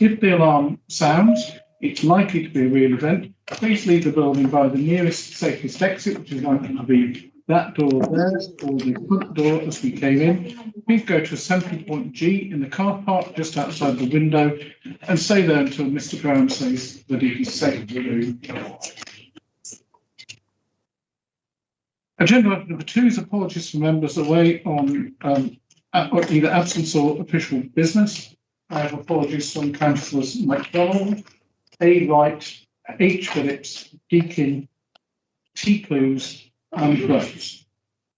If the alarm sounds, it's likely to be a real event. Please leave the building by the nearest safest exit, which is likely to be that door there, or the front door as we came in. Please go to assembly point G in the car park just outside the window and stay there until Mr. Brown says that it is safe to move. Agenda item number 2 is apologies for members away on either absence or official business. I have apologies from Councillors MacDonald, A. Wright, H. Phillips, Deakin, T. Clues, and Rose.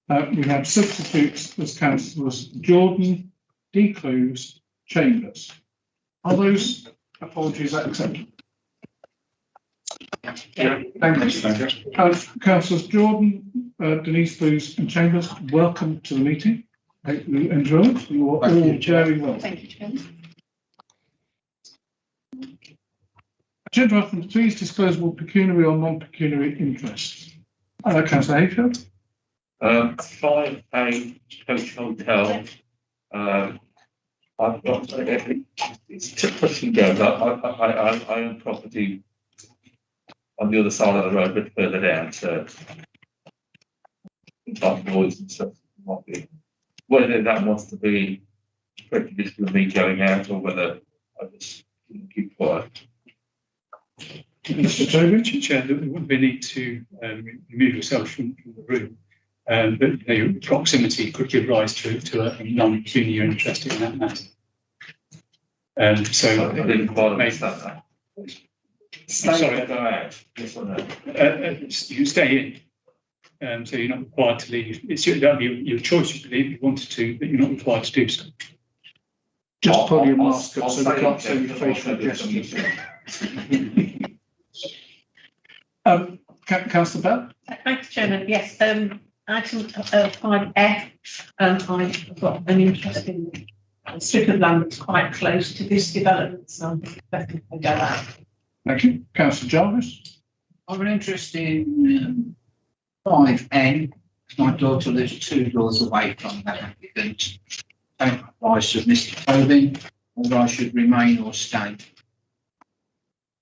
We have substitutes as Councillors Jordan, D. Clues, Chambers. Are those apologies accepted? Yeah. Thank you. Councillors Jordan, Denise Clues, and Chambers, welcome to the meeting. Hope you enjoy it. You are all very well. Thank you, Chairman. Agenda item 3 is disposable pecuniary or non-pecuniary interests. Councillor Hayfield. 5A Coach Hotel. I've got it's just pushing down. I own property on the other side of the road, a bit further down. So, like noise and stuff. Whether that wants to be prejudiced with me going out, or whether I just keep quiet. Mr. Tobin. Chair, there wouldn't be a need to remove yourself from the room, but your proximity could give rise to a non-pecuniary interest in that matter. So I didn't quite understand that. Sorry, Go out. Yes or no? you stay in, so you're not required to leave. That'd be your choice to leave if you wanted to, but you're not required to do so. Just pull your mask up I'll so we can't see your facial gestures. Councillor Bell. Thanks, Chairman. Yes, item 5F. I've got an interest in a strip of land that's quite close to this development, so I'm definitely going to go out. Thank you. Councillor Jarvis. I've an interest in 5N. My daughter lives 2 doors away from that applicant. Don't advise of Mr. Tobin whether I should remain or stay.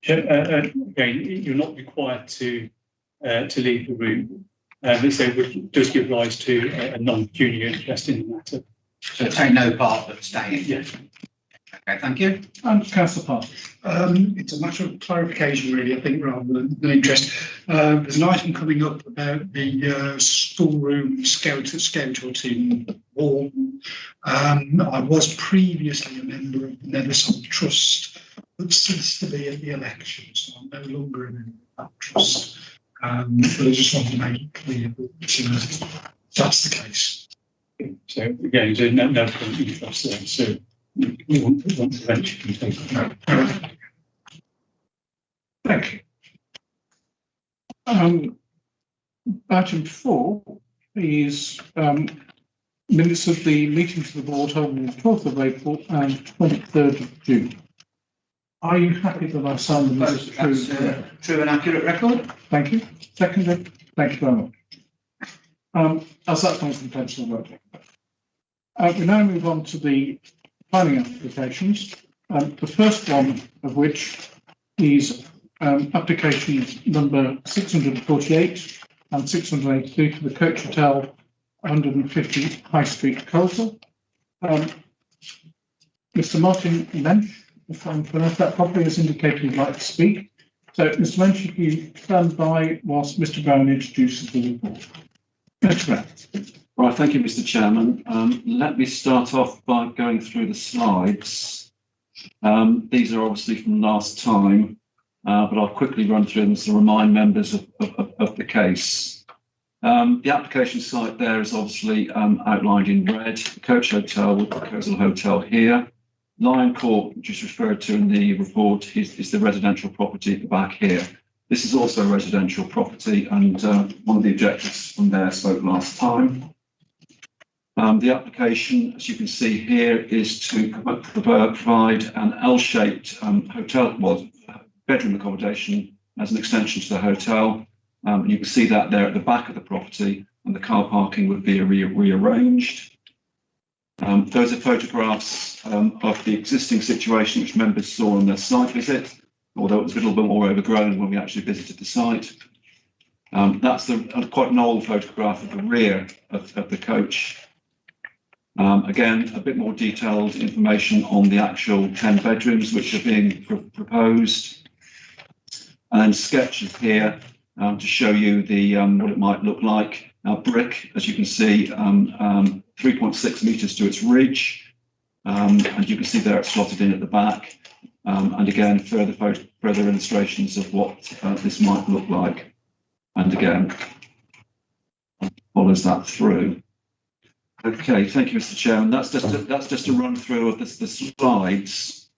Again, you're not required to leave the room. This does give rise to a non-pecuniary interest in the matter. So take no part but staying. Yes. Okay, thank you. And Councillor Park. It's a matter of clarification, really, I think, rather than interest. There's an item coming up about the schoolroom scout or team warden. I was previously a member of the Neverside Trust, but ceased to be at the election, so I'm no longer a member of that trust. But I just want to make it clear that that's the case. So again, there's no current interest there. So we want to prevent you from taking that. Thank you. Item 4 is minutes of the meetings of the board held on the 12th of April and 23rd of June. Are you happy that I signed them as true? True and accurate record. Thank you. Seconded. Thank you very much. As that point of intentional voting. We now move on to the planning applications. The first one of which is applications number 648 and 683 for the Coach Hotel, 150 High Street, Coleshill. Mr. Martin Lynch, if I'm pronounced that properly, has indicated he'd like to speak. So, Mr. Lynch, if you stand by whilst Mr. Brown introduces the report. Mr. Brown. Right, thank you, Mr. Chairman. Let me start off by going through the slides. These are obviously from last time, but I'll quickly run through them to remind members of the case. The application site there is obviously outlined in red. The Coach Hotel with the Coleshill Hotel here. Lion Court, which is referred to in the report, is the residential property at the back here. This is also a residential property, and one of the objectors from there spoke last time. The application, as you can see here, is to provide an L-shaped hotel, well, bedroom accommodation as an extension to the hotel. You can see that there at the back of the property, and the car parking would be rearranged. Those are photographs of the existing situation which members saw on their site visit, although it was a little bit more overgrown when we actually visited the site. That's quite an old photograph of the rear of the coach. Again, a bit more detailed information on the actual 10 bedrooms which are being proposed. And then sketches here to show you the what it might look like. Brick, as you can see, 3.6 metres to its ridge. And you can see there it's slotted in at the back. And again, further illustrations of what this might look like. And again, follows that through. Okay, thank you, Mr. Chairman. That's just a run through of the slides.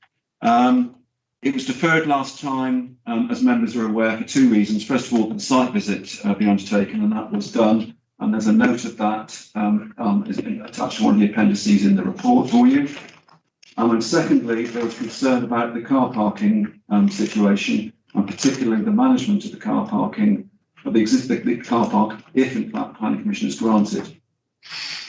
It was deferred last time, as members are aware, for two reasons. First of all, the site visit be undertaken, and that was done. And there's a note of that is attached to one of the appendices in the report for you. And secondly, there was concern about the car parking situation, and particularly the management of the car parking of the existing car park, if in fact planning permission is granted.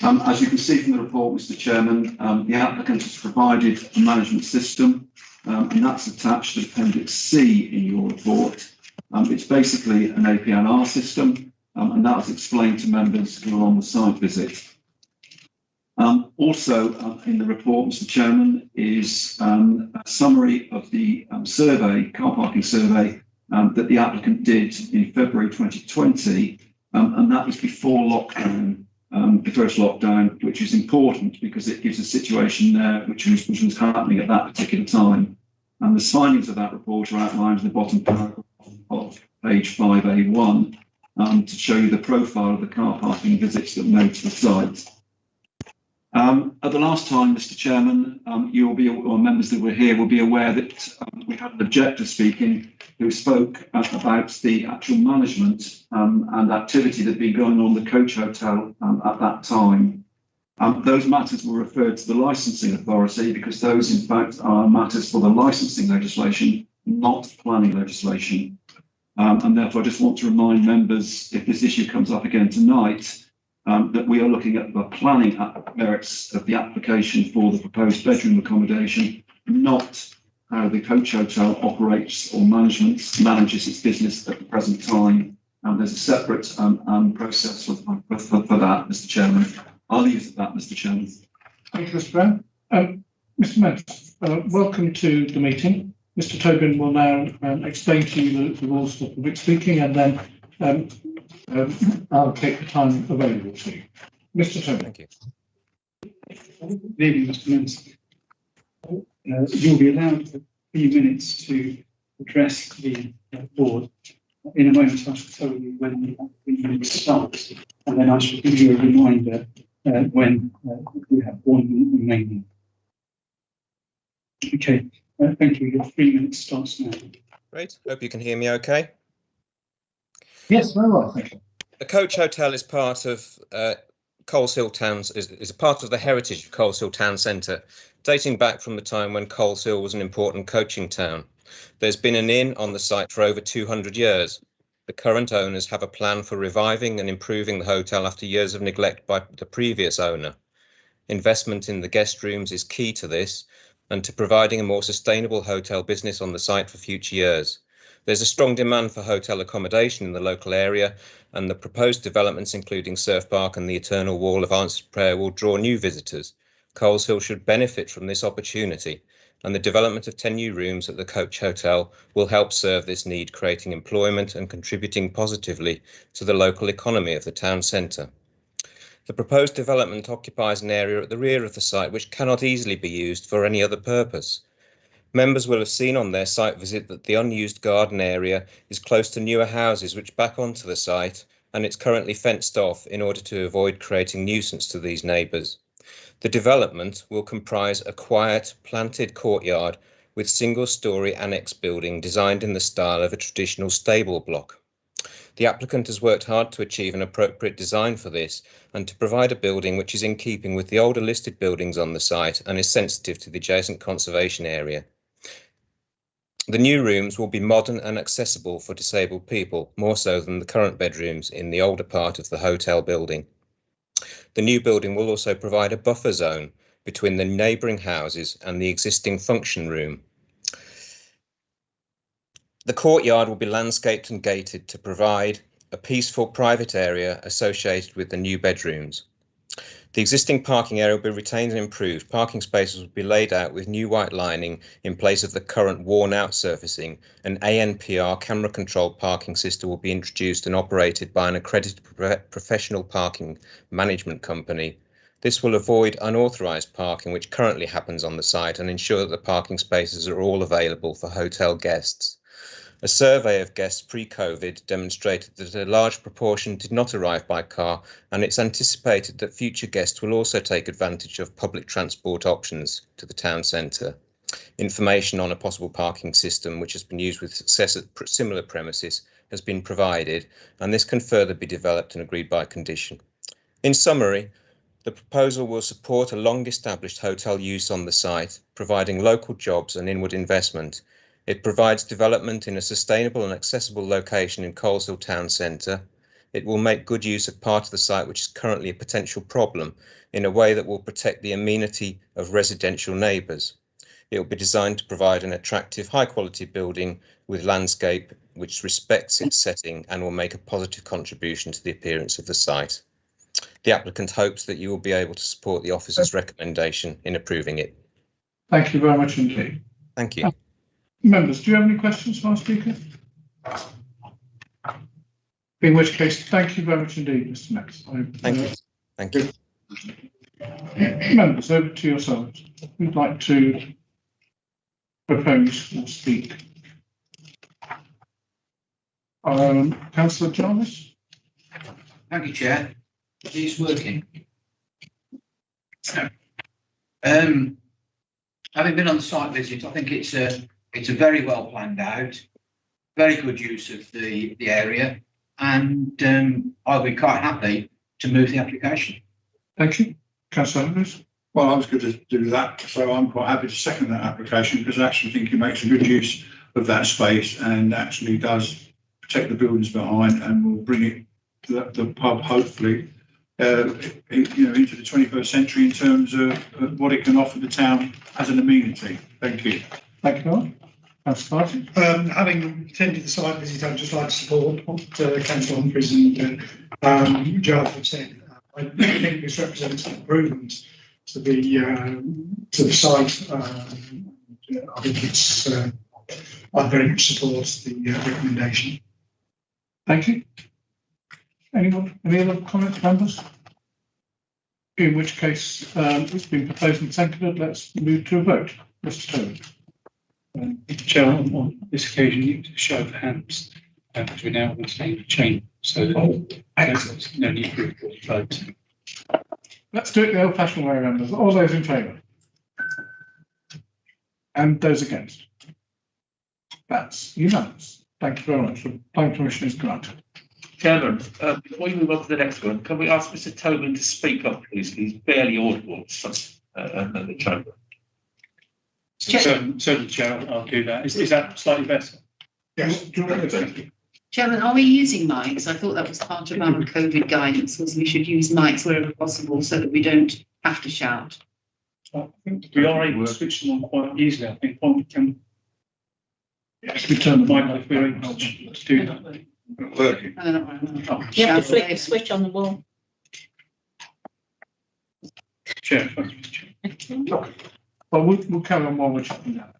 As you can see from the report, Mr. Chairman, the applicant has provided a management system, and that's attached to Appendix C in your report. It's basically an APNR system, and that was explained to members who were on the site visit. Also in the report, Mr. Chairman, is a summary of the survey, car parking survey, that the applicant did in February 2020, and that was before lockdown. The first lockdown, which is important because it gives a situation there which was happening at that particular time. And the findings of that report are outlined in the bottom paragraph of page 5A1 to show you the profile of the car parking visits that made to the site. At the last time, Mr. Chairman, you will be, or members that were here will be aware that we had an objector speaking who spoke about the actual management and activity that had been going on in the coach hotel at that time. Those matters were referred to the licensing authority because those, in fact, are matters for the licensing legislation, not planning legislation. And therefore, I just want to remind members, if this issue comes up again tonight, that we are looking at the planning merits of the application for the proposed bedroom accommodation, not how the coach hotel operates or manages its business at the present time. There's a separate process for that, Mr. Chairman. I'll leave it at that, Mr. Chairman. Thank you, Mr. Brown. Mr. Mendes, welcome to the meeting. Mr. Tobin will now explain to you the rules for public speaking, and then allocate the time available to you. Mr. Tobin. Thank you. Good evening, Mr. Mendes. You'll be allowed a few minutes to address the board. In a moment, I shall tell you when the meeting starts, and then I shall give you a reminder when you have 1 minute remaining. Okay, thank you. Your 3 minutes starts now. Great. Hope you can hear me okay. Yes, very well, thank you. The Coach Hotel is part of Coleshill Town's is a part of the heritage of Coleshill Town Centre, dating back from the time when Coleshill was an important coaching town. There's been an inn on the site for over 200 years. The current owners have a plan for reviving and improving the hotel after years of neglect by the previous owner. Investment in the guest rooms is key to this and to providing a more sustainable hotel business on the site for future years. There's a strong demand for hotel accommodation in the local area, and the proposed developments, including Surf Park and the Eternal Wall of Answered Prayer, will draw new visitors. Coleshill should benefit from this opportunity, and the development of 10 new rooms at the Coach Hotel will help serve this need, creating employment and contributing positively to the local economy of the town centre. The proposed development occupies an area at the rear of the site which cannot easily be used for any other purpose. Members will have seen on their site visit that the unused garden area is close to newer houses which back onto the site, and it's currently fenced off in order to avoid creating nuisance to these neighbours. The development will comprise a quiet, planted courtyard with single-storey annex building designed in the style of a traditional stable block. The applicant has worked hard to achieve an appropriate design for this and to provide a building which is in keeping with the older listed buildings on the site and is sensitive to the adjacent conservation area. The new rooms will be modern and accessible for disabled people, more so than the current bedrooms in the older part of the hotel building. The new building will also provide a buffer zone between the neighbouring houses and the existing function room. The courtyard will be landscaped and gated to provide a peaceful private area associated with the new bedrooms. The existing parking area will be retained and improved. Parking spaces will be laid out with new white lining in place of the current worn out surfacing. An ANPR camera controlled parking system will be introduced and operated by an accredited professional parking management company. This will avoid unauthorised parking, which currently happens on the site, and ensure that the parking spaces are all available for hotel guests. A survey of guests pre-COVID demonstrated that a large proportion did not arrive by car, and it's anticipated that future guests will also take advantage of public transport options to the town centre. Information on a possible parking system which has been used with success at similar premises has been provided, and this can further be developed and agreed by condition. In summary, the proposal will support a long-established hotel use on the site, providing local jobs and inward investment. It provides development in a sustainable and accessible location in Coleshill Town Centre. It will make good use of part of the site which is currently a potential problem in a way that will protect the amenity of residential neighbours. It will be designed to provide an attractive, high-quality building with landscape which respects its setting and will make a positive contribution to the appearance of the site. The applicant hopes that you will be able to support the officer's recommendation in approving it. Thank you very much indeed. Thank you. Members, do you have any questions for our speaker? In which case, thank you very much indeed, Mr. Max. Thank you. Thank you. Members, over to yourselves. Who'd like to propose or speak? Councillor Jarvis? Thank you, Chair. It is working. Having been on the site visit, I think it's a very well planned out, very good use of the area, and I'll be quite happy to move the application. Thank you. Councillor Andrews? Well, I was going to do that, so I'm quite happy to second that application because I actually think it makes a good use of that space and actually does protect the buildings behind and will bring it to the pub, hopefully, into the 21st century in terms of what it can offer the town as an amenity. Thank you. Thank you, Lord. Councillor Martin? Having attended the site visit, I'd just like to support what Councillor Humphries and Jarvis have said. I think this represents an improvement to the site. I think it's I very much support the recommendation. Thank you. Anyone? Any other comments, members? In which case, it's been proposed and seconded. Let's move to a vote. Mr. Tobin. Chair, on this occasion, you need to show of hands, because we're now on the same chain, so that there's no need for a vote. Let's do it the old-fashioned way, members. All those in favour? And those against? That's unanimous. Thank you very much. The planning permission is granted. Chairman, before you move on to the next one, can we ask Mr. Tobin to speak up, please? He's barely audible at the chamber. Certainly, Chair, I'll do that. Is that slightly better? Yes. Chairman, are we using mics? I thought that was part of our COVID guidance, was we should use mics wherever possible so that we don't have to shout. I think we are able to switch them on quite easily. I think one can. Yes, we turn the mic mic if we're able to do that. Working. You have to flick the switch on the wall. Chair. Well, we'll carry on while we're checking that.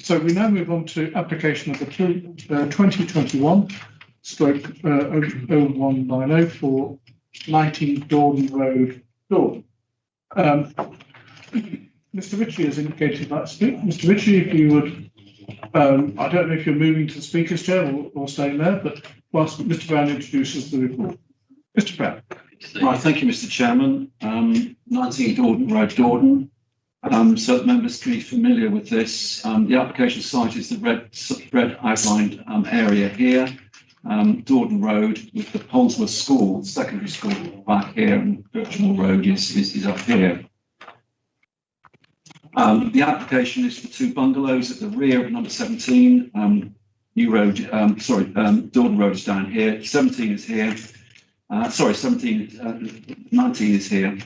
So we now move on to application of the 2021/0190 for 19 Dorden Road, Dorden. Mr. Ritchie has indicated he'd like to speak. Mr. Ritchie, if you would, I don't know if you're moving to the Speaker's chair or staying there, but whilst Mr. Brown introduces the report. Mr. Brown. Right, thank you, Mr. Chairman. 19 Dorden Road, Dorden. So that members can be familiar with this. The application site is the red outlined area here. Dorden Road with the Polesworth School, secondary school back here, and Birchmore Road is up here. The application is for 2 bungalows at the rear of number 17. Dorden Road is down here. 17 is here. 19 is here.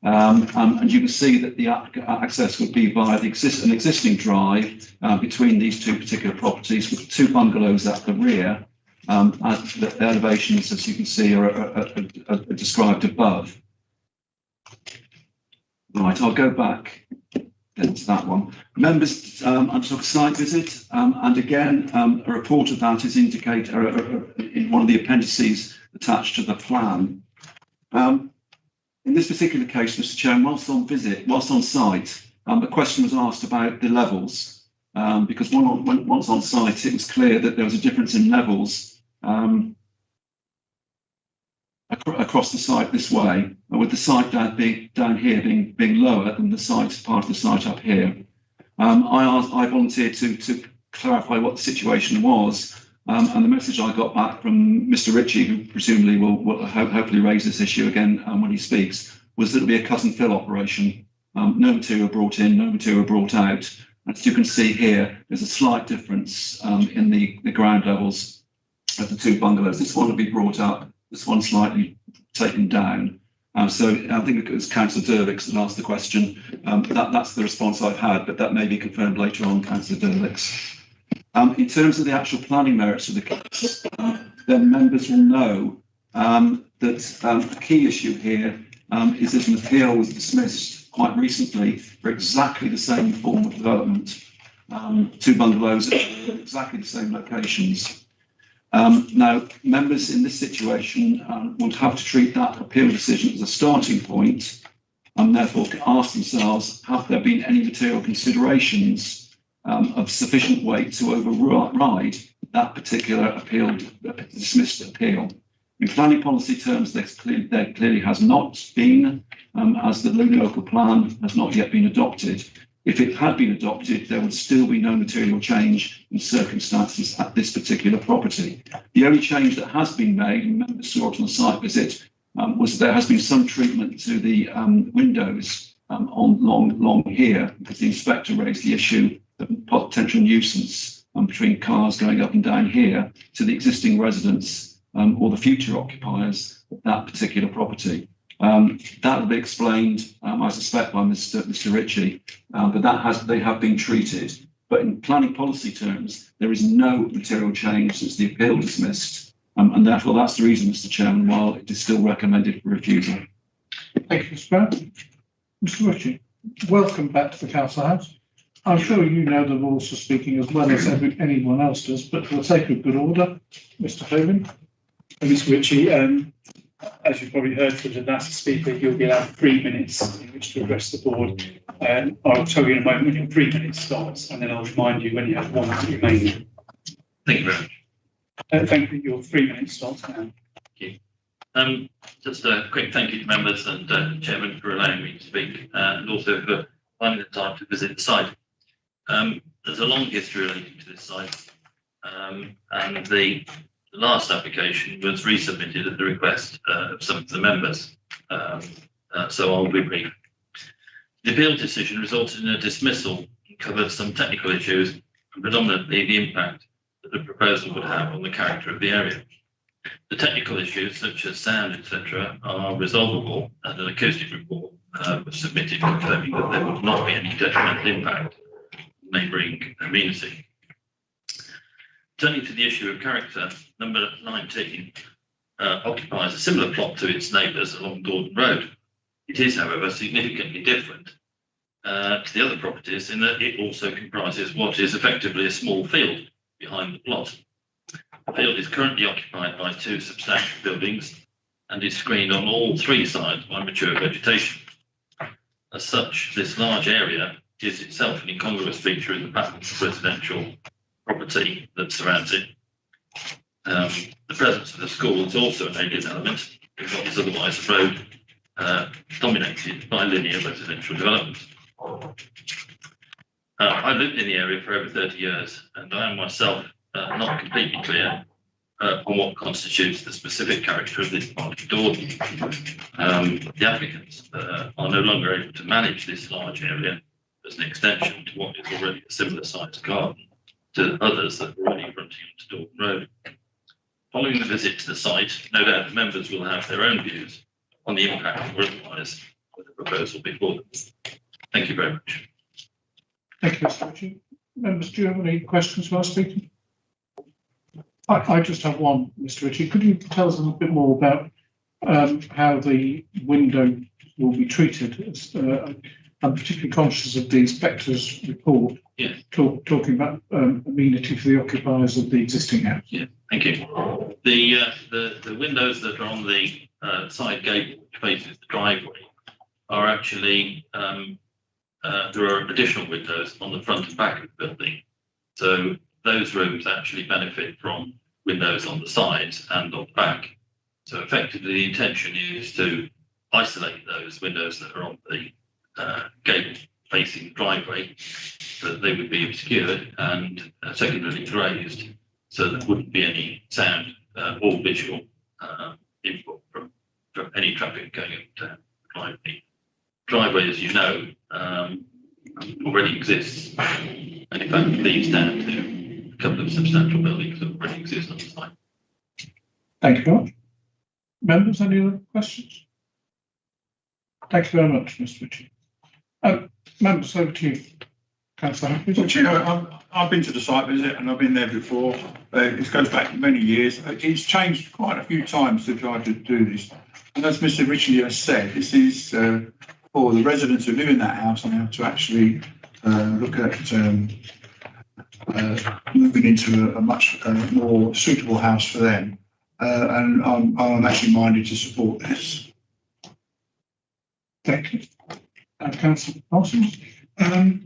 And you can see that the access would be via an existing drive between these two particular properties, with 2 bungalows at the rear. And the elevations, as you can see, are described above. Right, I'll go back into that one. Members undertook a site visit, and again, a report of that is indicated in one of the appendices attached to the plan. In this particular case, Mr. Chairman, whilst on site, a question was asked about the levels, because once on site, it was clear that there was a difference in levels across the site this way, with the site down here being lower than the site, part of the site up here. I volunteered to clarify what the situation was, and the message I got back from Mr. Ritchie, who presumably will hopefully raise this issue again when he speaks, was that it'll be a cut and fill operation. No material brought in, no material brought out. As you can see here, there's a slight difference in the ground levels of the 2 bungalows. This one will be brought up, this one slightly taken down. So I think it was Councillor Dervix that asked the question. That's the response I've had, but that may be confirmed later on, Councillor Dervix. In terms of the actual planning merits of the case, then members will know that the key issue here is that an appeal was dismissed quite recently for exactly the same form of development. 2 bungalows at exactly the same locations. Now, members in this situation would have to treat that appeal decision as a starting point, and therefore ask themselves, have there been any material considerations of sufficient weight to override that particular dismissed appeal? In planning policy terms, there clearly has not been, as the local plan has not yet been adopted. If it had been adopted, there would still be no material change in circumstances at this particular property. The only change that has been made, and members saw it on the site visit, was that there has been some treatment to the windows along here, because the inspector raised the issue of potential nuisance between cars going up and down here to the existing residents or the future occupiers of that particular property. That will be explained, I suspect, by Mr. Ritchie, but they have been treated. But in planning policy terms, there is no material change since the appeal dismissed, and therefore that's the reason, Mr. Chairman, while it is still recommended for refusal. Thank you, Mr. Brown. Mr. Ritchie, welcome back to the Council House. I'm sure you know the rules for speaking as well as anyone else does, but for the sake of good order, Mr. Tobin. Mr. Ritchie, as you've probably heard from the last speaker, you'll be allowed 3 minutes in which to address the board. I'll tell you in a moment when your 3 minutes starts, and then I'll remind you when you have 1 minute remaining. Thank you very much. Thank you. Your 3 minutes starts now. Thank you. Just a quick thank you to members and Chairman for allowing me to speak, and also for finding the time to visit the site. There's a long history relating to this site, and the last application was resubmitted at the request of some of the members, so I'll be brief. The appeal decision resulted in a dismissal and covered some technical issues, and predominantly the impact that the proposal would have on the character of the area. The technical issues, such as sound, etc., are resolvable, and an acoustic report was submitted confirming that there would not be any detrimental impact on neighbouring amenity. Turning to the issue of character, number 19 occupies a similar plot to its neighbours along Dordon Road. It is, however, significantly different to the other properties in that it also comprises what is effectively a small field behind the plot. The field is currently occupied by 2 substantial buildings and is screened on all 3 sides by mature vegetation. As such, this large area is itself an incongruous feature in the pattern of residential property that surrounds it. The presence of the school is also an alien element in what is otherwise a road dominated by linear residential development. I've lived in the area for over 30 years, and I am myself not completely clear on what constitutes the specific character of this part of Dordon. The applicants are no longer able to manage this large area as an extension to what is already a similar sized garden to others that are already fronting onto Dordon Road. Following the visit to the site, no doubt the members will have their own views on the impact or otherwise of the proposal before them. Thank you very much. Thank you, Mr. Ritchie. Members, do you have any questions while speaking? I just have one, Mr. Ritchie. Could you tell us a little bit more about how the window will be treated? I'm particularly conscious of the inspector's report. Yeah. Talking about amenity for the occupiers of the existing house. Yeah, thank you. The windows that are on the side gable which faces the driveway are actually there are additional windows on the front and back of the building. So those rooms actually benefit from windows on the sides and on the back. So effectively the intention is to isolate those windows that are on the gable facing the driveway, so that they would be obscured and secondarily glazed, so there wouldn't be any sound or visual input from any traffic going up the driveway. Driveway, as you know, already exists, and in fact leads down to a couple of substantial buildings that already exist on the site. Thank you very much. Members, any other questions? Thank you very much, Mr. Ritchie. Members, over to you. Councillor Humphries. Well, Chair, I've been to the site visit and I've been there before. It goes back many years. It's changed quite a few times to try to do this. And as Mr. Ritchie has said, this is for the residents who live in that house now to actually look at moving into a much more suitable house for them. And I'm actually minded to support this. Thank you. Councillor Parsons. I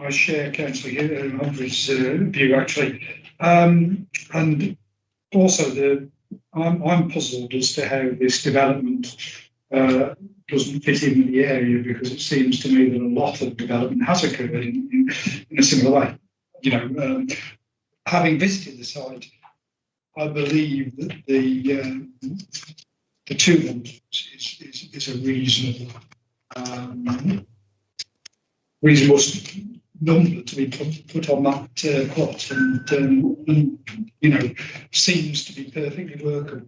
share Councillor Humphries' view actually, and also I'm puzzled as to how this development doesn't fit in with the area, because it seems to me that a lot of development has occurred in a similar way. You know, having visited the site, I believe that the 2 rooms is a reasonable number to be put on that plot, and you know, seems to be perfectly workable.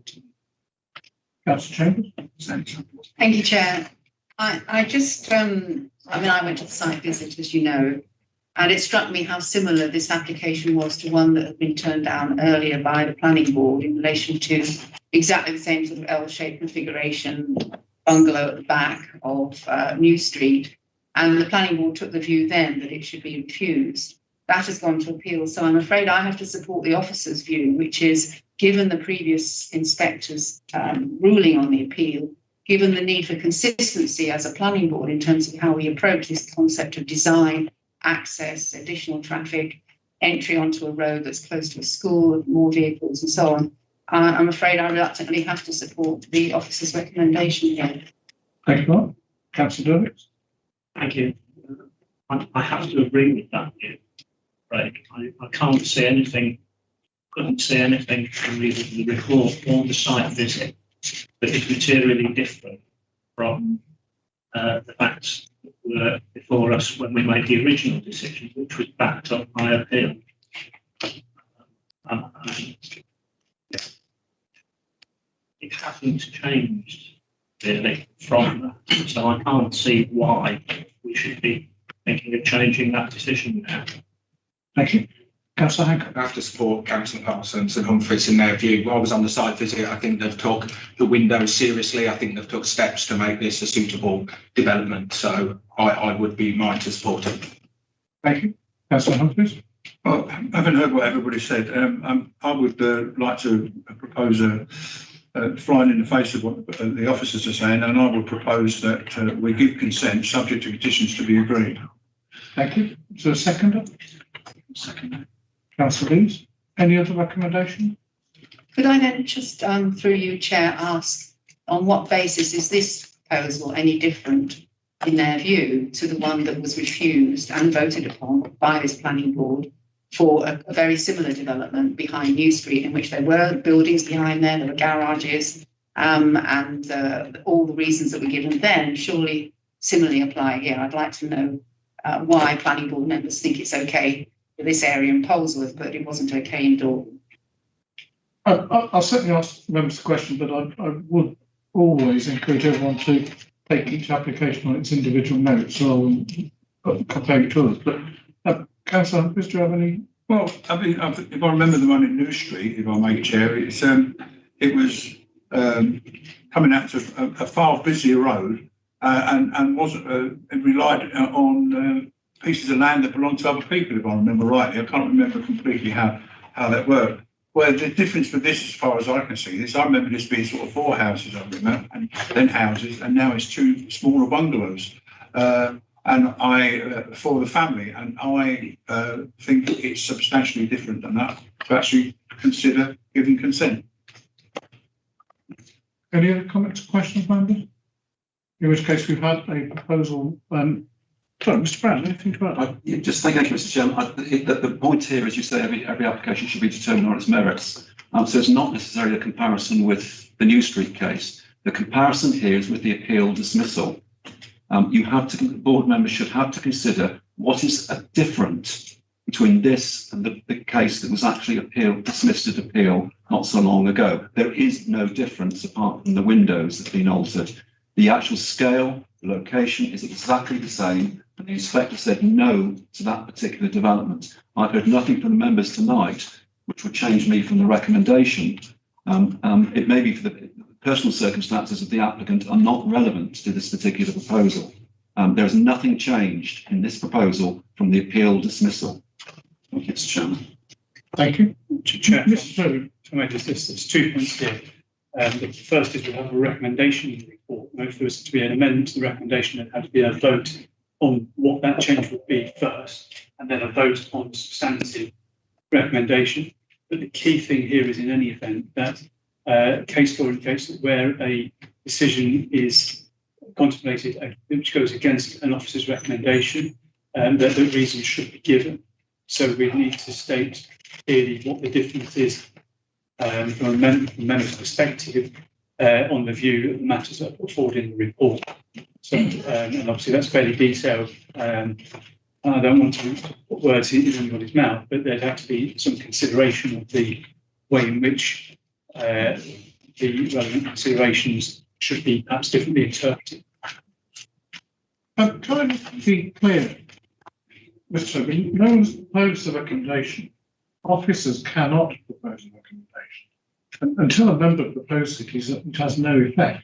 Councillor Chambers. Thank you, Chair. I just, I went to the site visit, as you know, and it struck me how similar this application was to one that had been turned down earlier by the planning board in relation to exactly the same sort of L-shaped configuration, bungalow at the back of New Street. And the planning board took the view then that it should be refused. That has gone to appeal. So I'm afraid I have to support the officer's view, which is, given the previous inspector's ruling on the appeal, given the need for consistency as a planning board in terms of how we approach this concept of design, access, additional traffic, entry onto a road that's close to a school, more vehicles and so on, I'm afraid I reluctantly have to support the officer's recommendation here. Thank you, Mark. Councillor Derricks. Thank you. I have to agree with that view, Craig. I can't see anything, couldn't see anything from either the report or the site visit that is materially different from the facts that were before us when we made the original decision, which was backed up by appeal. It hasn't changed really from that, so I can't see why we should be thinking of changing that decision now. Thank you. Councillor Hancock. I have to support Councillor Parsons and Humphries in their view. While I was on the site visit, I think they've took the windows seriously. I think they've took steps to make this a suitable development. So I would be minded to support it. Thank you. Councillor Humphries. Well, having heard what everybody said, I would like to propose flying in the face of what the officers are saying, and I would propose that we give consent subject to conditions to be agreed. Thank you. Is there a seconder? Second. Councillor Lees. Any other recommendation? Could I then just, through you, Chair, ask on what basis is this proposal any different in their view to the one that was refused and voted upon by this planning board for a very similar development behind New Street, in which there were buildings behind there were garages, and all the reasons that were given then surely similarly apply here. I'd like to know why planning board members think it's okay for this area in Polesworth, but it wasn't okay in Dorking. I'll certainly ask members a question, but I would always encourage everyone to take each application on its individual merits rather than compare it to others. But Councillor Humphries, do you have any? Well, I mean, if I remember the one in New Street, if I may, Chair, it was coming out to a far busier road and wasn't it relied on pieces of land that belonged to other people, if I remember rightly. I can't remember completely how that worked. Well, the difference with this, as far as I can see this, I remember this being sort of 4 houses, I remember, and then houses, and now it's 2 smaller bungalows. And for the family, and I think it's substantially different than that to actually consider giving consent. Any other comments or questions, members? In which case, we've had a proposal. Sorry, Mr. Brown, anything to add? Just thank you, Mr. Chairman. The point here, as you say, every application should be determined on its merits. So it's not necessarily a comparison with the New Street case. The comparison here is with the appeal dismissal. Board members should have to consider what is different between this and the case that was actually dismissed at appeal not so long ago. There is no difference apart from the windows that have been altered. The actual scale, the location is exactly the same, and the inspector said no to that particular development. I've heard nothing from the members tonight which would change me from the recommendation. It may be for the personal circumstances of the applicant are not relevant to this particular proposal. There is nothing changed in this proposal from the appeal dismissal. Thank you, Mr. Chairman. Thank you. Chair, Mr. Toby. there's 2 points here. The first is we have a recommendation in the report. Now, if there was to be an amendment to the recommendation, it had to be a vote on what that change would be first, and then a vote on the substantive recommendation. But the key thing here is, in any event, that case law indicates that where a decision is contemplated which goes against an officer's recommendation, that the reason should be given. So we need to state clearly what the difference is from a member's perspective on the view of the matters that are put forward in the report. So, and obviously that's fairly detailed. I don't want to put words in anybody's mouth, but there'd have to be some consideration of the way in which the relevant considerations should be perhaps differently interpreted. Can I be clear, Mr. Toby? No one's proposed a recommendation. Officers cannot propose a recommendation. Until a member proposes it has no effect.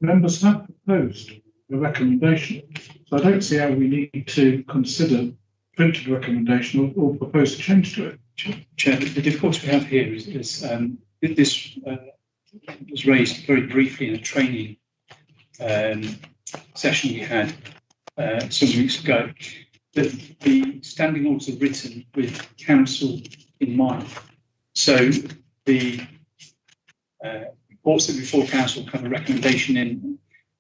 Members have proposed a recommendation. So I don't see how we need to consider printed recommendation or propose a change to it. Chair, the difficulty we have here is this was raised very briefly in a training session we had some weeks ago, that the standing orders are written with council in mind. So the reports that before council come a recommendation in,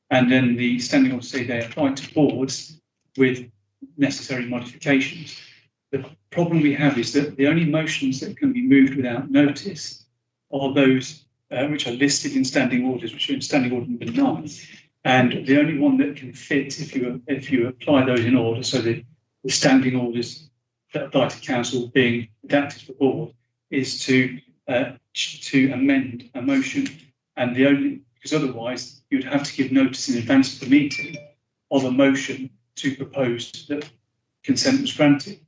and then the standing orders say they apply to boards with necessary modifications. The problem we have is that the only motions that can be moved without notice are those which are listed in standing orders, which are in standing order number 9. And the only one that can fit if you apply those in order, so the standing orders that apply to council being adapted for board, is to amend a motion, and because otherwise you'd have to give notice in advance of the meeting of a motion to propose that consent was granted.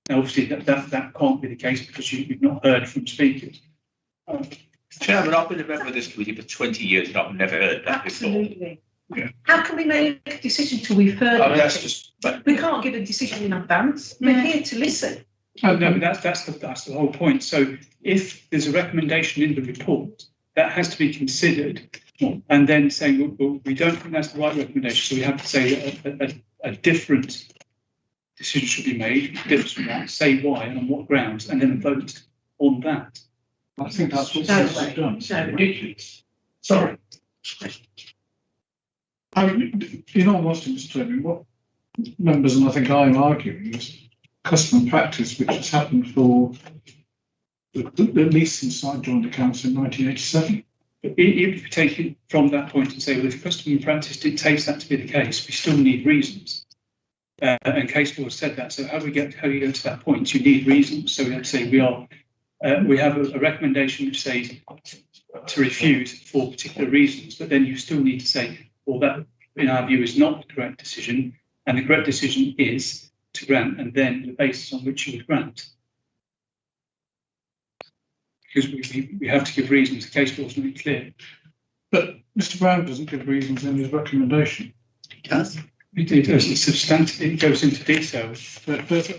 Now, obviously, that can't be the case because you've not heard from speakers. Chairman, I've been a member of this committee for 20 years and I've never heard that before. Absolutely. Yeah. How can we make a decision till we've heard? I mean, that's just. We can't give a decision in advance. We're here to listen. No, that's the whole point. So if there's a recommendation in the report, that has to be considered, and then saying, well, we don't think that's the right recommendation, so we have to say that a different decision should be made, different from that, say why and on what grounds, and then vote on that. I think that's what No done. No. Ridiculous. Sorry. I mean, in all honesty, Mr. Toby, what members and I think I'm arguing is custom practice, which has happened for at least since I joined the council in 1987. But even if you take it from that point and say, well, if custom practice dictates that to be the case, we still need reasons. And case law said that. So how do you get to that point? You need reasons. So we have to say we have a recommendation which says to refute for particular reasons, but then you still need to say, well, that in our view is not the correct decision, and the correct decision is to grant, and then the basis on which you would grant. Because we have to give reasons. The case law is not clear. But Mr. Brown doesn't give reasons in his recommendation. It does. It does substantive. It goes into detail. But there's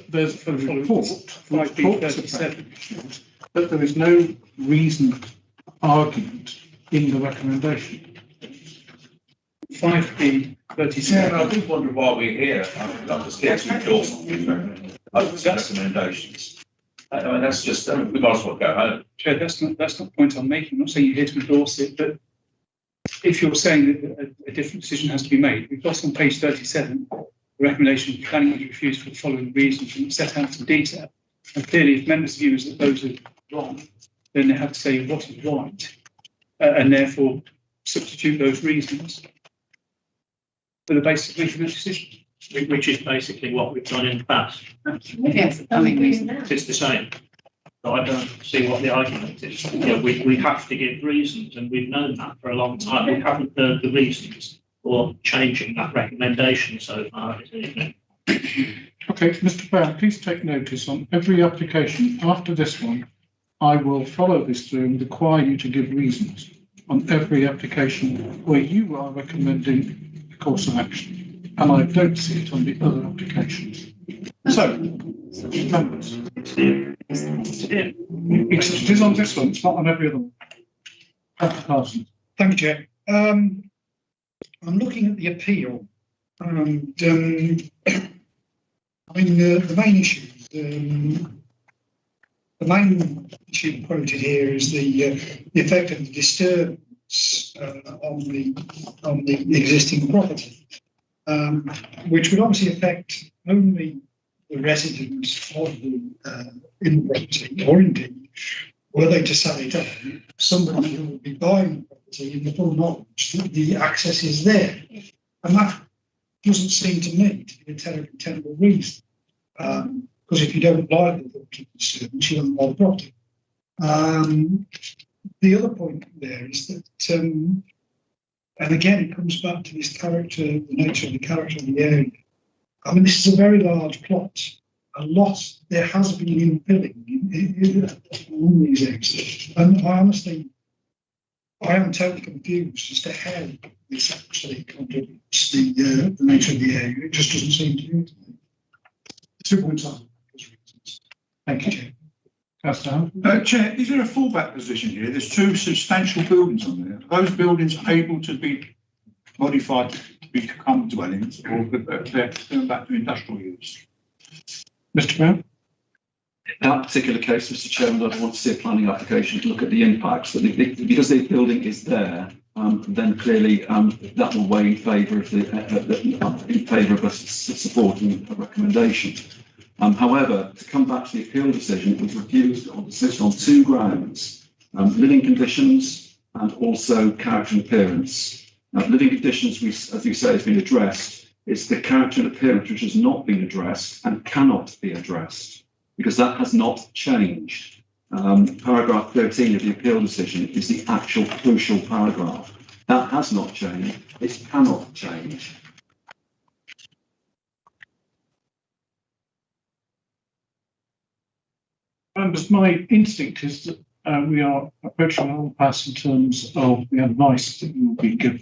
a report, 5B37, but there is no reasoned argument in the recommendation. 5B37. Yeah, I do wonder why we're here. I'm not just here to endorse recommendations. I mean, that's just, we might as well go home. Chair, that's not the point I'm making. I'm not saying you're here to endorse it, but if you're saying that a different decision has to be made, we've got on page 37, the recommendation planning is refused for the following reasons and set out some detail. And clearly, if members' views that those are wrong, then they have to say what is right, and therefore substitute those reasons for the basis of making that decision. Which is basically what we've done in the past. Yes, I mean, It's the same. So I don't see what the argument is. You know, we have to give reasons, and we've known that for a long time. We haven't heard the reasons for changing that recommendation so far, isn't it? Okay, Mr. Brown, please take notice on every application after this one. I will follow this through and require you to give reasons on every application where you are recommending a course of action. And I don't see it on the other applications. So, members. It is on this one, it's not on every other one. Councillor Parsons. Thank you, Chair. I'm looking at the appeal, and I mean the main issue. The main issue quoted here is the effect of the disturbance on the existing property, which would obviously affect only the residents of the in the property, or indeed, were they to sell it on, somebody who would be buying the property in the full knowledge that the access is there, and that doesn't seem to me to be a terribly tenable reason. Because if you don't like the thought of disturbance, you don't buy the property. The other point there is that, and again, it comes back to this character, the nature of the character of the area. I mean, this is a very large plot. There has been infilling on these areas. And I am totally confused as to how this actually contributes the nature of the area. It just doesn't seem to do it to me. 2 points on. Thank you, Chair. Chair, is there a fallback position here? There's two substantial buildings on there. Are those buildings able to be modified to become dwellings, or they're going back to industrial use? Mr. Brown? In that particular case, Mr. Chairman, I'd want to see a planning application to look at the impacts. But because the building is there, then clearly that will weigh in favour of us supporting a recommendation. However, to come back to the appeal decision, it was refused on decision on two grounds: living conditions and also character and appearance. Living conditions, as you say, has been addressed. It's the character and appearance which has not been addressed and cannot be addressed, because that has not changed. Paragraph 13 of the appeal decision is the actual crucial paragraph. That has not changed. It cannot change. Members, my instinct is that we are approaching an impasse in terms of the advice that will be given.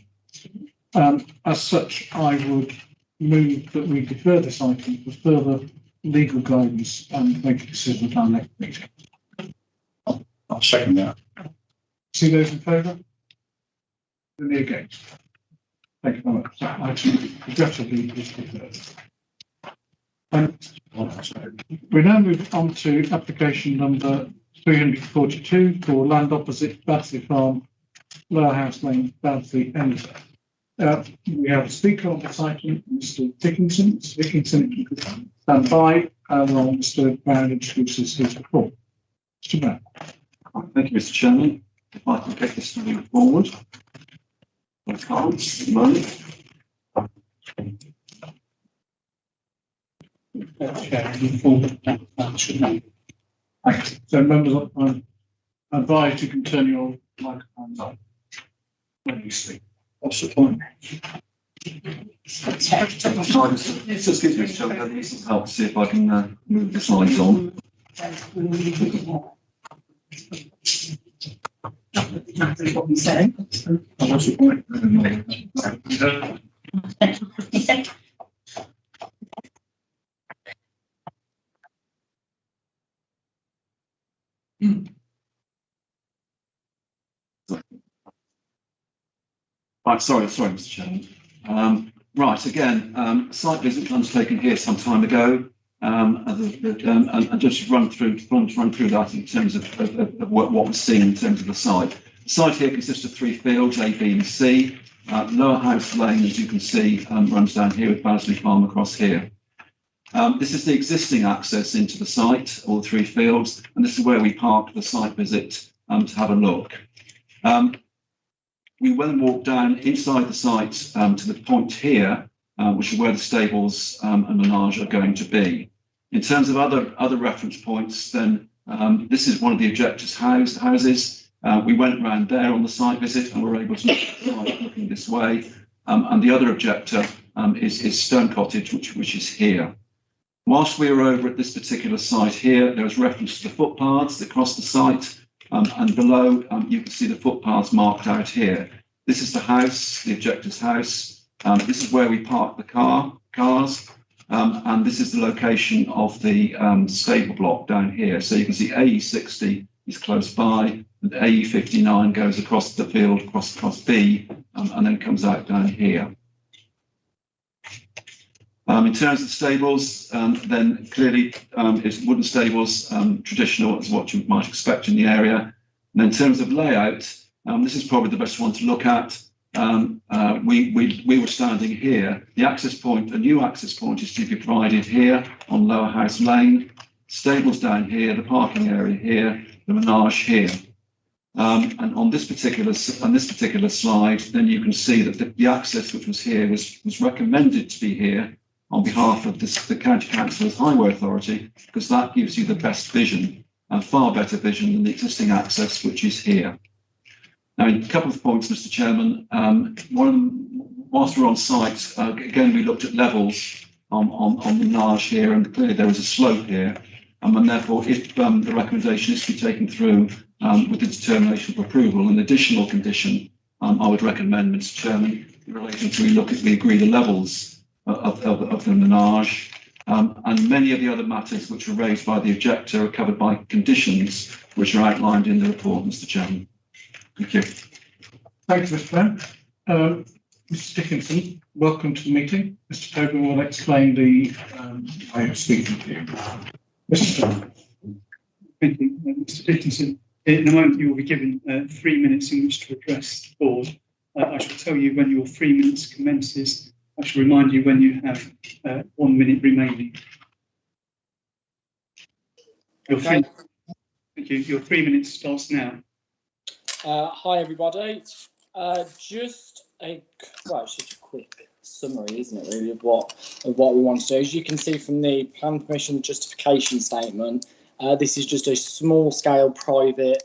As such, I would move that we defer this item for further legal guidance and make a decision at our next meeting. I'll second that. See those in favour? Any against? Thank you very much. That item regrettably is deferred. We now move on to application number 342 for land opposite Badsley Farm, Lower House Lane, Badsley End. We have a speaker on this item, Mr. Dickinson. Mr. Dickinson, if you could stand by, and Mr. Brown introduces his report. Mr. Brown. Thank you, Mr. Chairman. If I can get this to move forward. I can't at the moment. Chair, and inform that should know. Thanks. So members, I'm advised you can turn your microphones on when you speak. What's the point? Just gives me some help to see if I can move the slides on. What we said. What's the point? Right, sorry, Mr. Chairman. Right, again, site visit undertaken here some time ago, and just run through that in terms of what we're seeing in terms of the site. The site here consists of 3 fields, A, B, and C. Lower House Lane, as you can see, runs down here with Basley Farm across here. This is the existing access into the site, all 3 fields, and this is where we parked the site visit to have a look. We then walk down inside the site to the point here, which is where the stables and menage are going to be. In terms of other reference points, then this is one of the objectors' houses. We went round there on the site visit and were able to look at the site looking this way. And the other objector is Stone Cottage, which is here. Whilst we were over at this particular site here, there was reference to the footpaths that cross the site. And below, you can see the footpaths marked out here. This is the house, the objector's house. This is where we park the cars. And this is the location of the stable block down here. So you can see AE60 is close by, and AE59 goes across the field, across B, and then comes out down here. In terms of stables, then clearly it's wooden stables, traditional as what you might expect in the area. And in terms of layout, this is probably the best one to look at. We were standing here. The access point, a new access point, is to be provided here on Lower House Lane. Stables down here, the parking area here, the menage here. And on this particular slide, then you can see that the access which was here was recommended to be here on behalf of the County Council's Highway Authority, because that gives you the best vision and far better vision than the existing access, which is here. Now, a couple of points, Mr. Chairman. Whilst we're on site, again, we looked at levels on the menage here, and clearly there is a slope here. And therefore, if the recommendation is to be taken through with the determination of approval, an additional condition, I would recommend, Mr. Chairman, in relation to we agree the levels of the menage, and many of the other matters which were raised by the objector are covered by conditions which are outlined in the report, Mr. Chairman. Thank you. Thanks, Mr. Brown. Mr. Dickinson, welcome to the meeting. Mr. Tobin will explain the way of speaking to you. Mr. Brown. Thank you, Mr. Dickinson. In a moment, you will be given 3 minutes in which to address the board. I shall tell you when your 3 minutes commences. I shall remind you when you have 1 minute remaining. Thank you. Your 3 minutes starts now. Hi, everybody. Just it's just a quick summary, isn't it, really, of what we want to do. As you can see from the plan permission justification statement, this is just a small-scale private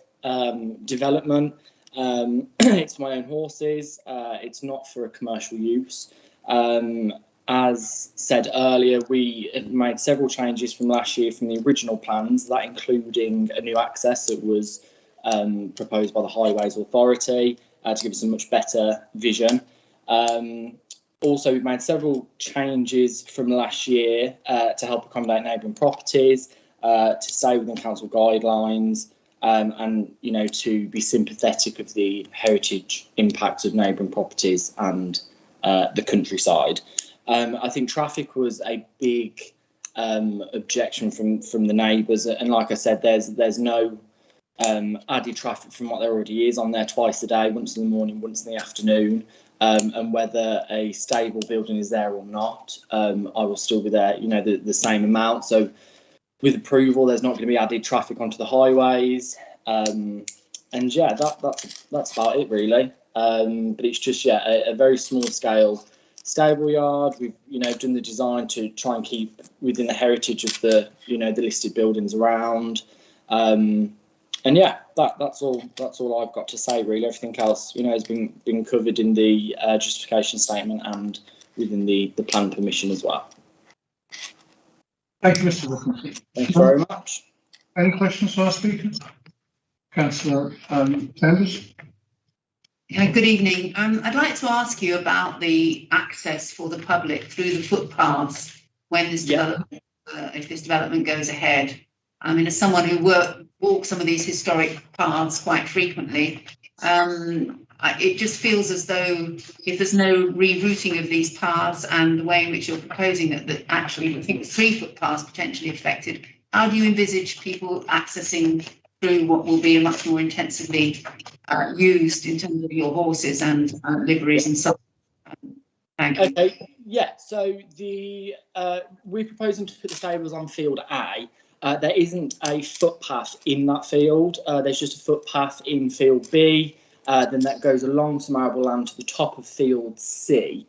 development. It's my own horses. It's not for a commercial use. As said earlier, we have made several changes from last year from the original plans, that including a new access that was proposed by the Highways Authority to give us a much better vision. Also, we've made several changes from last year to help accommodate neighbouring properties, to stay within council guidelines, and to be sympathetic of the heritage impacts of neighbouring properties and the countryside. I think traffic was a big objection from the neighbours, and like I said, there's no added traffic from what there already is on there twice a day, once in the morning, once in the afternoon, and whether a stable building is there or not, I will still be there, the same amount. So with approval, there's not going to be added traffic onto the highways, and that's about it really. But it's just a very small scale stable yard. We've, done the design to try and keep within the heritage of the, the listed buildings around. And yeah, that's all I've got to say really. Everything else, has been covered in the justification statement and within the plan permission as well. Thank you, Mr. Wilkinson. Thank you very much. Any questions for our speaker? Councillor Chambers? Good evening. I'd like to ask you about the access for the public through the footpaths when this development, if this development goes ahead. I mean, as someone who walks some of these historic paths quite frequently, it just feels as though if there's no rerouting of these paths and the way in which you're proposing that actually I think 3 footpaths potentially affected, how do you envisage people accessing through what will be a much more intensively used in terms of your horses and liveries and so on? Thank you. Okay, yeah, so we're proposing to put the stables on field A. There isn't a footpath in that field. There's just a footpath in field B. Then that goes along some arable land to the top of field C.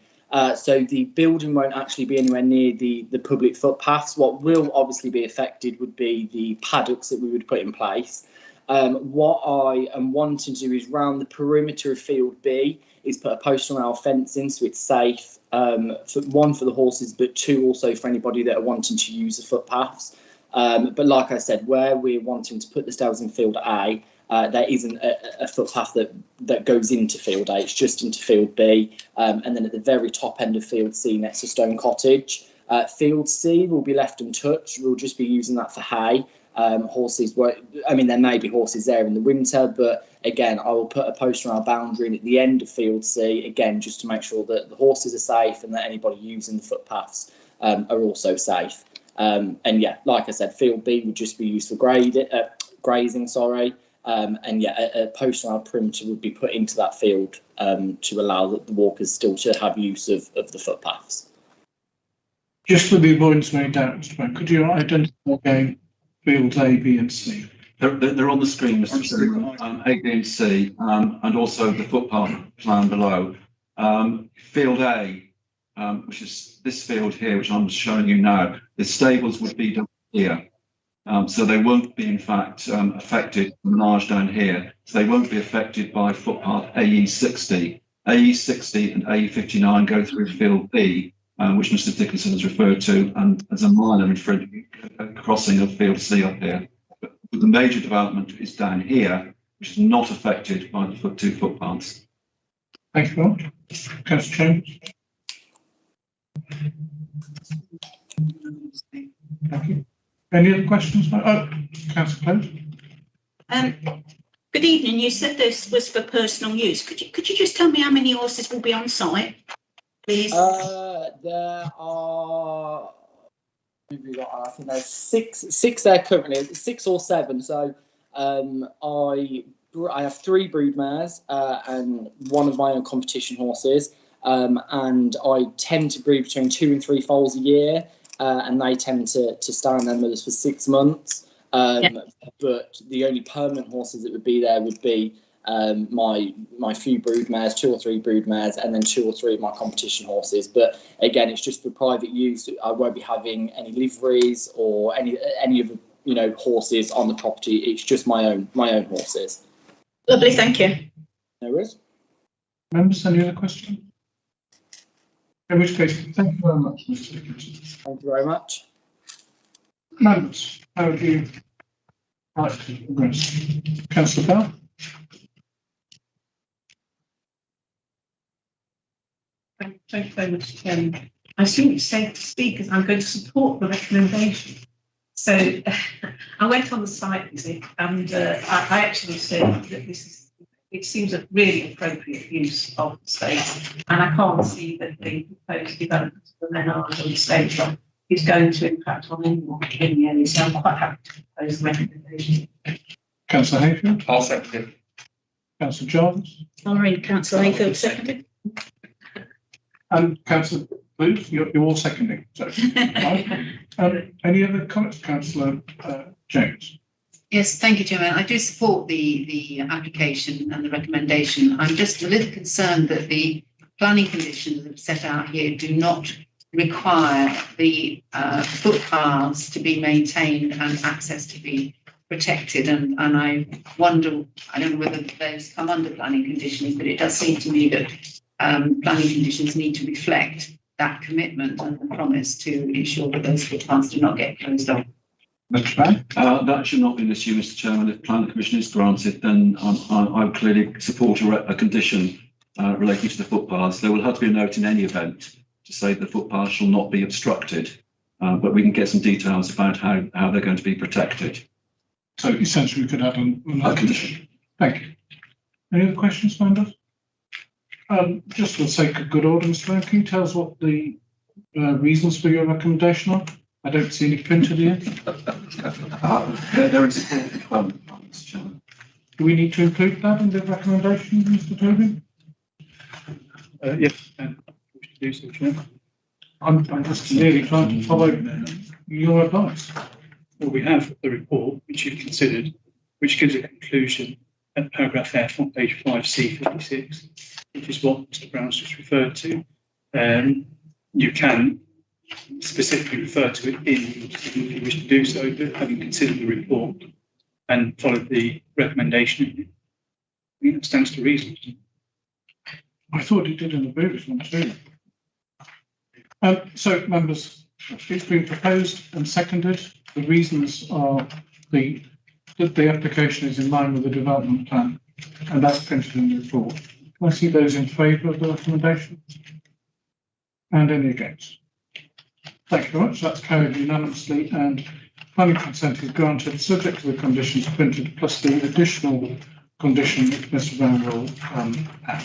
So the building won't actually be anywhere near the public footpaths. What will obviously be affected would be the paddocks that we would put in place. What I am wanting to do is round the perimeter of field B is put a post rail fence in so it's safe, for the horses, but 2 also for anybody that are wanting to use the footpaths. But like I said, where we're wanting to put the stables in field A, there isn't a footpath that goes into field A, it's just into field B. And then at the very top end of field C next to Stone Cottage. Field C will be left untouched, we'll just be using that for hay. Horses there may be horses there in the winter, but again, I will put a post rail boundary in at the end of field C, again, just to make sure that the horses are safe and that anybody using the footpaths are also safe. And yeah, like I said, field B would just be used for grazing, and yeah, a post rail perimeter would be put into that field to allow the walkers still to have use of the footpaths. Just for the avoidance of any doubt, Mr. Brown, could you identify again fields A, B and C? They're on the screen, Mr. Chairman, A, B and C, and also the footpath plan below. Field A, which is this field here, which I'm showing you now, the stables would be down here. So they won't be, in fact, affected from large down here. So they won't be affected by footpath AE60. AE60 and AE59 go through field B, which Mr. Dickinson has referred to, and as a minor crossing of field C up here. But the major development is down here, which is not affected by the 2 footpaths. Thank you very much. Councillor Chambers. Thank you. Any other questions? Councillor Close. Good evening. You said this was for personal use. Could you just tell me how many horses will be on site, please? There are. I think there's six there currently. 6 or 7. So I have 3 brood mares and 1 of my own competition horses. And I tend to breed between 2 and 3 foals a year, and they tend to stay on their mothers for 6 months. But the only permanent horses that would be there would be my few brood mares, 2 or 3 brood mares, and then 2 or 3 of my competition horses. But again, it's just for private use. I won't be having any liveries or any of the horses on the property. It's just my own horses. Lovely, thank you. No worries. Members, any other questions? In which case, thank you very much, Mr. Dickinson. Thank you very much. Members, how would you like to progress? Councillor Bell? Thank you very much, Chairman. I assume it's safe to speak as I'm going to support the recommendation. So I went on the site visit and I actually said that it seems a really appropriate use of the space, and I can't see that the proposed development of the Menard or the station is going to impact on anyone in the area. So I'm quite happy to propose the recommendation. Councillor Hayfield? I'll second it. Councillor Jarvis? I'll read Councillor Hayfield seconded. And Councillor Booth, you're all seconding. So, right. Any other comments, Councillor James? Yes, thank you, Chairman. I do support the application and the recommendation. I'm just a little concerned that the planning conditions that are set out here do not require the footpaths to be maintained and access to be protected. And I wonder, I don't know whether those come under planning conditions, but it does seem to me that planning conditions need to reflect that commitment and the promise to ensure that those footpaths do not get closed off. That should not be an issue, Mr. Chairman. If planning permission is granted, then I would clearly support a condition relating to the footpaths. There will have to be a note in any event to say the footpaths shall not be obstructed, but we can get some details about how they're going to be protected. So essentially, we could add a condition. Thank you. Any other questions, members? Just for the sake of good order, Mr. Brown, can you tell us what the reasons for your recommendation are? I don't see any printed here. There is Mr. Chairman. Do we need to include that in the recommendation, Mr. Tobin? Yes, do so, Chair. I'm just clearly trying to follow your advice. Well, we have the report, which you've considered, which gives a conclusion at paragraph F on page 5C56, which is what Mr. Brown's just referred to. You can specifically refer to it if you wish to do so, but having considered the report and followed the recommendation, I think it stands to reason. I thought it did in the previous one too. So, members, it's been proposed and seconded. The reasons are that the application is in line with the development plan, and that's printed in the report. Can I see those in favour of the recommendation? And any against? Thank you very much. That's carried unanimously, and planning consent is granted, subject to the conditions printed, plus the additional condition that Mr. Brown will add.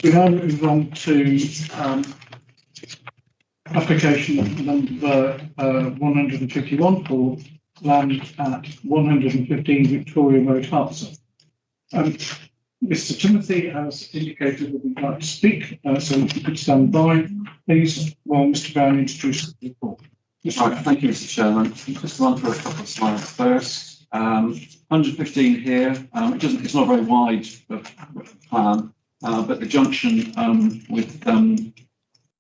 We now move on to application number 151 for land at 115 Victoria Road, Hertford. Mr. Timothy has indicated that he'd like to speak, so if you could stand by, please, while Mr. Brown introduces the report. Right, thank you, Mr. Chairman. Just run through a couple of slides first. 115 here. It's not a very wide plan, but the junction with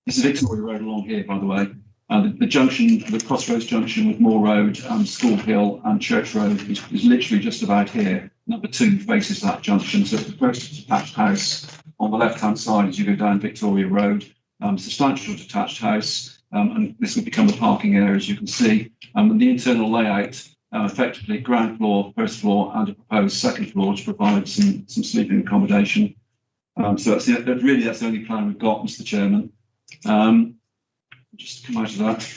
this is Victoria Road along here, by the way. The junction, the crossroads junction with Moor Road, School Hill, and Church Road is literally just about here. Number 2 faces that junction, so it's the first detached house on the left-hand side as you go down Victoria Road. Substantial detached house, and this will become a parking area, as you can see. And the internal layout, effectively ground floor, first floor, and a proposed second floor to provide some sleeping accommodation. So that's the only plan we've got, Mr. Chairman. Just come out of that.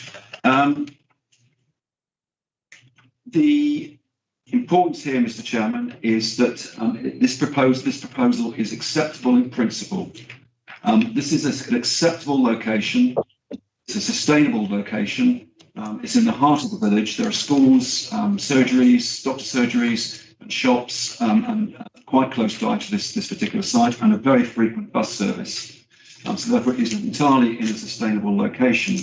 The importance here, Mr. Chairman, is that this proposal is acceptable in principle. This is an acceptable location. It's a sustainable location. It's in the heart of the village. There are schools, surgeries, doctor surgeries, and shops, and quite close by to this particular site, and a very frequent bus service. So therefore, it is entirely in a sustainable location.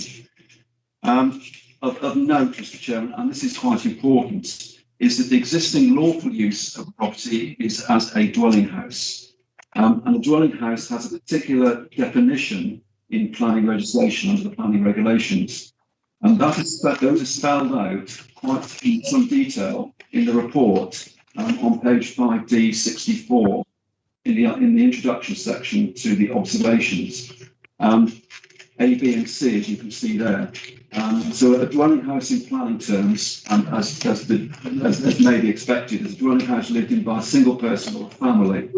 Of note, Mr. Chairman, and this is quite important, is that the existing lawful use of the property is as a dwelling house. And a dwelling house has a particular definition in planning legislation under the planning regulations. And those are spelled out quite in some detail in the report on page 5D64 in the introduction section to the observations. A, B, and C, as you can see there. So a dwelling house in planning terms, as may be expected, is a dwelling house lived in by a single person or a family.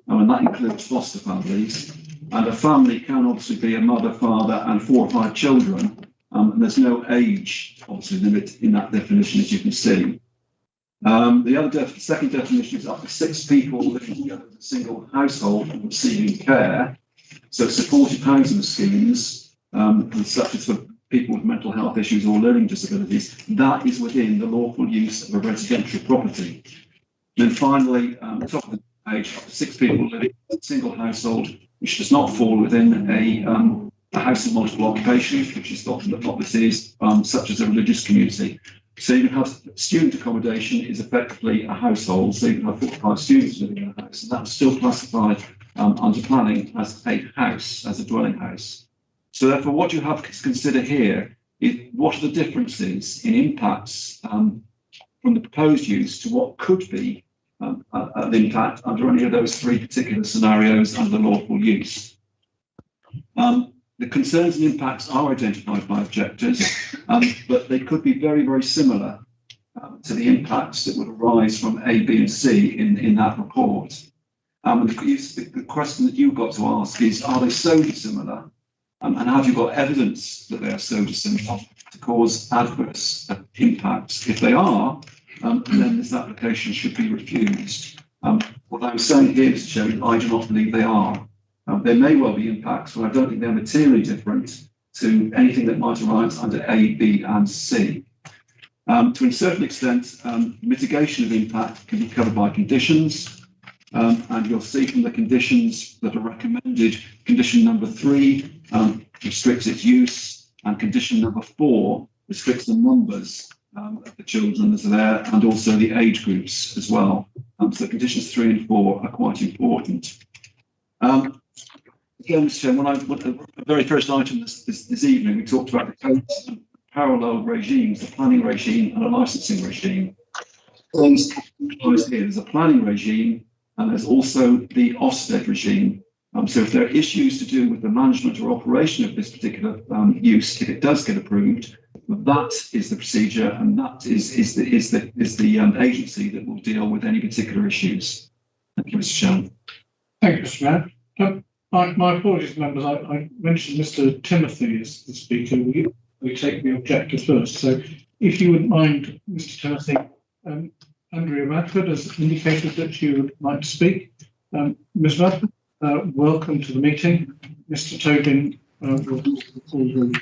And that includes foster families. And a family can obviously be a mother, father, and 4 or 5 children. And there's no age, obviously, limit in that definition, as you can see. The second definition is up to 6 people living together in a single household and receiving care. So supported housing schemes, and such as for people with mental health issues or learning disabilities, that is within the lawful use of a residential property. Then finally, at the top of the page, up to 6 people living in a single household, which does not fall within a house of multiple occupations, which is what this is, such as a religious community. So you can have student accommodation is effectively a household, so you can have 4 or 5 students living in a house, and that's still classified under planning as a house, as a dwelling house. So therefore, what you have to consider here is what are the differences in impacts from the proposed use to what could be an impact under any of those three particular scenarios under the lawful use. The concerns and impacts are identified by objectors, but they could be very, very similar to the impacts that would arise from A, B and C in that report. The question that you've got to ask is, are they so dissimilar? And have you got evidence that they are so dissimilar to cause adverse impacts? If they are, then this application should be refused. What I'm saying here, Mr. Chairman, I do not believe they are. There may well be impacts, but I don't think they're materially different to anything that might arise under A, B and C. To a certain extent, mitigation of impact can be covered by conditions, and you'll see from the conditions that are recommended, condition number 3 restricts its use, and condition number 4 restricts the numbers of the children that are there, and also the age groups as well. So conditions 3 and 4 are quite important. Again, Mr. Chairman, the very first item this evening, we talked about the parallel regimes, the planning regime and a licensing regime. There's a planning regime and there's also the Ofsted regime. So if there are issues to do with the management or operation of this particular use, if it does get approved, that is the procedure, and that is the agency that will deal with any particular issues. Thank you, Mr. Chairman. Thank you, Mr. Mayor. My apologies, members. I mentioned Mr. Timothy as the speaker. We take the objector first. So if you wouldn't mind, Mr. Timothy, Andrea Radford has indicated that she would like to speak. Ms. Radford, welcome to the meeting. Mr. Tobin will call you.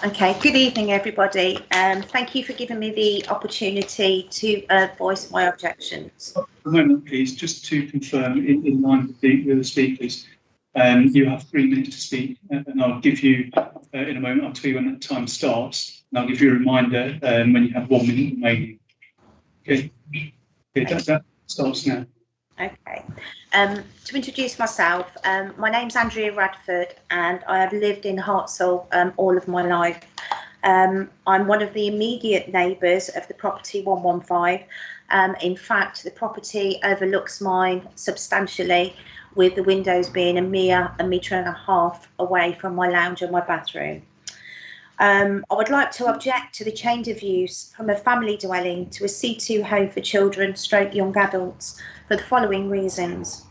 Okay, good evening, everybody. Thank you for giving me the opportunity to voice my objections. A moment, please, just to confirm, in line with the speakers, you have 3 minutes to speak, and I'll give you, in a moment, I'll tell you when that time starts, and I'll give you a reminder when you have 1 minute remaining. Okay, that starts now. Okay. To introduce myself, my name's Andrea Radford and I have lived in Hartsell all of my life. I'm one of the immediate neighbours of the property 115. In fact, the property overlooks mine substantially, with the windows being a mere 1.5 metres away from my lounge and my bathroom. I would like to object to the change of use from a family dwelling to a C2 home for children / young adults for the following reasons.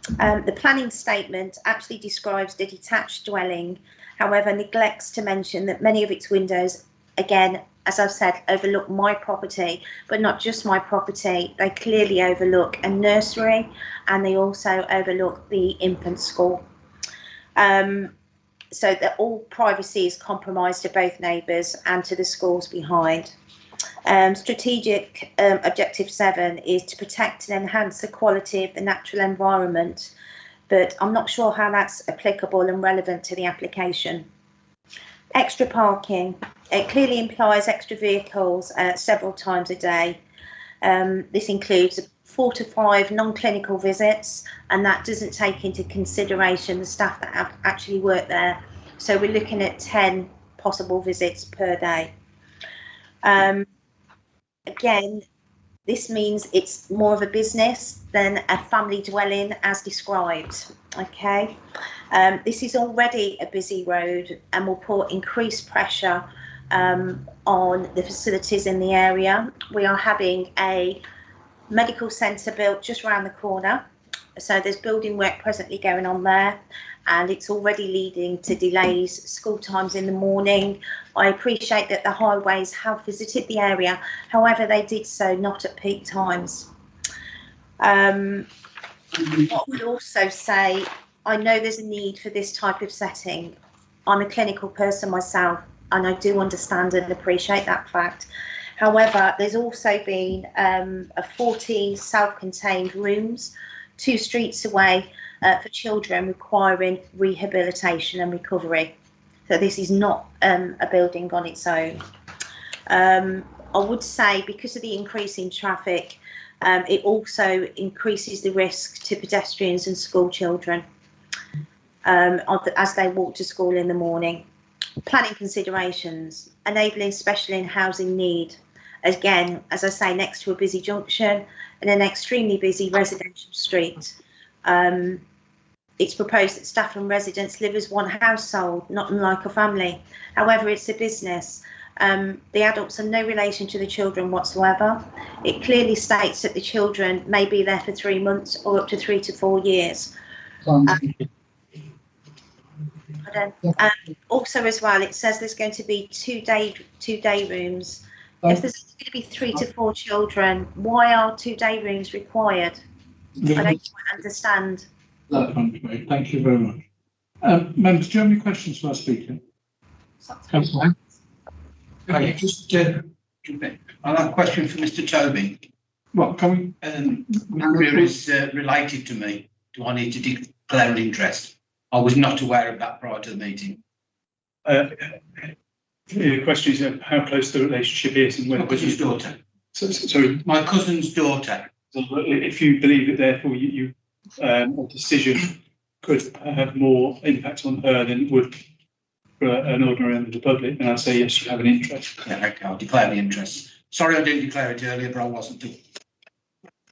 The planning statement actually describes the detached dwelling, however neglects to mention that many of its windows, again, as I've said, overlook my property, but not just my property. They clearly overlook a nursery and they also overlook the infant school. So that all privacy is compromised to both neighbours and to the schools behind. Strategic objective 7 is to protect and enhance the quality of the natural environment, but I'm not sure how that's applicable and relevant to the application. Extra parking, it clearly implies extra vehicles several times a day. This includes 4 to 5 non-clinical visits, and that doesn't take into consideration the staff that have actually worked there. So we're looking at 10 possible visits per day. Again, this means it's more of a business than a family dwelling as described. Okay, this is already a busy road and will put increased pressure on the facilities in the area. We are having a medical centre built just around the corner, so there's building work presently going on there, and it's already leading to delays, school times in the morning. I appreciate that the highways have visited the area, however they did so not at peak times. I would also say, I know there's a need for this type of setting. I'm a clinical person myself and I do understand and appreciate that fact. However, there's also been 40 self-contained rooms 2 streets away for children requiring rehabilitation and recovery. So this is not a building on its own. I would say because of the increase in traffic, it also increases the risk to pedestrians and school children as they walk to school in the morning. Planning considerations, enabling special in housing need. Again, as I say, next to a busy junction and an extremely busy residential street. It's proposed that staff and residents live as one household, not unlike a family. However, it's a business. The adults have no relation to the children whatsoever. It clearly states that the children may be there for 3 months or up to 3 to 4 years. Also, as well, it says there's going to be two day rooms. If there's going to be 3 to 4 children, why are 2 day rooms required? I don't quite understand. Thank you very much. Members, do you have any questions for our speaker? Councillor. Okay, just I have a question for Mr. Tobin. What can we? Area is related to me. Do I need to declare an interest? I was not aware of that prior to the meeting. The question is how close the relationship is and whether. My cousin's daughter. Sorry. My cousin's daughter. So if you believe that therefore a decision could have more impact on her than it would for an ordinary member of the public, then I'd say yes, you have an interest. Yeah, okay, I'll declare the interest. Sorry I didn't declare it earlier, but I wasn't.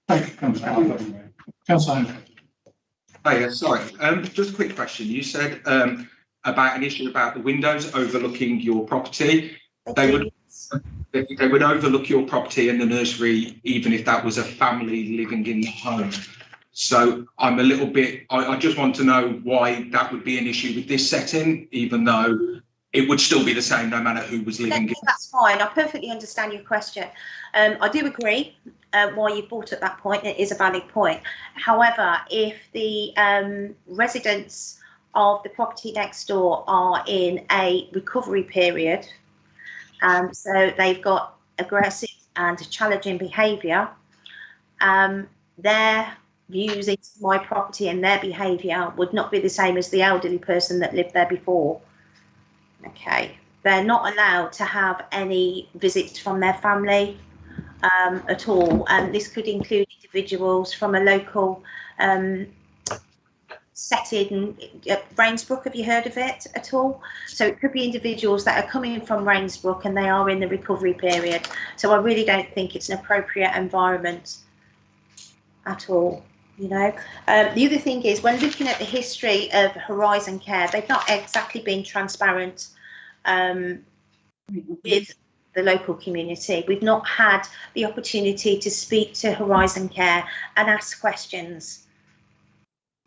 Thank you, Councillor. Councillor. Oh, yeah, sorry. Just a quick question. You said about an issue about the windows overlooking your property. They would overlook your property and the nursery, even if that was a family living in the home. So I'm a little bit, I just want to know why that would be an issue with this setting, even though it would still be the same no matter who was living in. That's fine. I perfectly understand your question. I do agree why you brought up that point. It is a valid point. However, if the residents of the property next door are in a recovery period, so they've got aggressive and challenging behaviour, their views into my property and their behaviour would not be the same as the elderly person that lived there before. Okay, they're not allowed to have any visits from their family at all, and this could include individuals from a local setting. Rainsbrook, have you heard of it at all? So it could be individuals that are coming from Rainsbrook and they are in the recovery period. So I really don't think it's an appropriate environment at all. You know, the other thing is, when looking at the history of Horizon Care, they've not exactly been transparent with the local community. We've not had the opportunity to speak to Horizon Care and ask questions.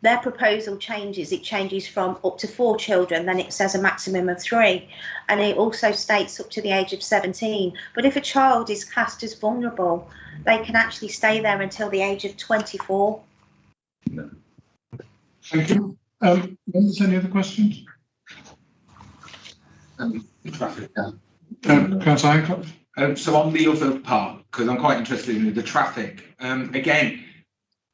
Their proposal changes. It changes from up to 4 children, then it says a maximum of 3, and it also states up to the age of 17. But if a child is classed as vulnerable, they can actually stay there until the age of 24. No. Thank you. Members, any other questions? Traffic. Councillor Hancock. So on the other part, because I'm quite interested in the traffic, again,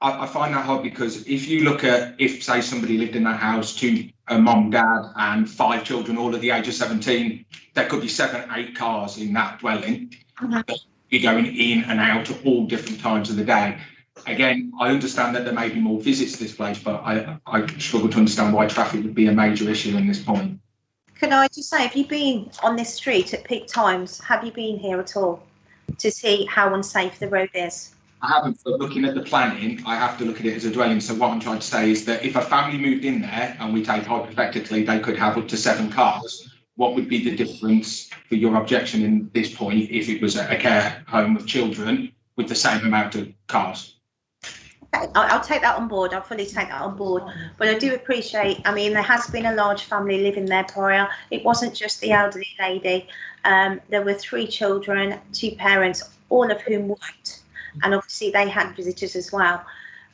I find that hard because if you look at, if say somebody lived in that house, 2 mom, dad and 5 children, all at the age of 17, there could be 7, 8 cars in that dwelling. You're going in and out at all different times of the day. Again, I understand that there may be more visits to this place, but I struggle to understand why traffic would be a major issue in this point. Can I just say, have you been on this street at peak times? Have you been here at all to see how unsafe the road is? I haven't, but looking at the planning, I have to look at it as a dwelling. So what I'm trying to say is that if a family moved in there and we take hypothetically, they could have up to 7 cars, what would be the difference for your objection in this point if it was a care home of children with the same amount of cars? I'll take that on board. I'll fully take that on board. But I do appreciate, I mean, there has been a large family living there prior. It wasn't just the elderly lady. There were 3 children, 2 parents, all of whom worked. And obviously they had visitors as well.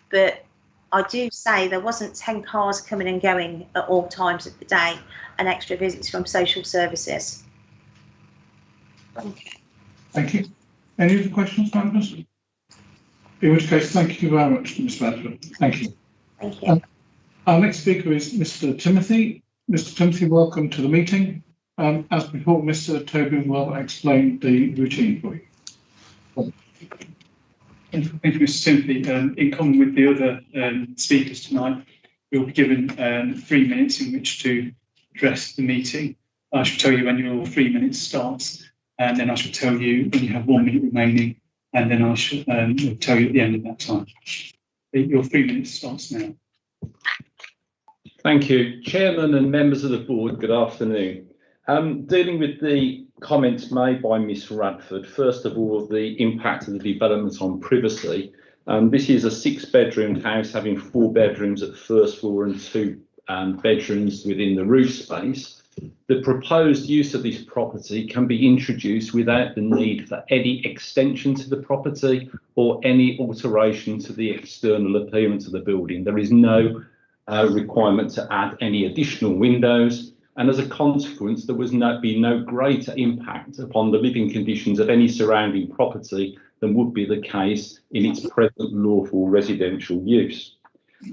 But I do say there wasn't 10 cars coming and going at all times of the day and extra visits from social services. Okay. Thank you. Any other questions, members? In which case, thank you very much, Ms. Bradford. Thank you. Thank you. Our next speaker is Mr. Timothy. Mr. Timothy, welcome to the meeting. As before, Mr. Tobin will explain the routine for you. Thank you, Mr. Timothy. In common with the other speakers tonight, you'll be given 3 minutes in which to address the meeting. I shall tell you when your 3 minutes starts, and then I shall tell you when you have 1 minute remaining, and then I shall tell you at the end of that time. Your 3 minutes starts now. Thank you, Chairman and members of the board. Good afternoon. Dealing with the comments made by Miss Radford, first of all, the impact of the development on privacy. This is a 6-bedroom house having 4 bedrooms at the first floor and 2 bedrooms within the roof space. The proposed use of this property can be introduced without the need for any extension to the property or any alteration to the external appearance of the building. There is no requirement to add any additional windows, and as a consequence there would be no greater impact upon the living conditions of any surrounding property than would be the case in its present lawful residential use.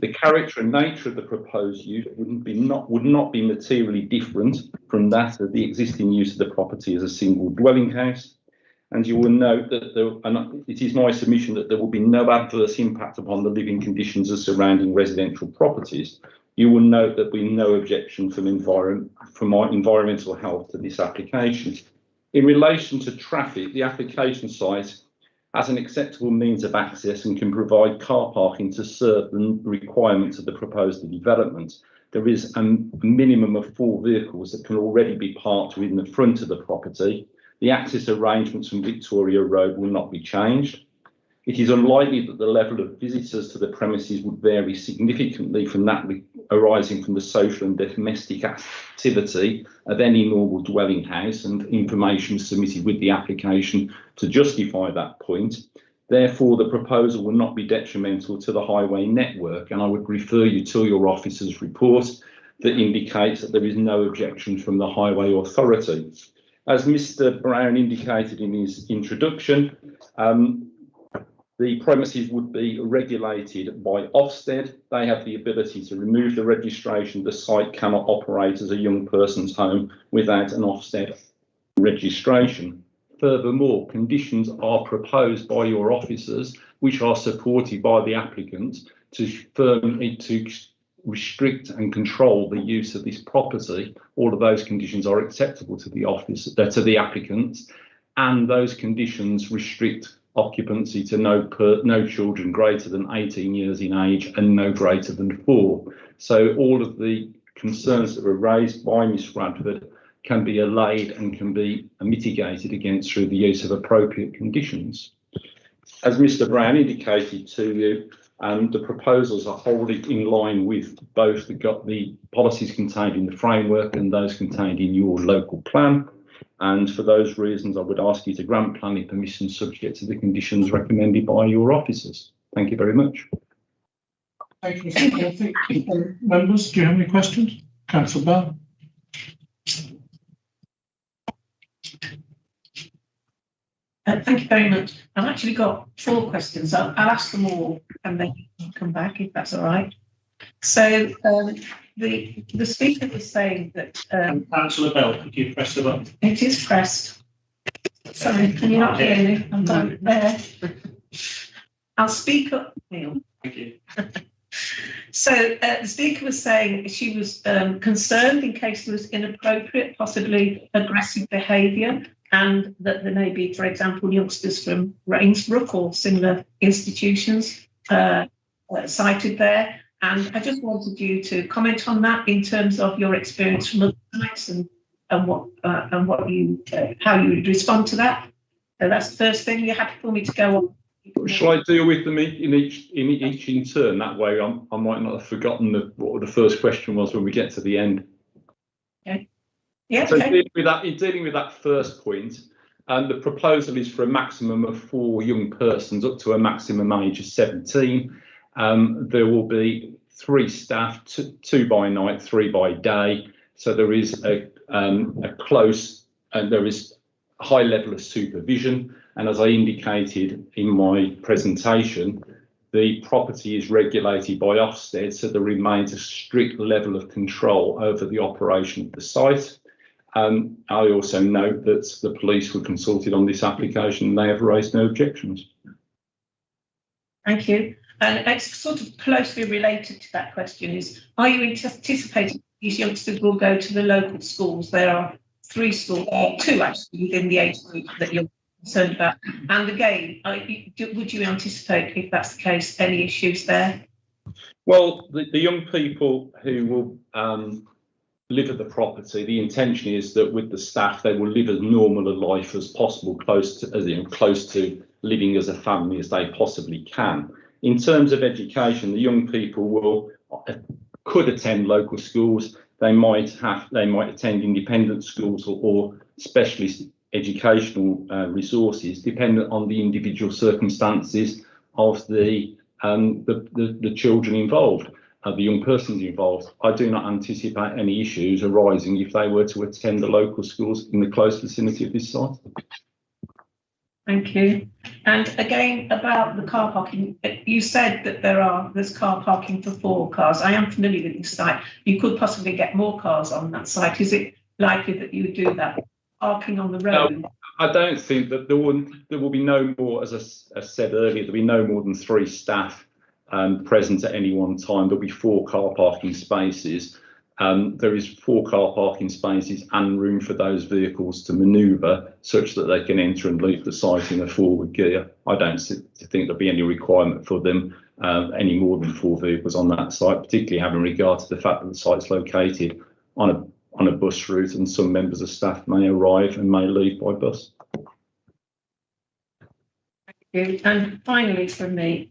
The character and nature of the proposed use would not be materially different from that of the existing use of the property as a single dwelling house. And you will note that it is my submission that there will be no adverse impact upon the living conditions of surrounding residential properties. You will note that we have no objection from environmental health to this application. In relation to traffic, the application site has an acceptable means of access and can provide car parking to serve the requirements of the proposed development. There is a minimum of 4 vehicles that can already be parked within the front of the property. The access arrangements from Victoria Road will not be changed. It is unlikely that the level of visitors to the premises would vary significantly from that arising from the social and domestic activity of any normal dwelling house, and information submitted with the application to justify that point. Therefore, the proposal will not be detrimental to the highway network, and I would refer you to your officer's report that indicates that there is no objection from the highway authority. As Mr. Brown indicated in his introduction, the premises would be regulated by Ofsted. They have the ability to remove the registration. The site cannot operate as a young person's home without an Ofsted registration. Furthermore, conditions are proposed by your officers, which are supported by the applicant, to restrict and control the use of this property. All of those conditions are acceptable to the applicants, and those conditions restrict occupancy to no children greater than 18 years in age and no greater than 4. So all of the concerns that were raised by Ms Radford can be allayed and can be mitigated against through the use of appropriate conditions. As Mr Brown indicated to you, the proposals are wholly in line with both the policies contained in the framework and those contained in your local plan. And for those reasons, I would ask you to grant planning permission subject to the conditions recommended by your officers. Thank you very much. Thank you, Mr. Murphy. Members, do you have any questions? Councillor Bell. Thank you very much. I've actually got 4 questions. I'll ask them all and then come back if that's all right. So the speaker was saying that Councillor Bell, could you press the button? it is pressed. Sorry, can you not hear me? I'm down there. I'll speak up, Neil. Thank you. So the speaker was saying she was concerned in case there was inappropriate, possibly aggressive behaviour, and that there may be, for example, youngsters from Rainsbrook or similar institutions cited there. And I just wanted you to comment on that in terms of your experience from other sites and what you how you would respond to that. So that's the first thing. You're happy for me to go on? Shall I deal with them in each in turn? That way, I might not have forgotten what the first question was when we get to the end. Okay. Yeah. So Okay. dealing with that first point, the proposal is for a maximum of 4 young persons up to a maximum age of 17. There will be 3 staff, 2 by night, 3 by day. So there is a close and there is a high level of supervision. And as I indicated in my presentation, the property is regulated by Ofsted, so there remains a strict level of control over the operation of the site. I also note that the police were consulted on this application and they have raised no objections. Thank you. And it's sort of closely related to that question is, are you anticipating these youngsters will go to the local schools? There are 3 schools, or 2 actually, within the age group that you're concerned about. And again, would you anticipate, if that's the case, any issues there? Well, the young people who will live at the property, the intention is that with the staff, they will live as normal a life as possible, close to living as a family as they possibly can. In terms of education, the young people could attend local schools. They might attend independent schools or specialist educational resources, dependent on the individual circumstances of the children involved, the young persons involved. I do not anticipate any issues arising if they were to attend the local schools in the close vicinity of this site. Thank you. And again, about the car parking, you said that there's car parking for 4 cars. I am familiar with this site. You could possibly get more cars on that site. Is it likely that you would do that? Parking on the road? No, I don't think that there will be no more, as I said earlier, there'll be no more than 3 staff present at any one time. There'll be 4 car parking spaces. There is 4 car parking spaces and room for those vehicles to manoeuvre such that they can enter and leave the site in a forward gear. I don't think there'll be any requirement for them any more than 4 vehicles on that site, particularly having regard to the fact that the site's located on a bus route and some members of staff may arrive and may leave by bus. Thank you. And finally from me,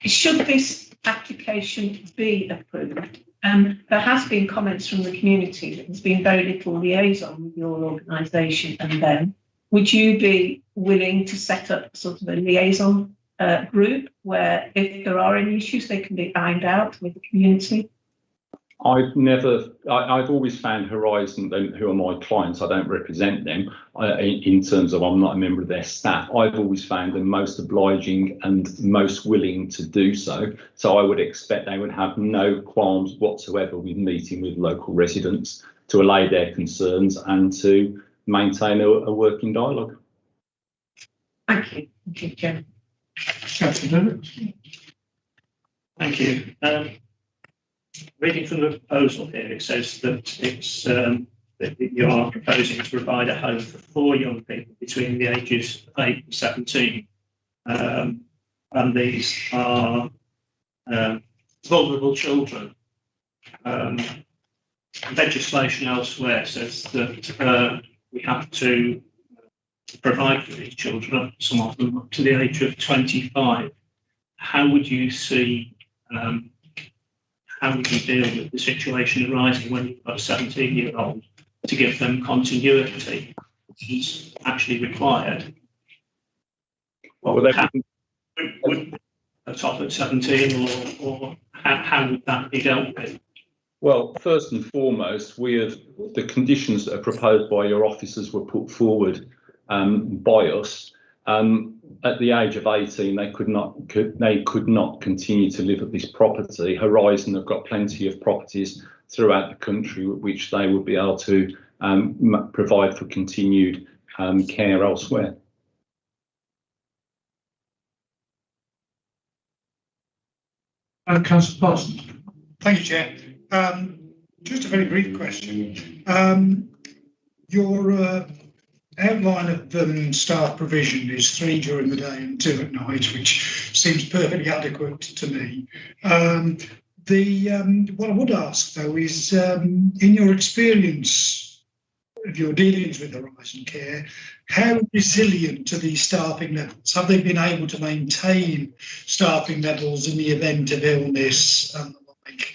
should this application be approved, there has been comments from the community that there's been very little liaison with your organisation and them. Would you be willing to set up sort of a liaison group where if there are any issues, they can be ironed out with the community? I've always found Horizon, who are my clients, I don't represent them in terms of I'm not a member of their staff. I've always found them most obliging and most willing to do so. So I would expect they would have no qualms whatsoever with meeting with local residents to allay their concerns and to maintain a working dialogue. Thank you. Thank you, Chair. Thank you. Reading from the proposal here, it says that it's that you are proposing to provide a home for 4 young people between the ages of 8 and 17, and these are vulnerable children. Legislation elsewhere says that we have to provide for these children, some of them up to the age of 25. How would you see? How would you deal with the situation arising when you've got a 17-year-old to give them continuity, which is actually required? Well, would a top at 17, or how would that be dealt with? Well, first and foremost, the conditions that are proposed by your officers were put forward by us. At the age of 18, they could not continue to live at this property. Horizon have got plenty of properties throughout the country which they would be able to provide for continued care elsewhere. Councillor Parsons. Thank you, Chair. Just a very brief question. Your outline of staff provision is 3 during the day and 2 at night, which seems perfectly adequate to me. What I would ask, though, is in your experience of your dealings with Horizon Care, how resilient are these staffing levels? Have they been able to maintain staffing levels in the event of illness and the like?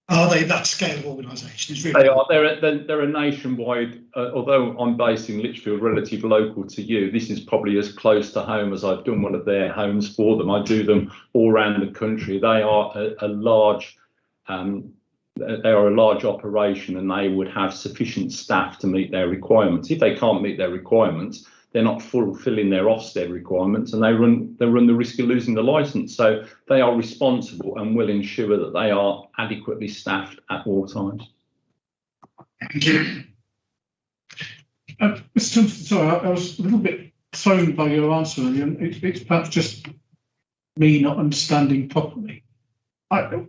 Are they that scale of organisation? They are. They're a nationwide. Although I'm based in Lichfield, relative local to you, this is probably as close to home as I've done one of their homes for them. I do them all around the country. They are a large. They are a large operation, and they would have sufficient staff to meet their requirements. If they can't meet their requirements, they're not fulfilling their Ofsted requirements, and they run the risk of losing the licence. So they are responsible and will ensure that they are adequately staffed at all times. Mr. Thompson, sorry, I was a little bit thrown by your answer earlier, and it's perhaps just me not understanding properly. I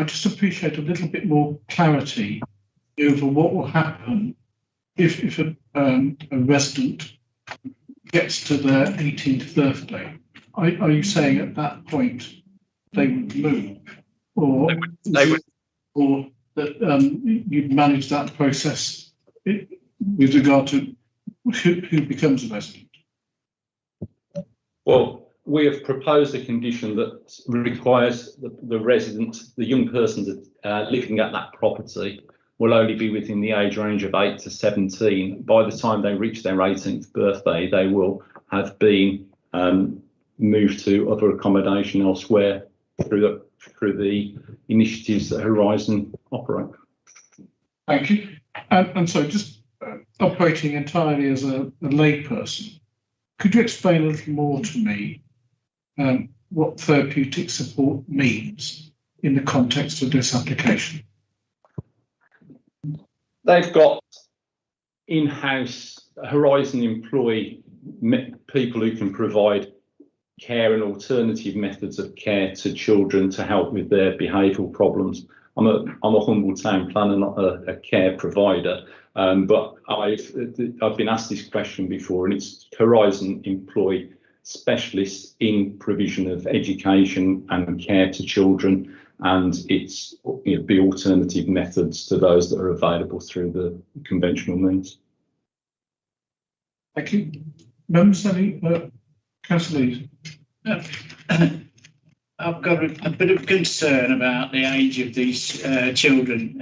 just appreciate a little bit more clarity over what will happen if a resident gets to their 18th birthday. Are you saying at that point they would move, or or that you'd manage that process with regard to who becomes a resident? Well, we have proposed a condition that requires the resident, the young person living at that property, will only be within the age range of 8 to 17. By the time they reach their 18th birthday, they will have been moved to other accommodation elsewhere through the initiatives that Horizon operate. Thank you. And so just operating entirely as a layperson, could you explain a little more to me what therapeutic support means in the context of this application? They've got in-house Horizon employ people who can provide care and alternative methods of care to children to help with their behavioural problems. I'm a humble town planner, not a care provider, but I've been asked this question before, and it's Horizon employ specialists in provision of education and care to children, and it's the alternative methods to those that are available through the conventional means. Thank you. Members, any Councillor Lees? I've got a bit of concern about the age of these children.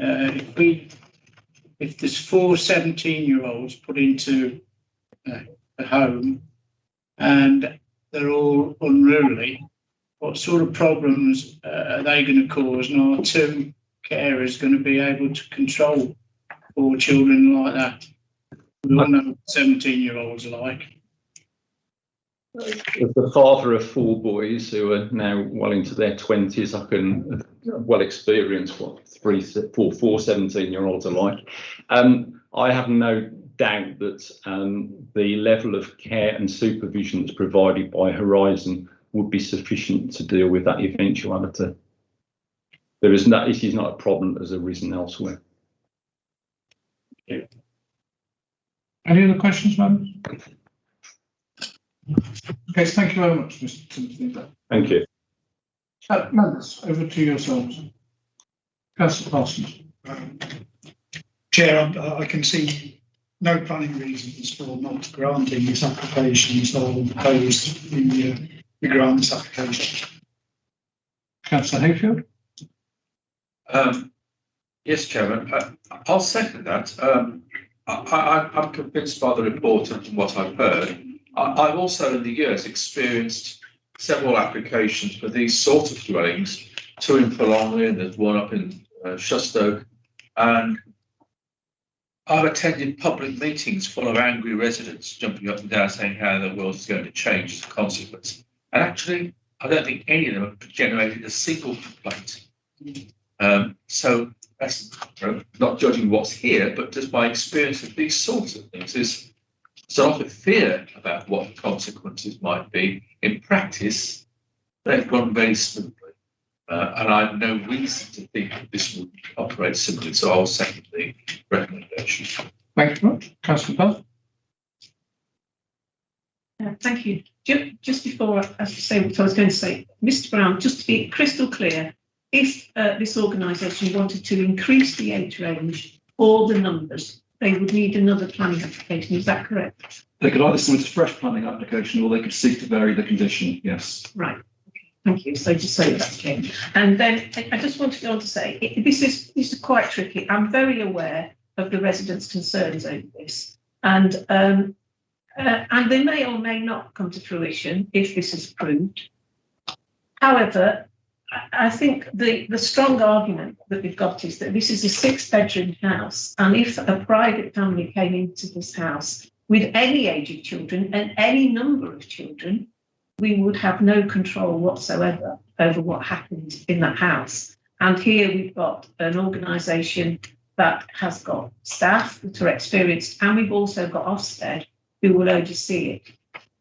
If there's 4 17-year-olds put into a home and they're all unruly, what sort of problems are they going to cause? And are 2 carers going to be able to control 4 children like that? We all know what 17-year-olds are like. As the father of 4 boys who are now well into their 20s, I can well experience what 4 17-year-olds are like. I have no doubt that the level of care and supervision that's provided by Horizon would be sufficient to deal with that eventuality. It is not a problem that has arisen elsewhere. Any other questions, members? Okay, thank you very much, Mr. Timothy. Thank you. Members, over to yourselves. Councillor Parsons. Chair, I can see no planning reasons for not granting this application, so I will propose we grant this application. Councillor Hayfield. Yes, Chairman, I'll second that. I'm convinced by the report and what I've heard. I've also in the years experienced several applications for these sort of dwellings, 2 in Forlongley and there's one up in Shustoke, and I've attended public meetings full of angry residents jumping up and down saying how the world is going to change as a consequence. And actually, I don't think any of them have generated a single complaint. So that's not judging what's here, but just my experience of these sorts of things is there's a lot of fear about what the consequences might be. In practice, they've gone very smoothly. And I have no reason to think that this would operate similarly. So I'll second the recommendation. Thank you very much. Councillor Bell. Thank you. Just before I say what I was going to say, Mr. Brown, just to be crystal clear, if this organisation wanted to increase the age range or the numbers, they would need another planning application. Is that correct? They could either submit a fresh planning application or they could seek to vary the condition, yes. Right. Thank you. So just say that's changed. And then I just want to go on to say, this is quite tricky. I'm very aware of the residents' concerns over this. And they may or may not come to fruition if this is approved. However, I think the strong argument that we've got is that this is a 6-bedroom house, and if a private family came into this house with any age of children and any number of children, we would have no control whatsoever over what happens in that house. And here we've got an organisation that has got staff that are experienced, and we've also got Ofsted who will oversee it.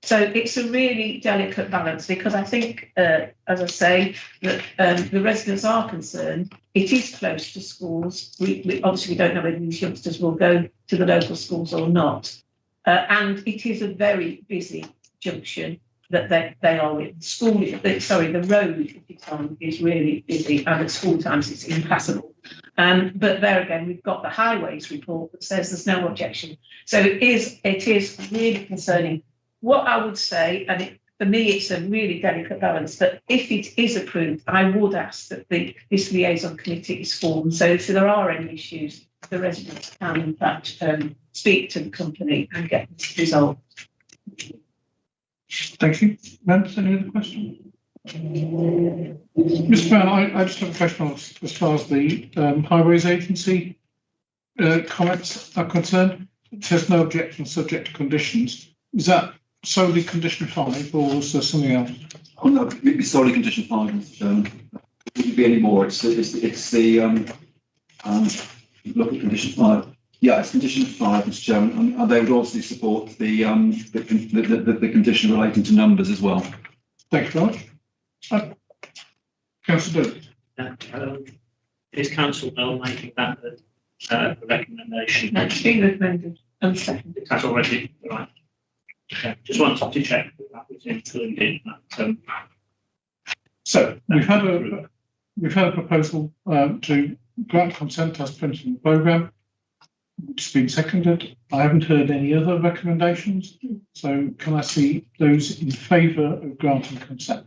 So it's a really delicate balance, because I think, as I say, that the residents are concerned. It is close to schools. We obviously don't know whether these youngsters will go to the local schools or not. And it is a very busy junction that they are in. The road it's on is really busy, and at school times it's impassable. But there again, we've got the highways report that says there's no objection. So it is really concerning. What I would say, and for me, it's a really delicate balance, but if it is approved, I would ask that this liaison committee is formed. So if there are any issues, the residents can in fact speak to the company and get this resolved. Thank you. Members, any other questions? Mr. Brown, I just have a question as far as the Highways Agency comments are concerned. It says no objection subject to conditions. Is that solely condition 5, or is there something else? Oh, no, it's solely condition 5. It wouldn't be any more. It's the look at condition 5. Yeah, it's condition 5, Mr. Chairman, and they would also support the condition relating to numbers as well. Thank you, George. Councillor Dillon. Is council now making that a recommendation? That's been recommended and seconded. That's already right. Okay. Just wanted to check that was included in that. So we've had a proposal to grant consent as printed in the programme, which has been seconded. I haven't heard any other recommendations. So can I see those in favour of granting consent?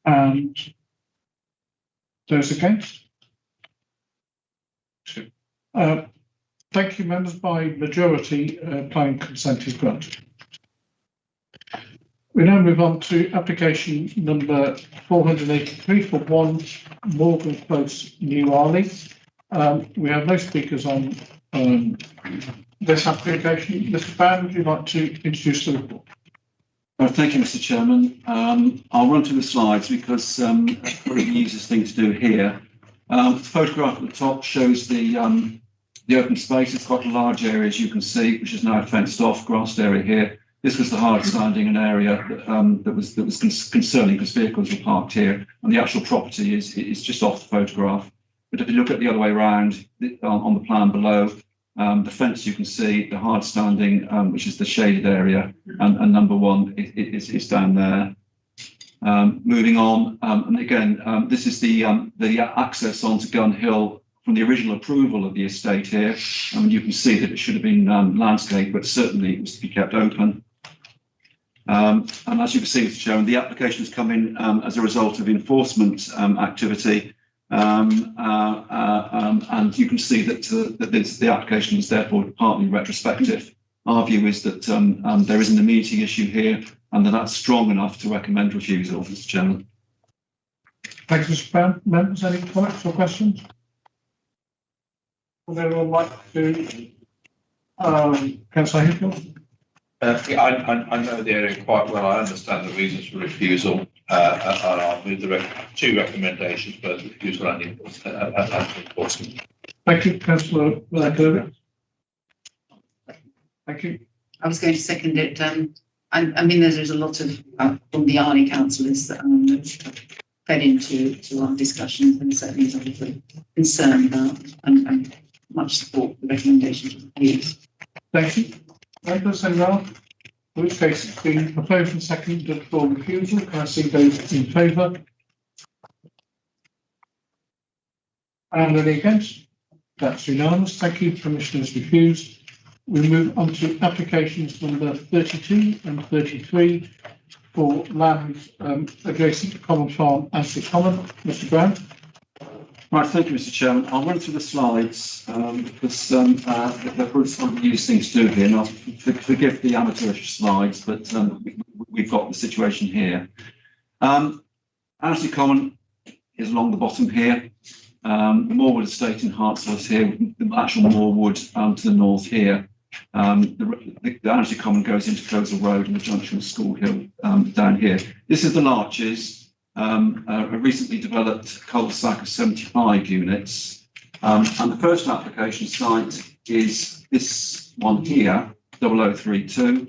And those against? Thank you, members. By majority, planning consent is granted. We now move on to application number 483 for 1 Morgan Close, New Arley. We have no speakers on this application. Mr. Brown, would you like to introduce the report? Thank you, Mr. Chairman. I'll run through the slides because it's probably the easiest thing to do here. The photograph at the top shows the open space. It's quite a large area, as you can see, which is now fenced off, grassed area here. This was the hard standing, an area that was concerning because vehicles were parked here, and the actual property is just off the photograph. But if you look at the other way around on the plan below, the fence you can see, the hard standing, which is the shaded area, and number 1 is down there. Moving on, and again, this is the access onto Gun Hill from the original approval of the estate here. You can see that it should have been landscaped, but certainly it was to be kept open. And as you can see, Mr. Chairman, the application has come in as a result of enforcement activity. And you can see that the application is therefore partly retrospective. Our view is that there is an immediate issue here, and that's strong enough to recommend refusal, Mr. Chairman. Thank you, Mr. Brown. Members, any comments or questions? Would anyone like to? Councillor Hickle? I know the area quite well. I understand the reasons for refusal. And I'll move the 2 recommendations, both refusal and enforcement. Thank you, Councillor Kirby. Thank you. I was going to second it. I mean, there's a lot of from the Arley councillors that fed into our discussions, and certainly is obviously concern about and much support for the recommendations. Thank you. Members, anyone? In which case it's been proposed and seconded for refusal. Can I see those in favour? And any against? That's unanimous. Thank you. Permission is refused. We move on to applications number 32 and 33 for land adjacent to Common Farm and the Common. Mr. Brown. Right, thank you, Mr. Chairman. I'll run through the slides because they're probably some of the easiest things to do here, and I'll forgive the amateurish slides, but we've got the situation here. Annesley Common is along the bottom here. The Moorwood Estate in Hartsell is here, the actual Moorwood to the north here. The Annesley Common goes into Coleshill Road and the junction of School Hill down here. This is the Larches. a recently developed cul-de-sac of 75 units. And the first application site is this one here, 0032,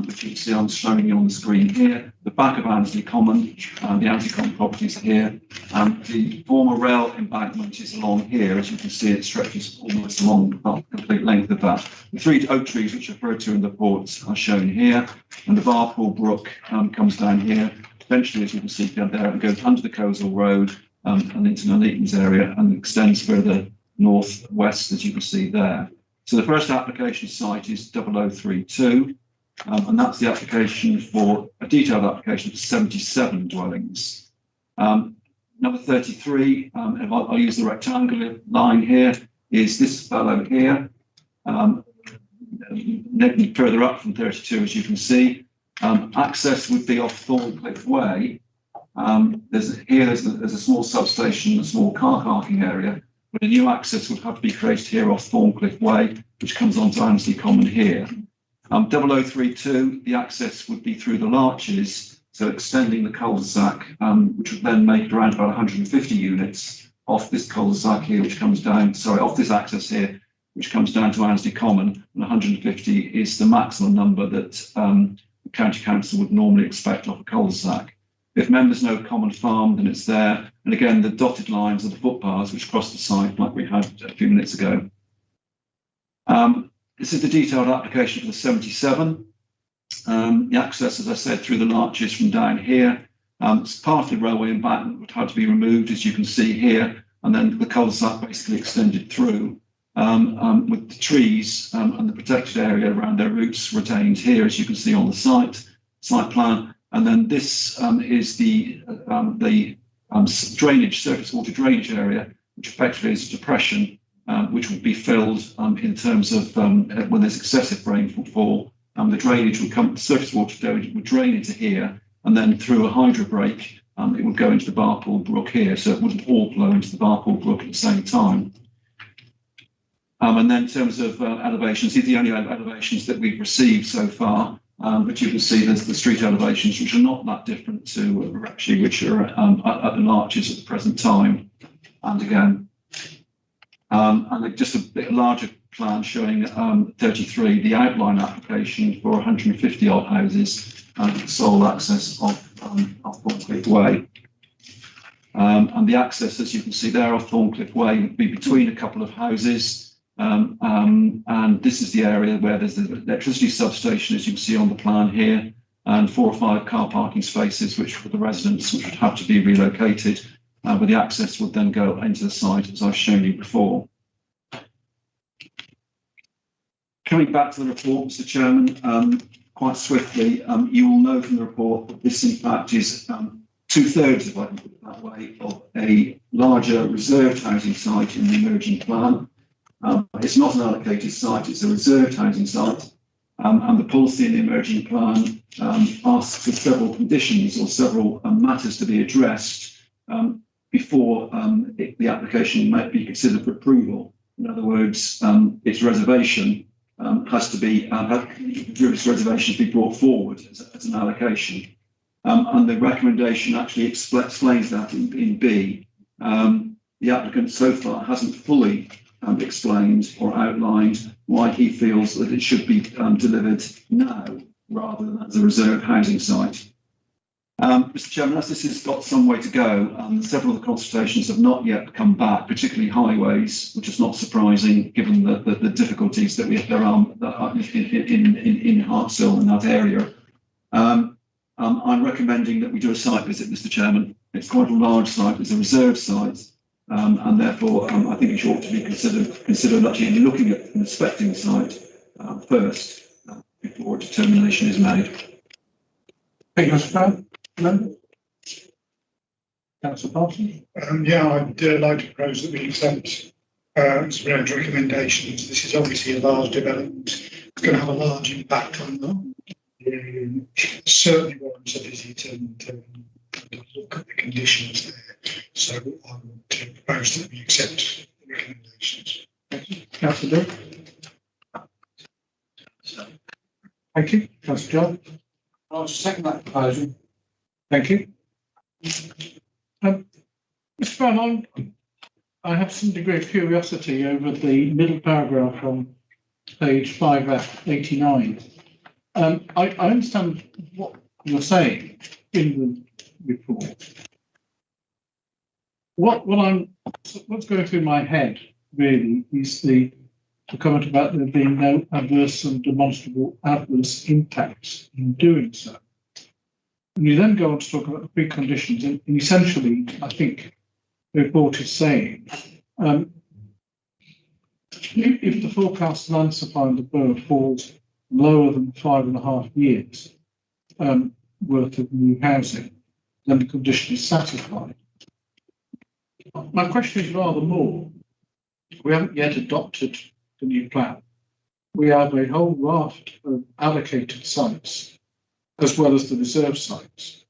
which you can see I'm showing you on the screen here. The back of Annesley Common, the Annesley Common properties here. The former rail embankment is along here. As you can see, it stretches almost along the complete length of that. The 3 oak trees, which are referred to in the report, are shown here. And the Barpool Brook comes down here. Eventually, as you can see down there, it goes under the Coleshill Road and into Nuneaton's area and extends further northwest, as you can see there. So the first application site is 0032. And that's the application for a detailed application for 77 dwellings. Number 33, I'll use the rectangular line here, is this fellow here. Further up from 32, as you can see, access would be off Thorncliffe Way. There's a small substation, a small car parking area, but a new access would have to be created here off Thorncliffe Way, which comes onto Annesley Common here. 0032, the access would be through the Larches, so extending the cul-de-sac, which would then make around about 150 units off this cul-de-sac here, which comes down, off this access here, which comes down to Annesley Common, and 150 is the maximum number that the County Council would normally expect off a cul-de-sac. If members know Common Farm, then it's there. And again, the dotted lines are the footpaths which cross the site like we had a few minutes ago. This is the detailed application for the 77. The access, as I said, through the Larches from down here. It's part of the railway embankment would have to be removed, as you can see here, and then the cul-de-sac basically extended through with the trees and the protected area around their roots retained here, as you can see on the site plan. And then this is the drainage, surface water drainage area, which effectively is a depression, which would be filled in terms of when there's excessive rainfall. The drainage would come, surface water would drain into here, and then through a hydro break, it would go into the Barpool Brook here, so it wouldn't all flow into the Barpool Brook at the same time. And then in terms of elevations, these are the only elevations that we've received so far. But you can see there's the street elevations, which are not that different to actually which are at the Larches at the present time. And again, and just a bit larger plan showing 33, the outline application for 150 odd houses and sole access off Thorncliffe Way. And the access, as you can see there, off Thorncliffe Way would be between a couple of houses. And this is the area where there's the electricity substation, as you can see on the plan here, and 4 or 5 car parking spaces, which for the residents, which would have to be relocated, but the access would then go into the site, as I've shown you before. Coming back to the report, Mr. Chairman, quite swiftly, you will know from the report that this, in fact, is 2/3, if I can put it that way, of a larger reserved housing site in the emerging plan. It's not an allocated site, it's a reserved housing site. And the policy in the emerging plan asks for several conditions or several matters to be addressed before the application might be considered for approval. In other words, its reservation has to be, its reservation to be brought forward as an allocation. And the recommendation actually explains that in B. The applicant so far hasn't fully explained or outlined why he feels that it should be delivered now rather than as a reserved housing site. Mr. Chairman, as this has got some way to go, and several of the consultations have not yet come back, particularly highways, which is not surprising given the difficulties that there are in Hartshill and that area. I'm recommending that we do a site visit, Mr. Chairman. It's quite a large site, it's a reserved site. And therefore, I think it ought to be considered actually looking at inspecting the site first before a determination is made. Thank you, Mr. Brown. Councillor Parsons. Yeah, I'd like to propose that we accept Sabrina's recommendations. This is obviously a large development. It's going to have a large impact on them. Certainly warrants a visit and look at the conditions there. So I would propose that we accept the recommendations. Councillor Dick. Thank you. Councillor John. I'll second that proposal. Thank you. Mr. Brown, I have some degree of curiosity over the middle paragraph on page 589. I understand what you're saying in the report. What's going through my head really is the comment about there being no adverse and demonstrable adverse impacts in doing so. And you then go on to talk about the preconditions, and essentially, I think the report is saying if the forecast land supply in the borough falls lower than 5.5 years worth of new housing, then the condition is satisfied. My question is rather more. We haven't yet adopted the new plan. We have a whole raft of allocated sites as well as the reserve sites.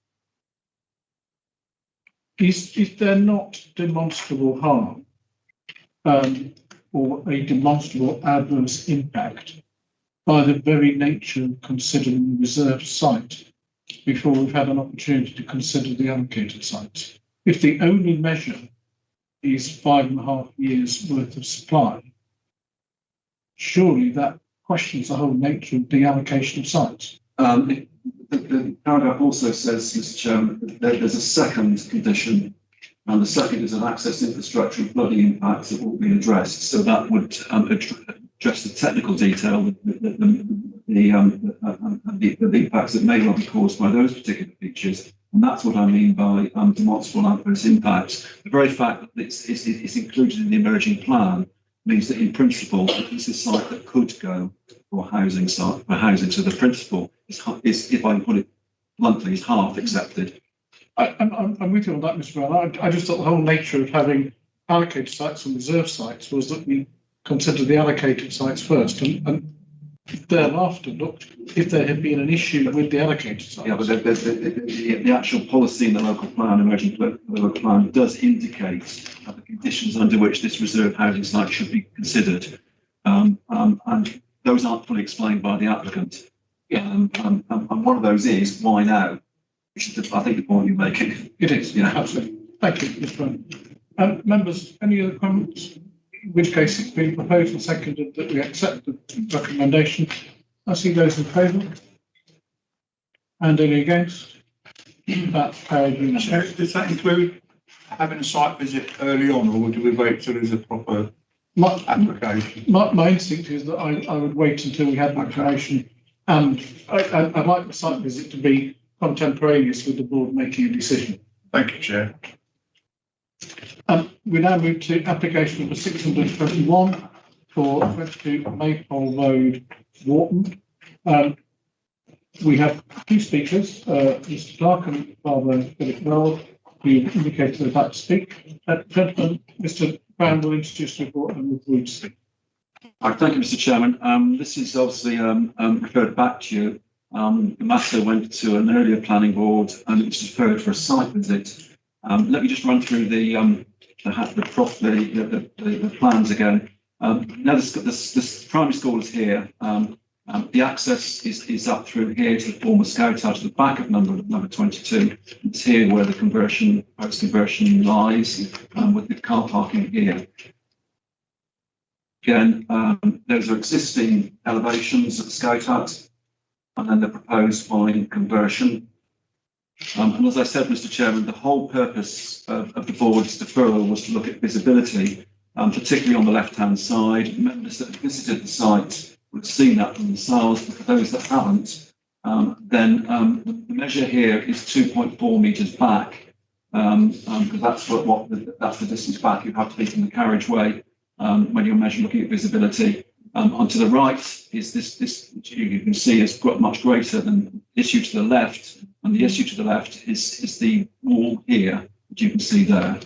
Is there not demonstrable harm or a demonstrable adverse impact by the very nature of considering the reserve site before we've had an opportunity to consider the allocated sites? If the only measure is 5.5 years worth of supply, surely that questions the whole nature of the allocation of sites. The paragraph also says, Mr. Chairman, that there's a second condition, and the second is an access infrastructure and flooding impacts that will be addressed. So that would address the technical detail, the impacts that may well be caused by those particular features. And that's what I mean by demonstrable adverse impacts. The very fact that it's included in the emerging plan means that in principle, it's a site that could go for housing. So the principle is, if I can put it bluntly, is half accepted. I'm with you on that, Mr. Brown. I just thought the whole nature of having allocated sites and reserve sites was that we consider the allocated sites first and thereafter looked if there had been an issue with the allocated sites. Yeah, but the actual policy in the local plan, emerging local plan, does indicate the conditions under which this reserve housing site should be considered, and those aren't fully explained by the applicant. And one of those is why now, which is I think the point you're making. It is, yeah, absolutely. Thank you, Mr. Brown. Members, any other comments? In which case it's been proposed and seconded that we accept the recommendation. I see those in favour. And any against? That's carried unanimously. Does that include having a site visit early on, or do we wait till there's a proper application? My instinct is that I would wait until we had the information, and I'd like the site visit to be contemporaneous with the board making a decision. Thank you, Chair. We now move to application number 621 for 22 Maypole Road, Wharton. We have two speakers, Mr. Clark and Father Philip Knoll, who indicated they'd like to speak. Gentlemen, Mr. Brown will introduce the report and we'll agree to speak. Thank you, Mr. Chairman. This is obviously referred back to you. The matter went to an earlier planning board and it was referred for a site visit. Let me just run through the plans again. Now this primary school is here. The access is up through here to the former scout house, to the back of number 22. It's here where the post-conversion lies, with the car parking here. Again, those are existing elevations of the scout hut, and then the proposed following conversion. And as I said, Mr. Chairman, the whole purpose of the board's deferral was to look at visibility, particularly on the left-hand side. Members that have visited the site would have seen that from themselves, but for those that haven't, then the measure here is 2.4 metres back, because that's that's the distance back you have to be from the carriageway when you're looking at visibility. And to the right is this you can see is much greater than the issue to the left, and the issue to the left is the wall here, which you can see there.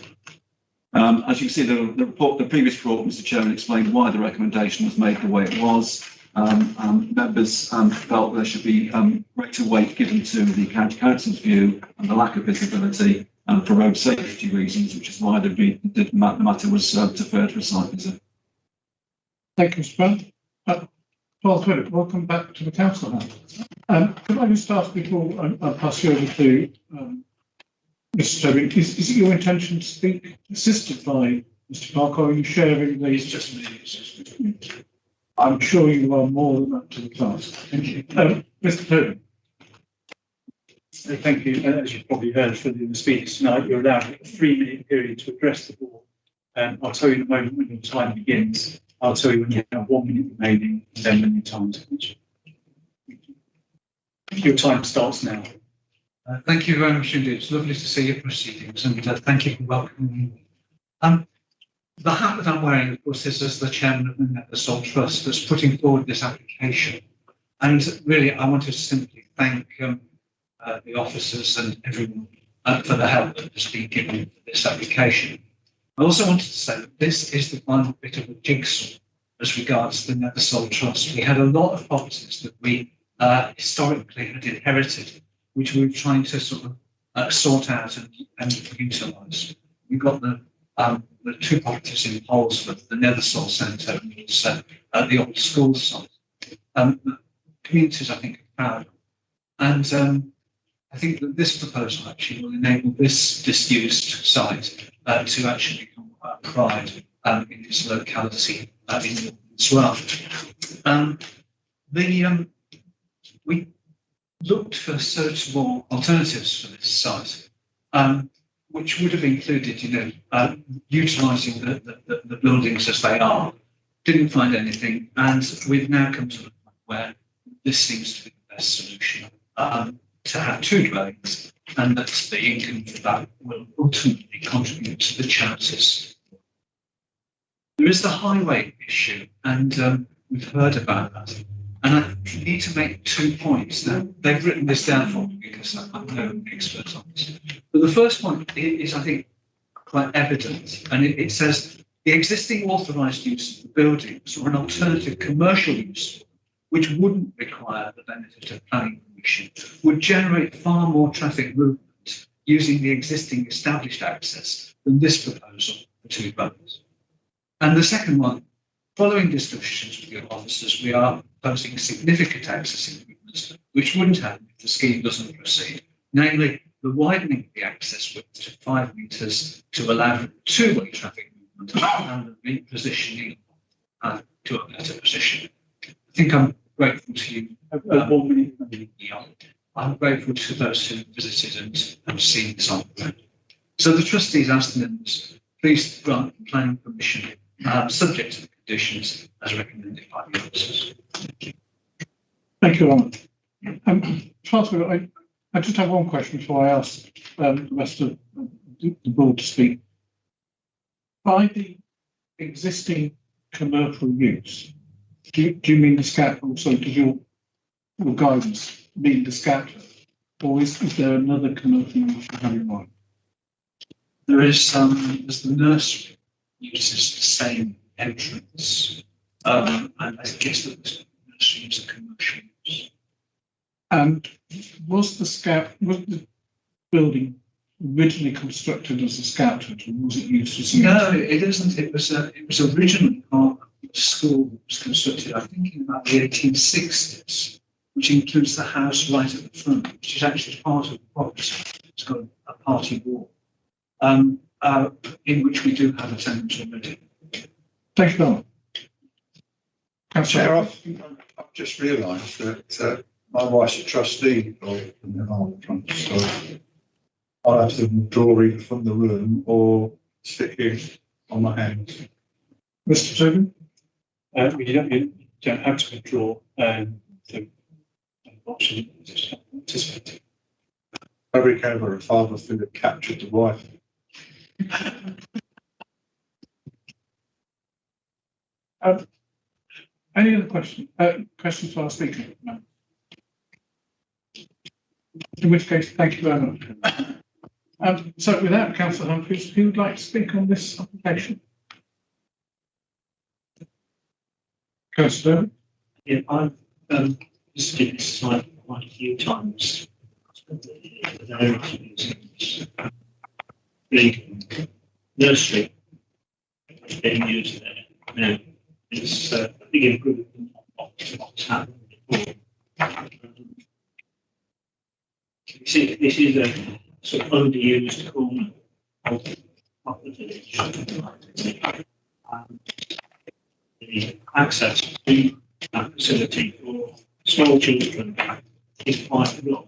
As you can see, the previous report, Mr. Chairman, explained why the recommendation was made the way it was. Members felt there should be greater weight given to the county council's view and the lack of visibility for road safety reasons, which is why the matter was deferred for a site visit. Thank you, Mr. Brown. Paul Philip, welcome back to the council now. Could I just ask before I pass you over to Mr. Tobin, is it your intention to speak assisted by Mr. Clark, or are you sharing these? Just me. I'm sure you are more than up to the task. Thank you. Mr. Tobin. Thank you. As you've probably heard from the speakers tonight, you're allowed a 3-minute period to address the board. I'll tell you in a moment when your time begins. I'll tell you when you have 1 minute remaining, and then when your time's finished. Your time starts now. Thank you very much indeed. It's lovely to see your proceedings, and thank you for welcoming me. The hat that I'm wearing, of course, is as the chairman of the Nethersole Trust that's putting forward this application. And really, I wanted to simply thank the officers and everyone for the help that has been given for this application. I also wanted to say that this is the final bit of a jigsaw as regards the Nethersole Trust. We had a lot of properties that we historically had inherited, which we were trying to sort of sort out and utilise. We've got the 2 properties in Polesford, the Nethersole Centre, and also the old school site. The communities, I think, are proud. And I think that this proposal actually will enable this disused site to actually become pride in its locality in as well. We looked for searchable alternatives for this site, which would have included, utilising the buildings as they are. Didn't find anything, and we've now come to the point where this seems to be the best solution, to have 2 dwellings, and that the income for that will ultimately contribute to the charities. There is the highway issue, and we've heard about that. And I need to make 2 points. Now, they've written this down for me because I'm no expert on this. But the first point is, I think, quite evident. And it says, the existing authorised use of the buildings or an alternative commercial use, which wouldn't require the benefit of planning permission, would generate far more traffic movement using the existing established access than this proposal for 2 dwellings. And the second one, following discussions with your officers, we are proposing significant access improvements which wouldn't happen if the scheme doesn't proceed, namely the widening of the access width to 5 metres to allow for 2-way traffic movement and the repositioning to a better position. I think I'm grateful to you. I'm grateful to those who visited and have seen this on the ground. So the trustees asked the members, please grant planning permission subject to the conditions as recommended by the officers. Thank you, Alan. Chancellor, I just have one question before I ask the rest of the board to speak. By the existing commercial use, do you mean the scat also? Does your guidance mean the scat, or is there another commercial use you have in mind? There is there's the nursery uses the same entrance, and I guess that the nursery is a commercial use. And was the building originally constructed as a scout hut, or was it used as a... No, it isn't. It was originally part of the school that was constructed, I think, in about the 1860s, which includes the house right at the front, which is actually part of the property. It's got a party wall, in which we do have a tenant already. Thank you, Alan. Chair, I've just realised that my wife's a trustee of the Enhancement, so I'll have to withdraw either from the room or sit here on my hands. Mr. Tobin? You don't have to withdraw the option to participate. Very clever, a father figure captured the wife. Any other questions for our speaker? No. In which case, thank you very much. So without Councillor Humphreys, who would like to speak on this application? Councillor? Yeah, I've visited this site quite a few times. The nursery is being used there now. It's a big improvement on what's happened before. You see, this is a sort of underused corner of the village. The access to that facility for small children is quite rough.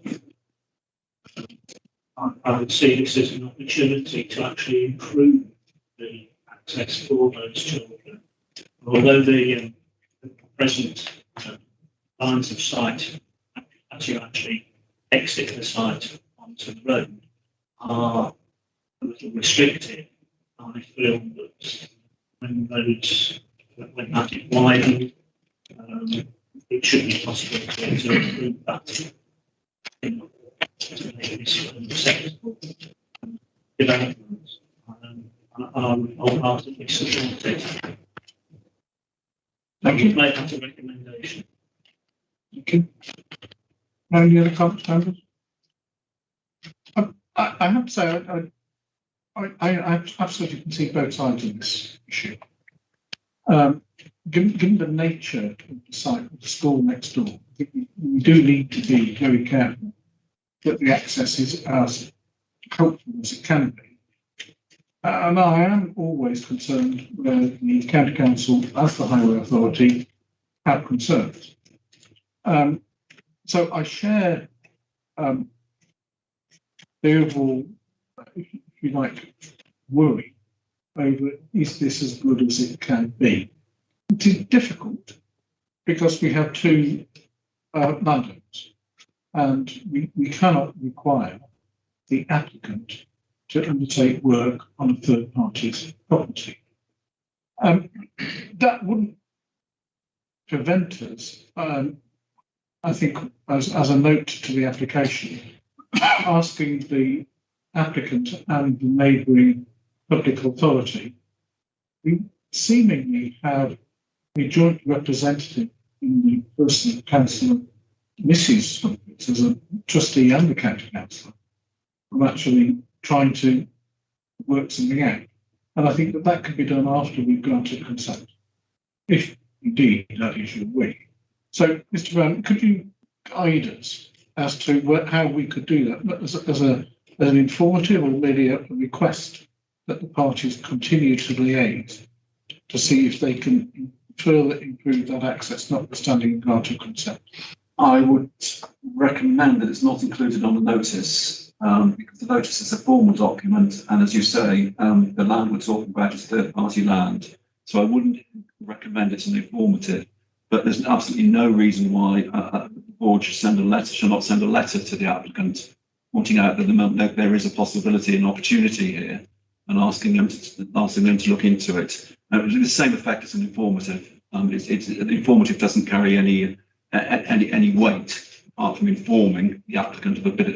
I would see this as an opportunity to actually improve the access for those children. Although the present lines of sight as you actually exit the site onto the road are a little restricted, I feel that when that is widened, it should be possible to improve that to make this an acceptable development. I would wholeheartedly support it. Thank you. Make that a recommendation. Okay. Any other comments, members? I have to say, I absolutely can see both sides of this issue. Given the nature of the site of the school next door, I think we do need to be very careful that the access is as helpful as it can be. And I am always concerned where the county council, as the highway authority, have concerns. So I share the overall, if you like, worry over is this as good as it can be. It is difficult because we have two landowners and we cannot require the applicant to undertake work on a third party's property. That wouldn't prevent us, I think, as a note to the application, asking the applicant and the neighbouring public authority, we seemingly have a joint representative in the person of Councillor Mrs. Footpaths as a trustee and the county councillor. I'm actually trying to work something out. And I think that that could be done after we've granted consent, if indeed that is your wish. So, Mr. Brown, could you guide us as to how we could do that as an informative or merely a request that the parties continue to liaise to see if they can further improve that access, notwithstanding granted consent? I would recommend that it's not included on the notice, because the notice is a formal document, and as you say, the land we're talking about is third-party land. So I wouldn't recommend it's an informative, but there's absolutely no reason why the board should not send a letter to the applicant, pointing out that there is a possibility and opportunity here, and asking them to look into it. The same effect as an informative. An informative doesn't carry any weight apart from informing the applicant of a bit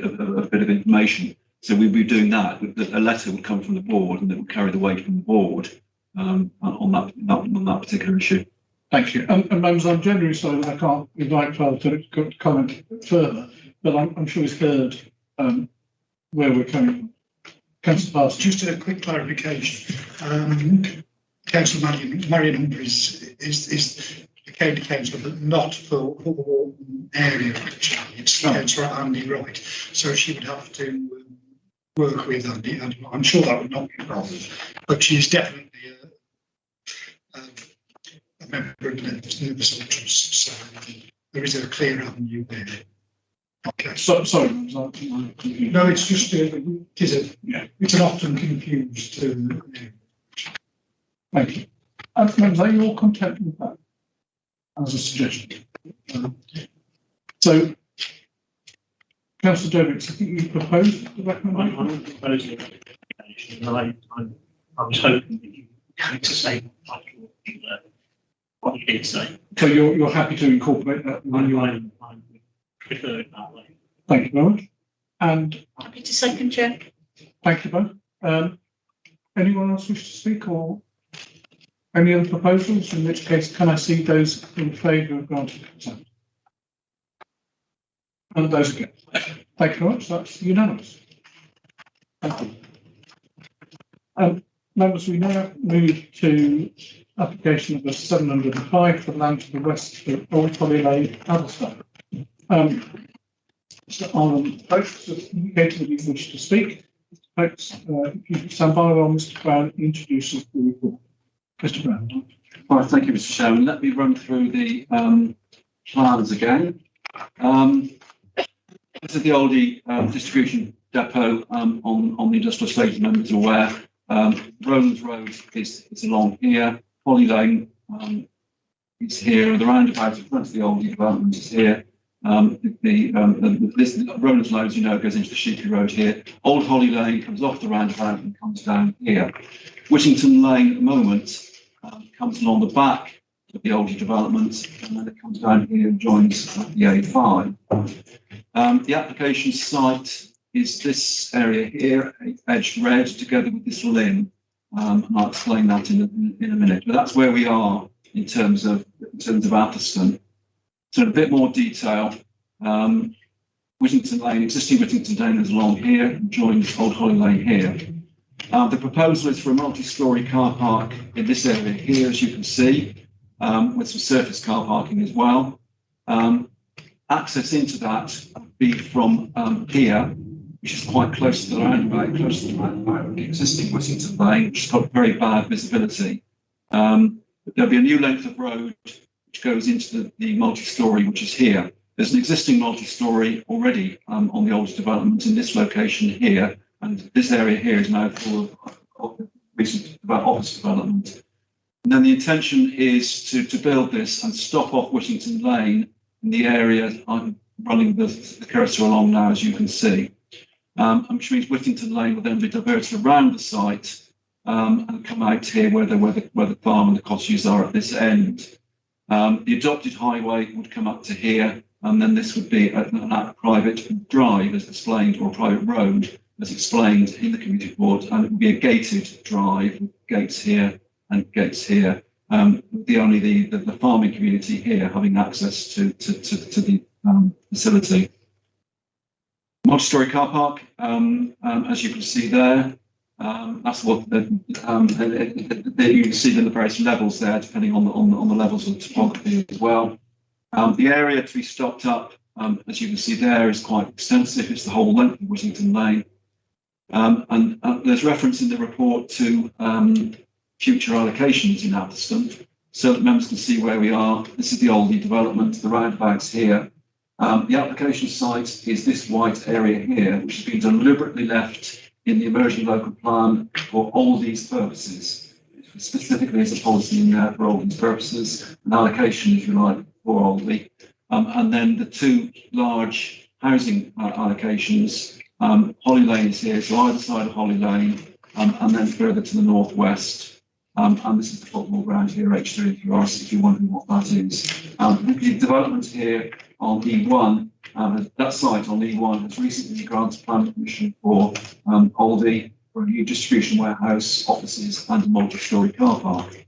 of information. So we'd be doing that. A letter would come from the board, and it would carry the weight from the board on that particular issue. Thank you. And members, I'm generally sorry that I can't invite Father Philip to comment further, but I'm sure he's heard where we're coming from. Councillor Parsons. Just a quick clarification. Councillor Marion Humphreys is the county councillor, but not for the area actually. It's Councillor Andy Wright. So she would have to work with Andy, and I'm sure that would not be a problem. But she's definitely a member of the Universal Trust, so there is a clear avenue there. Okay. Sorry. No, it's just it's an often confused. Thank you. Members, are you all content with that as a suggestion? So, Councillor Derricks, I think you proposed the recommendation. I'm proposing a recommendation. I was hoping that you were going to say what you did say. So you're happy to incorporate that? I prefer it that way. Thank you very much. And Happy to second, Chair. thank you both. Anyone else wish to speak, or any other proposals? In which case, can I see those in favour of granting consent? And those against? Thank you very much. That's unanimous. Thank you. Members, we now move to application number 705 for land to the west of Old Folly Lane, Addlestone. Mr. Arlen Oakes has indicated that he wishes to speak. Mr. Oakes, if you could stand by while Mr. Brown introduces the report. Mr. Brown. Right, thank you, Mr. Chairman. Let me run through the plans again. This is the oldie distribution depot on the industrial estate, as members are aware. Rowlands Road is along here. Holly Lane is here. The roundabout in front of the oldie development is here. This Rowlands Road, as you know, goes into the Sheepy Road here. Old Holly Lane comes off the roundabout and comes down here. Whittington Lane at the moment comes along the back of the oldie development, and then it comes down here and joins the A5. The application site is this area here, edged red, together with this limb, and I'll explain that in a minute. But that's where we are in terms of Atherstone. So in a bit more detail, Whittington Lane, existing Whittington Lane is along here and joins Old Holly Lane here. The proposal is for a multi-storey car park in this area here, as you can see, with some surface car parking as well. Access into that would be from here, which is quite close to the roundabout, the existing Whittington Lane, which has got very bad visibility. There'll be a new length of road which goes into the multi-storey, which is here. There's an existing multi-storey already on the oldest development in this location here, and this area here is now full of recent office development. And then the intention is to build this and stop off Whittington Lane in the area I'm running the cursor along now, as you can see. Which means Whittington Lane will then be diverted around the site and come out here where the farm and the cottages are at this end. The adopted highway would come up to here, and then this would be a private drive as explained, or a private road as explained in the community report, and it would be a gated drive with gates here and gates here. The farming community here having access to the facility. Multi-storey car park, as you can see there. That's what you can see the various levels there, depending on the levels of topography as well. The area to be stopped up, as you can see there, is quite extensive. It's the whole length of Whittington Lane. And there's reference in the report to future allocations in Atherstone, so that members can see where we are. This is the oldie development, the roundabouts here. The application site is this white area here, which has been deliberately left in the emerging local plan for all these purposes, specifically as a policy in there for all these purposes, an allocation, if you like, for Oldie. And then the two large housing allocations, Holly Lane is here, so either side of Holly Lane, and then further to the northwest. And this is the football ground here, H3, if you're wondering what that is. The development here on E1, that site on E1 has recently granted planning permission for Oldie for a new distribution warehouse, offices, and a multi-storey car park.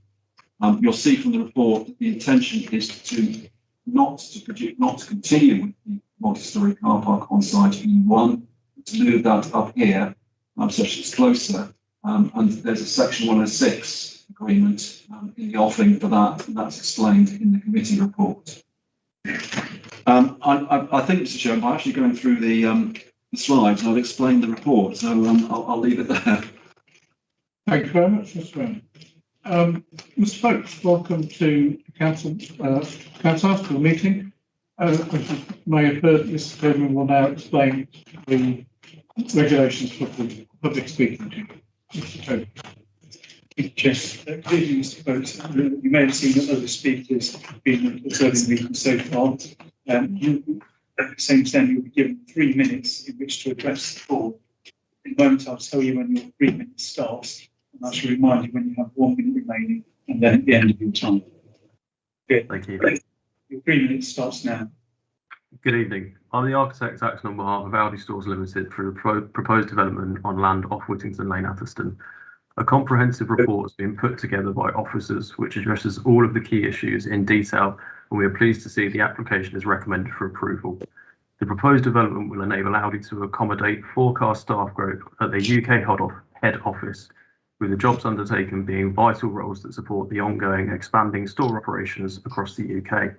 You'll see from the report that the intention is to not to continue with the multi-storey car park on site E1, to move that up here, such that it's closer. And there's a section 106 agreement in the offing for that, and that's explained in the committee report. I think, Mr. Chairman, by actually going through the slides, I've explained the report, so I'll leave it there. Thank you very much, Mr. Brown. Mr. Folkes, welcome to the council to the meeting. As you may have heard, Mr. Chairman will now explain the regulations for the public speaking. Mr. Folkes. Clearly, Mr. Folkes, you may have seen that other speakers have been observing the meeting so far. At the same time, you'll be given 3 minutes in which to address the board. In a moment, I'll tell you when your 3 minutes starts, and I shall remind you when you have 1 minute remaining, and then at the end of your time. Good. Thank you. Your 3 minutes starts now. Good evening. I'm the architect acting on behalf of Aldi Stores Limited for the proposed development on land off Whittington Lane, Atherstone. A comprehensive report has been put together by officers which addresses all of the key issues in detail, and we are pleased to see the application is recommended for approval. The proposed development will enable Aldi to accommodate forecast staff growth at their UK head office, with the jobs undertaken being vital roles that support the ongoing expanding store operations across the UK.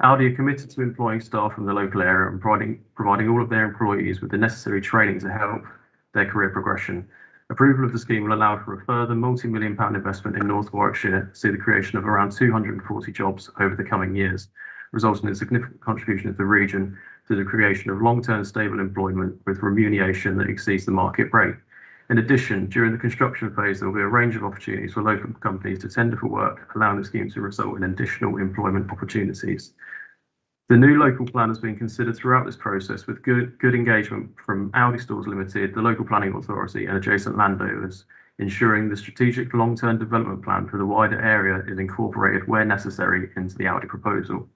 Audi are committed to employing staff from the local area and providing all of their employees with the necessary training to help their career progression. Approval of the scheme will allow for a further multi-million pound investment in North Warwickshire to see the creation of around 240 jobs over the coming years, resulting in a significant contribution of the region to the creation of long-term stable employment with remuneration that exceeds the market rate. In addition, during the construction phase, there will be a range of opportunities for local companies to tender for work, allowing the scheme to result in additional employment opportunities. The new local plan has been considered throughout this process with good engagement from Audi Stores Limited, the local planning authority and adjacent landowners, ensuring the strategic long-term development plan for the wider area is incorporated where necessary into the Audi proposal.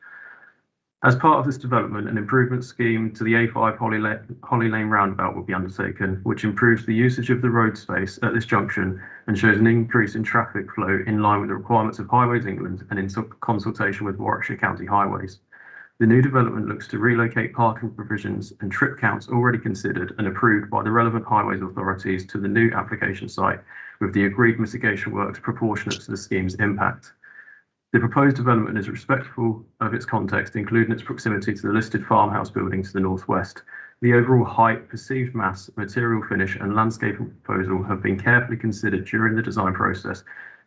As part of this development, an improvement scheme to the A5 Holly Lane roundabout will be undertaken, which improves the usage of the road space at this junction and shows an increase in traffic flow in line with the requirements of Highways England and in consultation with Warwickshire County Highways. The new development looks to relocate parking provisions and trip counts already considered and approved by the relevant highways authorities to the new application site, with the agreed mitigation works proportionate to the scheme's impact. The proposed development is respectful of its context, including its proximity to the listed farmhouse building to the northwest. The overall height, perceived mass, material finish and landscaping proposal have been carefully considered during the design process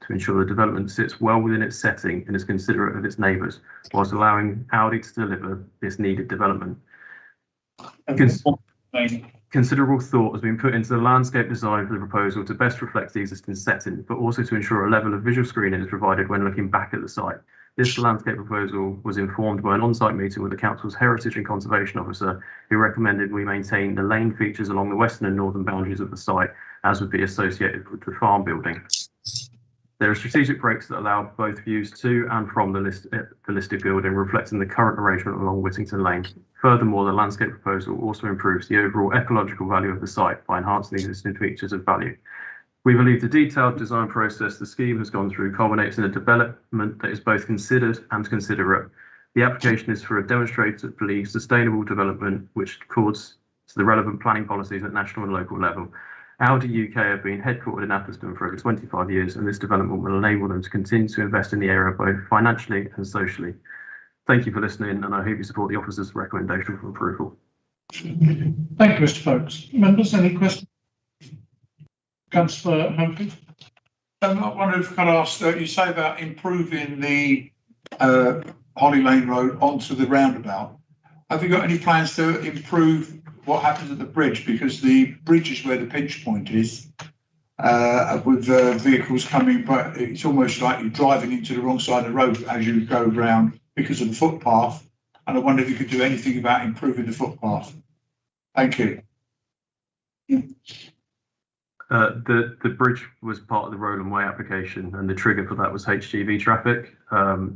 to ensure the development sits well within its setting and is considerate of its neighbours, whilst allowing Audi to deliver this needed development. Considerable thought has been put into the landscape design of the proposal to best reflect the existing setting, but also to ensure a level of visual screening is provided when looking back at the site. This landscape proposal was informed by an on-site meeting with the Council's Heritage and Conservation Officer, who recommended we maintain the lane features along the western and northern boundaries of the site, as would be associated with the farm building. There are strategic breaks that allow both views to and from the listed building, reflecting the current arrangement along Whittington Lane. Furthermore, the landscape proposal also improves the overall ecological value of the site by enhancing the existing features of value. We believe the detailed design process the scheme has gone through culminates in a development that is both considered and considerate. The application is for a demonstrably sustainable development which accords to the relevant planning policies at national and local level. Audi UK have been headquartered in Atherstone for over 25 years, and this development will enable them to continue to invest in the area both financially and socially. Thank you for listening, and I hope you support the officer's recommendation for approval. Thank you, Mr. Folkes. Members, any questions? Councillor Humphrey. I wonder if I could ask, you say about improving the Holly Lane Road onto the roundabout. Have you got any plans to improve what happens at the bridge? Because the bridge is where the pinch point is, with vehicles coming, but it's almost like you're driving into the wrong side of the road as you go round because of the footpath. And I wonder if you could do anything about improving the footpath. Thank you. The bridge was part of the Road and Way application, and the trigger for that was HGV traffic.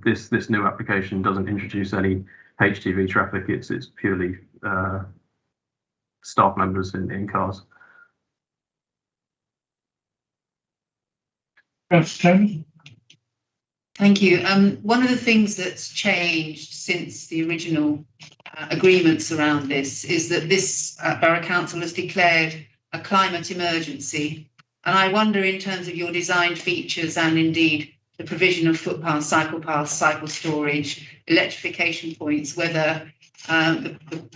This new application doesn't introduce any HGV traffic. It's purely staff members in cars. Thank you. One of the things that's changed since the original agreements around this is that this Borough Council has declared a climate emergency. And I wonder, in terms of your design features and indeed the provision of footpaths, cycle storage, electrification points, whether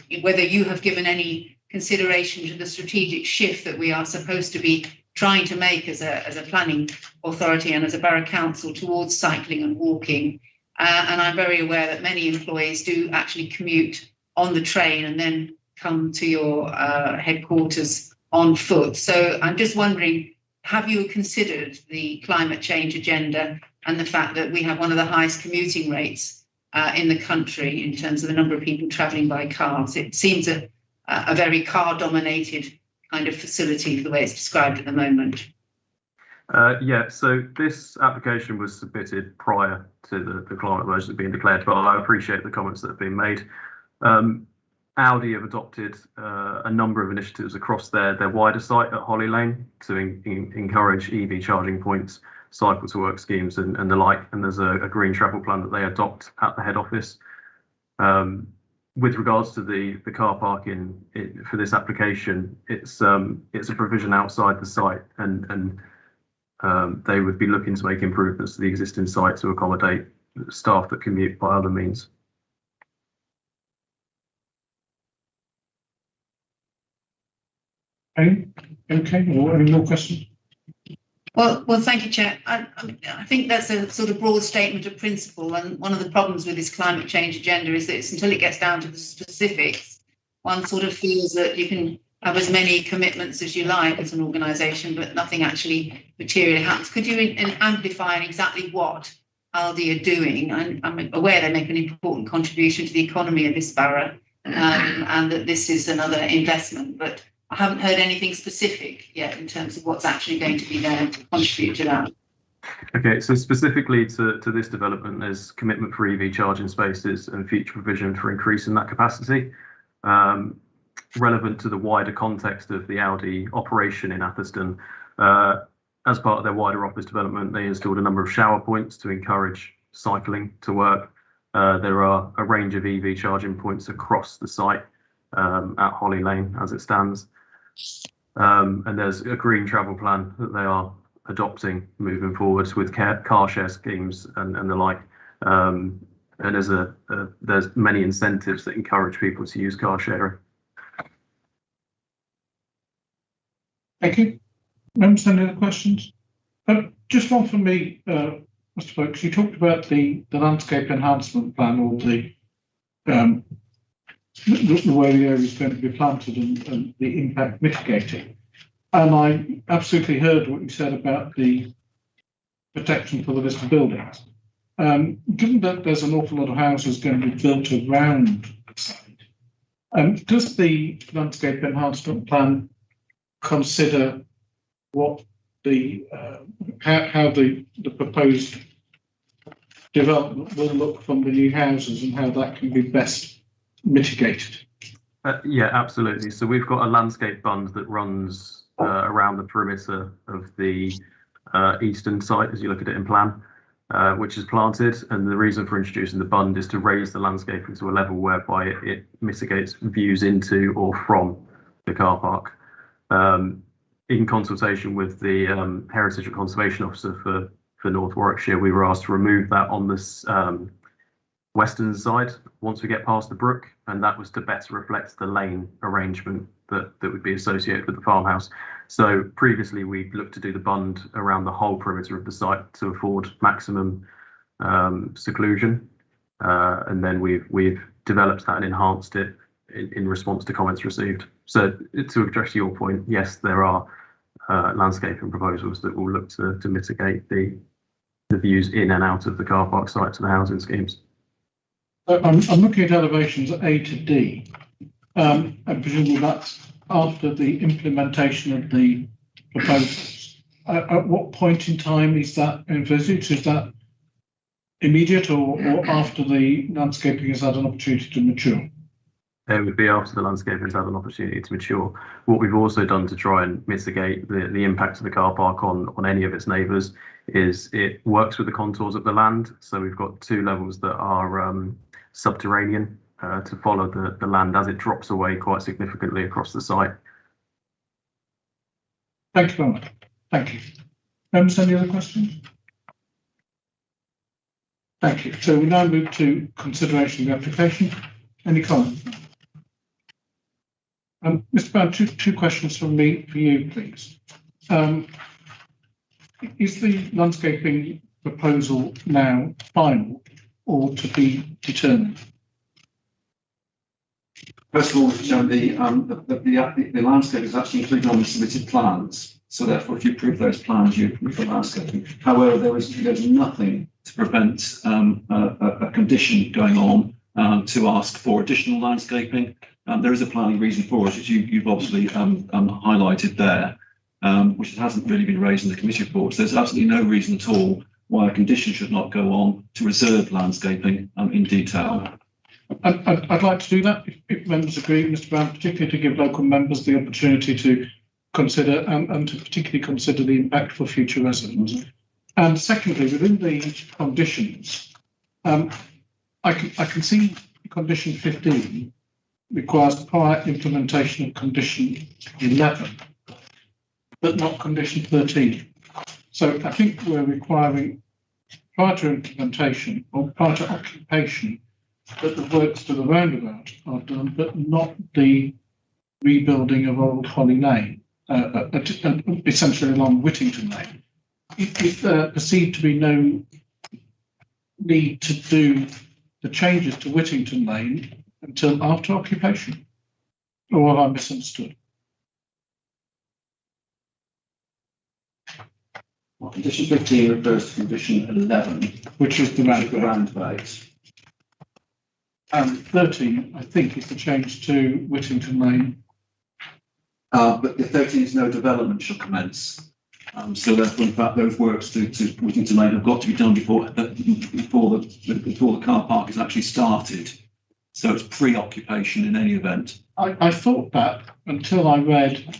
you have given any consideration to the strategic shift that we are supposed to be trying to make as a planning authority and as a borough council towards cycling and walking. And I'm very aware that many employees do actually commute on the train and then come to your headquarters on foot. So I'm just wondering, have you considered the climate change agenda and the fact that we have one of the highest commuting rates in the country in terms of the number of people travelling by cars? It seems a very car-dominated kind of facility for the way it's described at the moment. Yeah, so this application was submitted prior to the climate emergency being declared, but I appreciate the comments that have been made. Audi have adopted a number of initiatives across their wider site at Holly Lane to encourage EV charging points, cycle to work schemes and the like, and there's a green travel plan that they adopt at the head office. With regards to the car parking for this application, it's a provision outside the site, and they would be looking to make improvements to the existing site to accommodate staff that commute by other means. Okay, or any more questions? Well, thank you, Chair. I think that's a sort of broad statement of principle, and one of the problems with this climate change agenda is that it's until it gets down to the specifics, one sort of feels that you can have as many commitments as you like as an organisation, but nothing actually materially happens. Could you amplify on exactly what Aldi are doing? I'm aware they make an important contribution to the economy of this borough, and that this is another investment, but I haven't heard anything specific yet in terms of what's actually going to be there to contribute to that. Okay, so specifically to this development, there's commitment for EV charging spaces and future provision for increasing that capacity. Relevant to the wider context of the Aldi operation in Atherstone, as part of their wider office development, they installed a number of shower points to encourage cycling to work. There are a range of EV charging points across the site at Holly Lane as it stands. And there's a green travel plan that they are adopting moving forwards with car share schemes and the like. And there's many incentives that encourage people to use car sharing. Thank you. Members, any other questions? Just one from me, Mr. Folkes. You talked about the landscape enhancement plan, or the way the area is going to be planted and the impact mitigating. And I absolutely heard what you said about the protection for the listed buildings. Given that there's an awful lot of houses going to be built around the site, does the landscape enhancement plan consider what how the proposed development will look from the new houses and how that can be best mitigated? Yeah, absolutely. So we've got a landscape bund that runs around the perimeter of the eastern site, as you look at it in plan, which is planted. And the reason for introducing the bund is to raise the landscaping to a level whereby it mitigates views into or from the car park. In consultation with the Heritage and Conservation Officer for North Warwickshire, we were asked to remove that on this western side once we get past the brook, and that was to better reflect the lane arrangement that would be associated with the farmhouse. So previously we looked to do the bund around the whole perimeter of the site to afford maximum seclusion, and then we've developed that and enhanced it in response to comments received. So to address your point, yes, there are landscaping proposals that will look to mitigate the views in and out of the car park site to the housing schemes. I'm looking at elevations A to D, and presumably that's after the implementation of the proposals. At what point in time is that envisaged? Is that immediate or after the landscaping has had an opportunity to mature? It would be after the landscaping has had an opportunity to mature. What we've also done to try and mitigate the impact of the car park on any of its neighbours is it works with the contours of the land. So we've got two levels that are subterranean to follow the land as it drops away quite significantly across the site. Thank you very much. Thank you. Members, any other questions? Thank you. So we now move to consideration of the application. Any comments? Mr. Brown, two questions from me for you, please. Is the landscaping proposal now final or to be determined? First of all, the landscape is actually included on the submitted plans. So therefore, if you approve those plans, you approve the landscaping. However, there's nothing to prevent a condition going on to ask for additional landscaping. There is a planning reason for it, which you've obviously highlighted there, which hasn't really been raised in the committee report. So there's absolutely no reason at all why a condition should not go on to reserve landscaping in detail. I'd like to do that if members agree, Mr. Brown, particularly to give local members the opportunity to consider and to particularly consider the impact for future residents. And secondly, within the conditions, I can see condition 15 requires prior implementation of condition 11, but not condition 13. So I think we're requiring prior to implementation or prior to occupation that the works to the roundabout are done, but not the rebuilding of Old Holly Lane. essentially along Whittington Lane. If there perceived to be no need to do the changes to Whittington Lane until after occupation, or have I misunderstood? Well, condition 15 refers to condition 11, which is the roundabout. And 13, I think, is the change to Whittington Lane. But the 13 is no development shall commence. So therefore, in fact, those works to Whittington Lane have got to be done before the car park is actually started. So it's pre-occupation in any event. I thought that until I read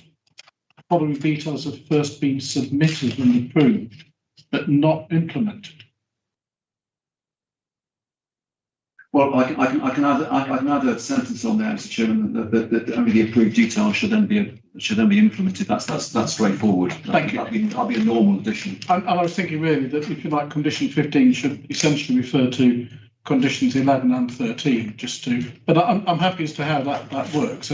following details have first been submitted and approved, but not implemented. Well, I can add a sentence on there, Mr. Chairman, that only the approved details should then be implemented. That's straightforward. Thank you. That'll be a normal addition. And I was thinking really that if you like, condition 15 should essentially refer to conditions 11 and 13, just to. But I'm happy as to how that works.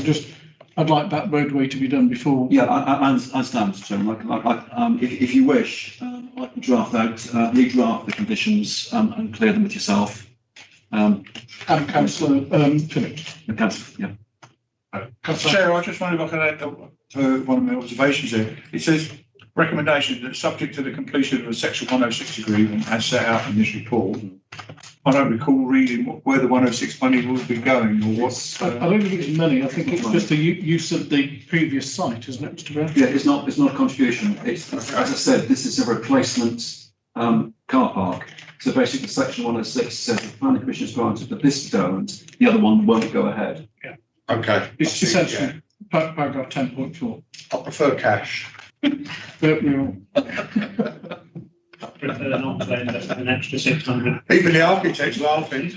I'd like that roadway to be done before. Yeah, I understand, Mr. Chairman. If you wish, I can redraft the conditions and clear them with yourself. And Councillor Phillips. Yeah. Chair, I just wonder if I can add to one of my observations there. It says recommendation that subject to the completion of a Section 106 agreement as set out in this report. I don't recall reading where the 106 money will be going or what's. I don't think it's money. I think it's just the use of the previous site, isn't it, Mr. Brown? Yeah, it's not a contribution. It's, as I said, this is a replacement car park. So basically, Section 106 says the planning commission is granted, but this don't. The other one won't go ahead. Yeah. Okay. It's essentially paragraph 10.4. I prefer cash. Prefer not to end up with an extra 600. Even the architect's laughing.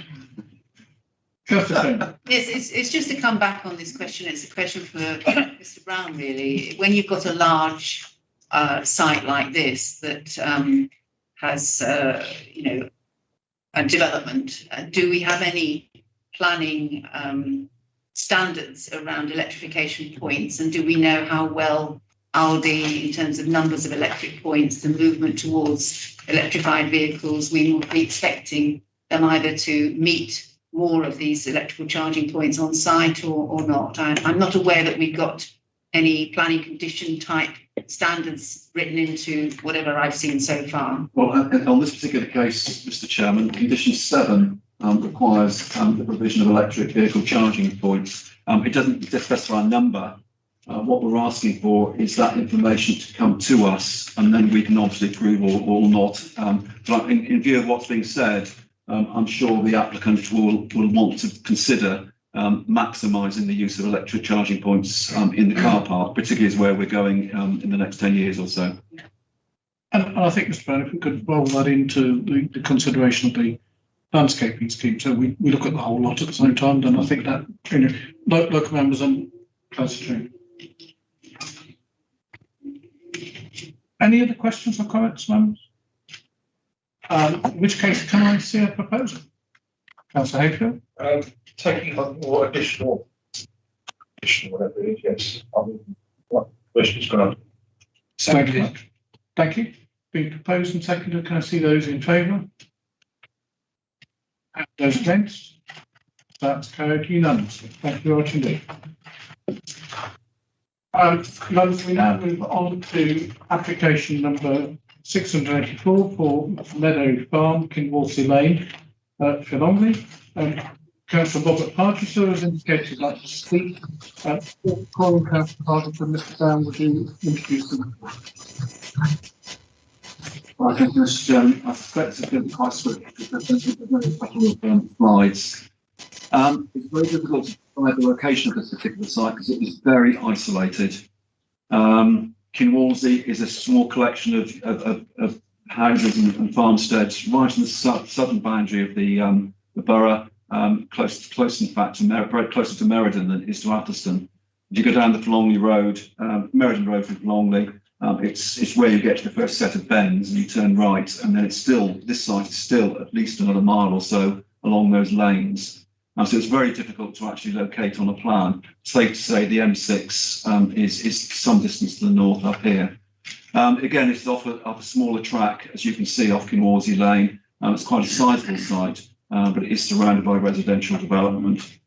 It's just to come back on this question. It's a question for Mr. Brown, really. When you've got a large site like this that has, a development, do we have any planning standards around electrification points? And do we know how well Aldi, in terms of numbers of electric points, the movement towards electrified vehicles, we will be expecting them either to meet more of these electrical charging points on site or not? I'm not aware that we've got any planning condition type standards written into whatever I've seen so far. Well, on this particular case, Mr. Chairman, condition 7 requires the provision of electric vehicle charging points. It doesn't specify a number. What we're asking for is that information to come to us, and then we can obviously approve or not. But in view of what's being said, I'm sure the applicant will want to consider maximising the use of electric charging points in the car park, particularly as where we're going in the next 10 years or so. And I think, Mr. Brown, if we could roll that into the consideration of the landscaping scheme, so we look at the whole lot at the same time, then I think that, local members and Councillor. Any other questions or comments, members? In which case, can I see a proposal? Councillor Hayfield? Taking on more additional whatever it is, yes. What question's gone on? Thank you. Being proposed and seconded, can I see those in favour? And those against? That's carried unanimously. Thank you very much indeed. Members, we now move on to application number 684 for Meadow Farm, Kinwalsey Lane, Philongly. Councillor Robert Parkinson has indicated he'd like to speak. Calling Councillor Parkinson, Mr. Brown, would you introduce them? Well, I think this, I suspect it's going to be quite swift because there's a very couple of slides. It's very difficult to describe the location of this particular site because it is very isolated. Kinwalsey is a small collection of houses and farmsteads right in the southern boundary of the borough, close in fact to very closer to Meriden than it is to Atherstone. If you go down the Philongly Road, Meriden Road from Philongly, it's where you get to the first set of bends and you turn right, and then this site is still at least another mile or so along those lanes. So it's very difficult to actually locate on a plan. Safe to say the M6 is some distance to the north up here. Again, it's off a smaller track, as you can see, off Kinwarsey Lane. It's quite a sizable site, but it is surrounded by residential development.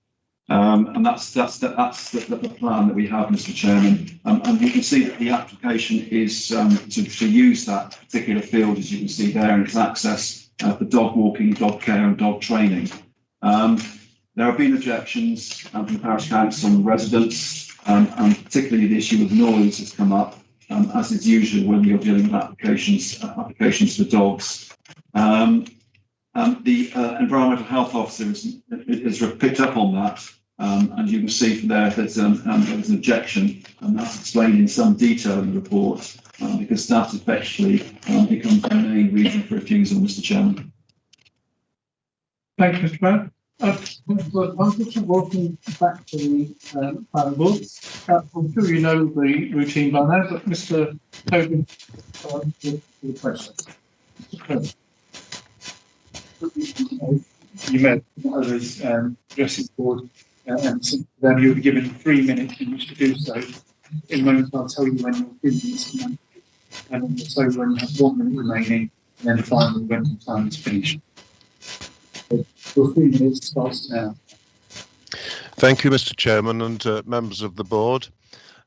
And that's the plan that we have, Mr. Chairman. And you can see that the application is to use that particular field, as you can see there, and its access for dog walking, dog care, and dog training. There have been objections from the parish council and residents, and particularly the issue of noise has come up, as is usual when you're dealing with applications for dogs. The environmental health officer has picked up on that, and you can see from there that there was an objection, and that's explained in some detail in the report, because that effectively becomes the main reason for refusal, Mr. Chairman. Thank you, Mr. Brown. Welcome back to the planning board. I'm sure you know the routine by now, but Mr. Tobin, the question. You met others addresses the board, and then you'll be given 3 minutes in which to do so. In a moment, I'll tell you when your 2 minutes are, and also when you have 1 minute remaining, and then finally when the time is finished. Your 3 minutes starts now. Thank you, Mr. Chairman, and members of the board.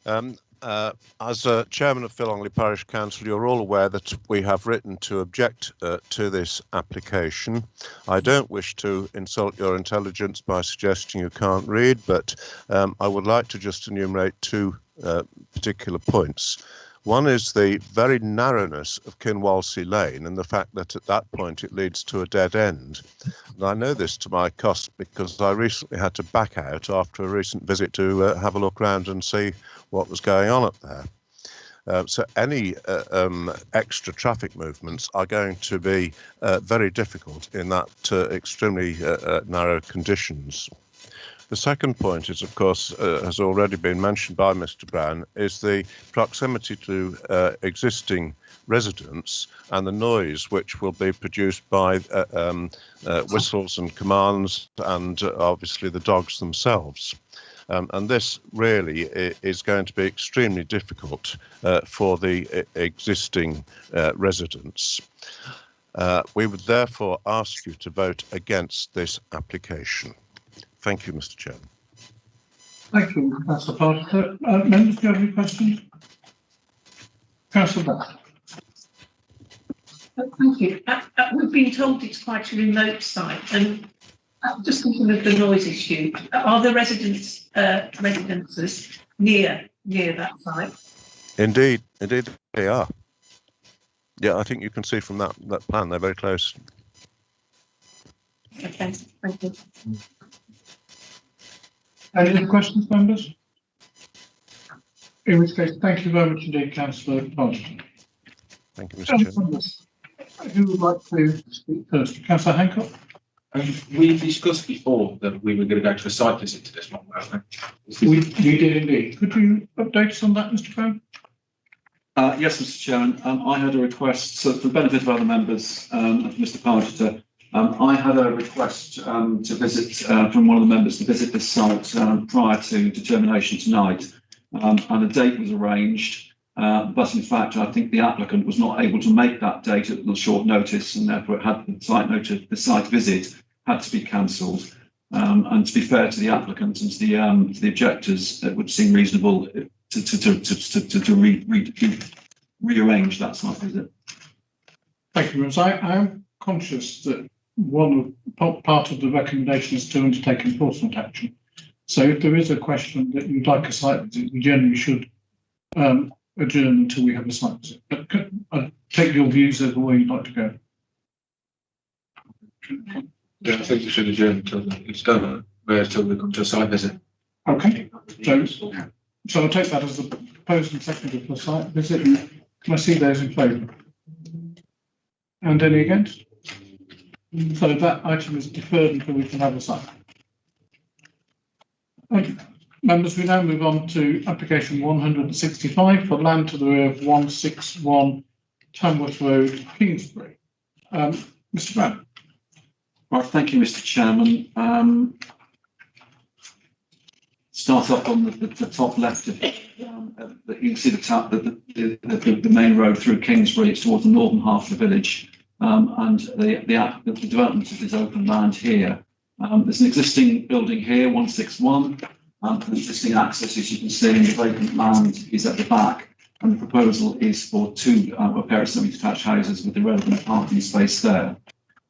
As Chairman of Philongley Parish Council, you're all aware that we have written to object to this application. I don't wish to insult your intelligence by suggesting you can't read, but I would like to just enumerate two particular points. One is the very narrowness of Kinwarsey Lane and the fact that at that point it leads to a dead end. And I know this to my cost because I recently had to back out after a recent visit to have a look round and see what was going on up there. So any extra traffic movements are going to be very difficult in that extremely narrow conditions. The second point is, of course, has already been mentioned by Mr. Brown, is the proximity to existing residents and the noise which will be produced by whistles and commands and obviously the dogs themselves. And this really is going to be extremely difficult for the existing residents. We would therefore ask you to vote against this application. Thank you, Mr. Chairman. Thank you, Councillor Parker. Members, do you have any questions? Councillor Bath. Thank you. We've been told it's quite a remote site, and just thinking of the noise issue, are the residences near that site? Indeed they are. Yeah, I think you can see from that plan, they're very close. Okay, thank you. Any other questions, members? In which case, thank you very much indeed, Councillor Parker. Thank you, Mr. Chairman. Who would like to speak first? Councillor Hancock? We discussed before that we were going to go to a site visit to this one, weren't we? We did indeed. Could you update us on that, Mr. Brown? Yes, Mr. Chairman. I had a request, so for the benefit of other members, and Mr. Pargeter, I had a request to visit from one of the members to visit this site prior to determination tonight, and a date was arranged. But in fact, I think the applicant was not able to make that date at the short notice, and therefore it had the site visit had to be cancelled. And to be fair to the applicant and to the objectors, it would seem reasonable to rearrange that site visit. Thank you, Rose. I am conscious that part of the recommendation is to undertake enforcement action. So if there is a question that you'd like a site visit, we generally should adjourn until we have a site visit. But I take your views over where you'd like to go. Yeah, I think we should adjourn until it's done, until we come to a site visit. Okay. So I'll take that as the proposed and seconded for site visit. Can I see those in favour? And any against? So that item is deferred until we can have a site. Okay. Members, we now move on to application 165 for land to the rear of 161 Tamworth Road, Kingsbury. Mr. Brown. Right, thank you, Mr. Chairman. start off on the top left of it. You can see the main road through Kingsbury. It's towards the northern half of the village, and the development of this open land here. There's an existing building here, 161. The existing access, as you can see, in the vacant land is at the back, and the proposal is for two pair of semi-detached houses with the relevant parking space there.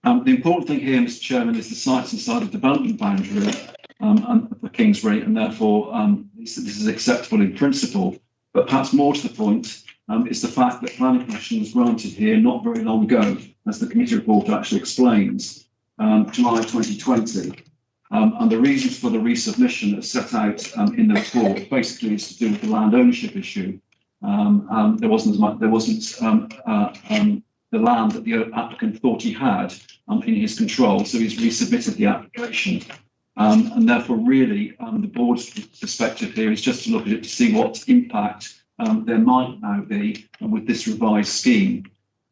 The important thing here, Mr. Chairman, is the site's inside the development boundary for Kingsbury, and therefore this is acceptable in principle. But perhaps more to the point is the fact that planning permission was granted here not very long ago, as the committee report actually explains, July 2020. And the reasons for the resubmission are set out in the report. Basically, is to do with the land ownership issue. There wasn't the land that the applicant thought he had in his control, so he's resubmitted the application. And therefore, really, the board's perspective here is just to look at it to see what impact there might now be with this revised scheme.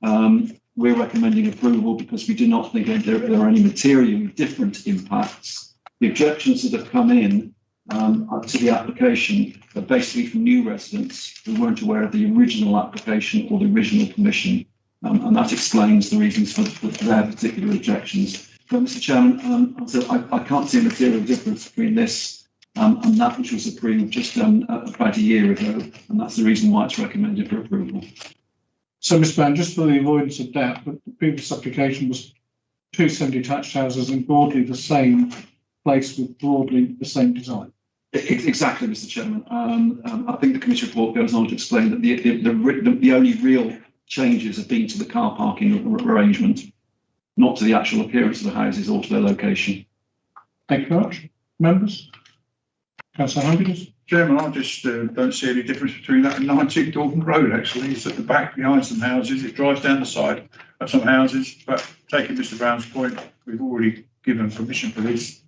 We're recommending approval because we do not think there are any materially different impacts. The objections that have come in to the application are basically from new residents who weren't aware of the original application or the original permission, and that explains the reasons for their particular objections. But Mr. Chairman, I can't see a material difference between this and that which was approved just about a year ago, and that's the reason why it's recommended for approval. So, Mr. Brown, just for the avoidance of doubt, but the previous application was two semi-detached houses in broadly the same place with broadly the same design. Exactly, Mr. Chairman. I think the committee report goes on to explain that the only real changes have been to the car parking arrangement, not to the actual appearance of the houses or to their location. Thank you very much. Members? Councillor Humphries? Chairman, I just don't see any difference between that and 19 Dalton Road, actually. It's at the back behind some houses. It drives down the side of some houses, but taking Mr. Brown's point, we've already given permission for this.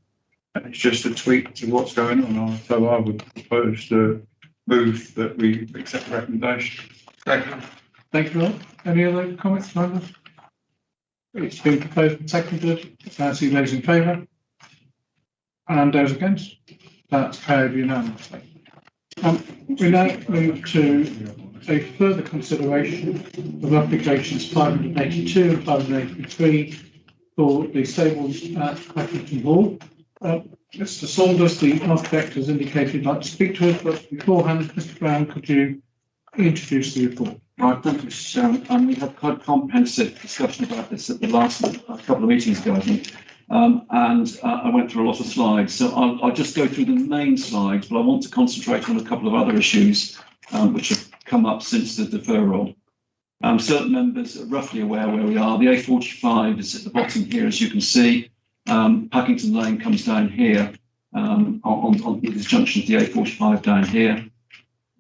And it's just a tweak to what's going on. So I would propose to move that we accept the recommendation. Thank you. Thank you all. Any other comments, members? It's been proposed and seconded. I see those in favour. And those against? That's carried unanimously. We now move to a further consideration of applications 582 and 583 for the stables at Packington Hall. Mr. Saunders, the architect, has indicated he'd like to speak to us, but beforehand, Mr. Brown, could you introduce the report? Right, thank you, Mr. Chairman. We had quite a comprehensive discussion about this at the last couple of meetings ago, I think. I went through a lot of slides, so I'll just go through the main slides, but I want to concentrate on a couple of other issues which have come up since the deferral. Certain members are roughly aware where we are. The A45 is at the bottom here, as you can see. Packington Lane comes down here on this junction of the A45 down here.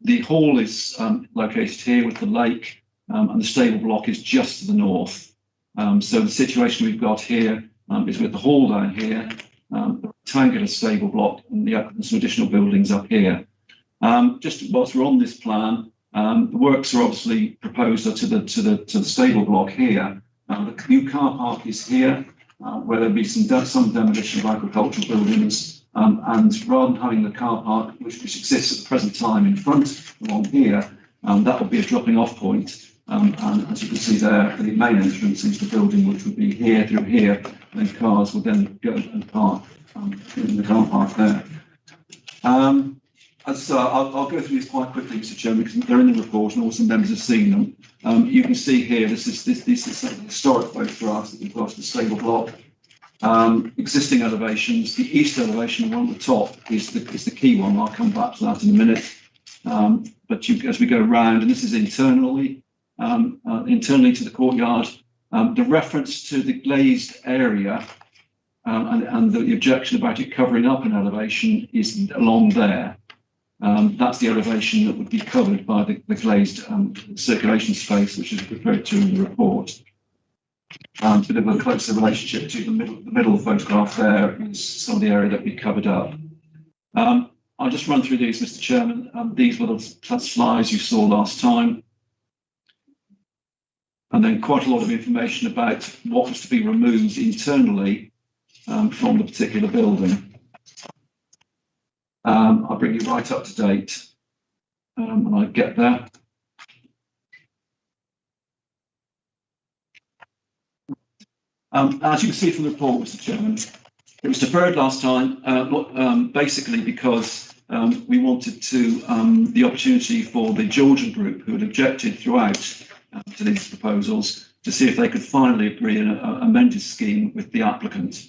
The hall is located here with the lake, and the stable block is just to the north. So the situation we've got here is with the hall down here, the rectangular stable block, and some additional buildings up here. Just whilst we're on this plan, the works are obviously proposed to the stable block here. The new car park is here, where there'll be some demolition of agricultural buildings. And rather than having the car park, which exists at the present time in front along here, that will be a dropping off point. And as you can see there, the main entrance into the building, which would be here through here, and cars would then go and park in the car park there. I'll go through these quite quickly, Mr. Chairman, because they're in the report and all some members have seen them. You can see here, this is historic photographs that we've got of the stable block. Existing elevations. The east elevation, one at the top, is the key one. I'll come back to that in a minute. But as we go around, and this is internally to the courtyard, the reference to the glazed area and the objection about it covering up an elevation is along there. That's the elevation that would be covered by the glazed circulation space, which is referred to in the report. A bit of a closer relationship to the middle photograph there is some of the area that we covered up. I'll just run through these, Mr. Chairman. These were the slides you saw last time. And then quite a lot of information about what was to be removed internally from the particular building. I'll bring you right up to date when I get there. As you can see from the report, Mr. Chairman, it was deferred last time, basically because we wanted the opportunity for the Georgian group, who had objected throughout to these proposals, to see if they could finally agree on an amended scheme with the applicant.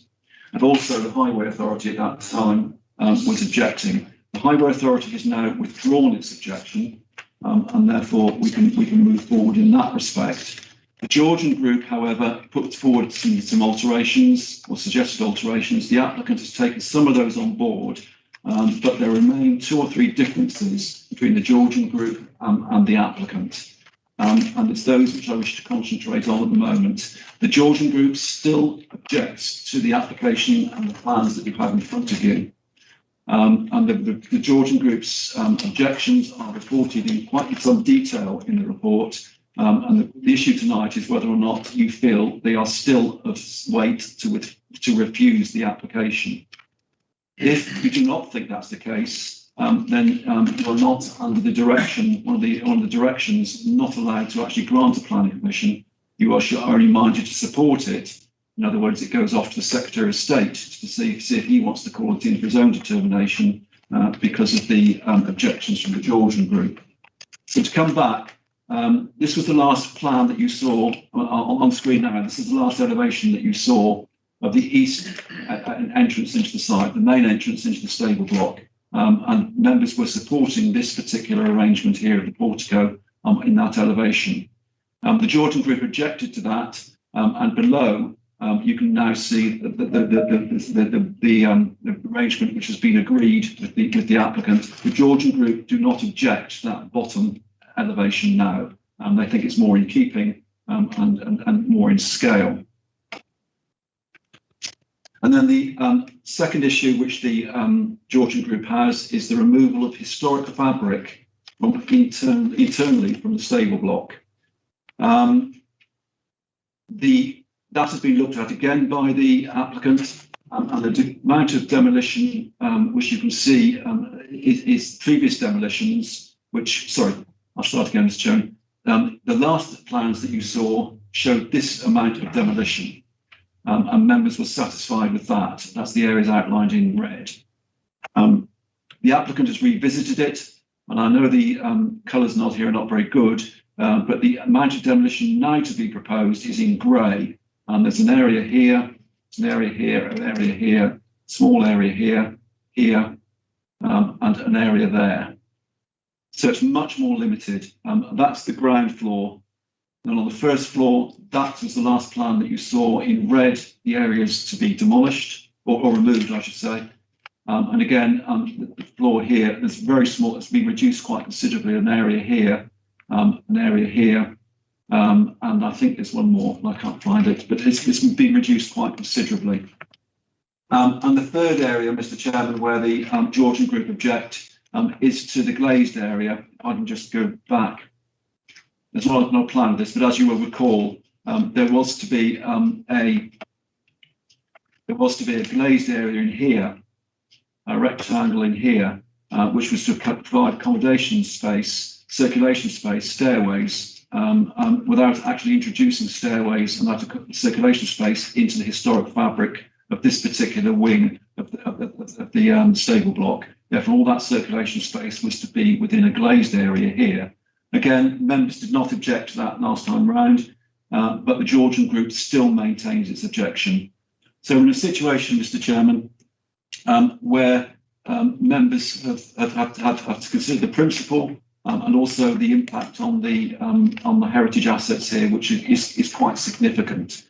And also the Highway Authority at that time was objecting. The Highway Authority has now withdrawn its objection, and therefore we can move forward in that respect. The Georgian group, however, put forward some alterations or suggested alterations. The applicant has taken some of those on board, but there remain 2 or 3 differences between the Georgian group and the applicant. And it's those which I wish to concentrate on at the moment. The Georgian group still objects to the application and the plans that you have in front of you. And the Georgian group's objections are reported in quite some detail in the report. And the issue tonight is whether or not you feel they are still of weight to refuse the application. If you do not think that's the case, then you're not under the direction, one of the directions, not allowed to actually grant a planning permission. You are reminded to support it. In other words, it goes off to the Secretary of State to see if he wants to call it in for his own determination because of the objections from the Georgian group. So to come back, this was the last plan that you saw on screen now. This is the last elevation that you saw of the east entrance into the site, the main entrance into the stable block. And members were supporting this particular arrangement here of the portico in that elevation. The Georgian group objected to that, and below you can now see the arrangement which has been agreed with the applicant. The Georgian group do not object to that bottom elevation now. They think it's more in keeping and more in scale. And then the second issue which the Georgian group has is the removal of historic fabric from internally from the stable block. That has been looked at again by the applicant, and the amount of demolition which you can see is previous demolitions, which, sorry, I'll start again, Mr. Chairman. The last plans that you saw showed this amount of demolition. And members were satisfied with that. That's the areas outlined in red. The applicant has revisited it, and I know the colours not here are not very good, but the amount of demolition now to be proposed is in grey. And there's an area here, an area here, an area here, small area here, here, and an area there. So it's much more limited. That's the ground floor. And on the first floor, that was the last plan that you saw in red, the areas to be demolished or removed, I should say. And again, the floor here is very small. It's been reduced quite considerably. An area here, an area here, and I think there's one more. I can't find it, but it's been reduced quite considerably. And the third area, Mr. Chairman, where the Georgian group object is to the glazed area. I can just go back. There's no plan of this, but as you will recall, there was to be a glazed area in here, a rectangle in here, which was to provide accommodation space, circulation space, stairways, without actually introducing stairways and that circulation space into the historic fabric of this particular wing of the stable block. Therefore, all that circulation space was to be within a glazed area here. Again, members did not object to that last time round, but the Georgian group still maintains its objection. So we're in a situation, Mr. Chairman, where members have had to consider the principle and also the impact on the heritage assets here, which is quite significant.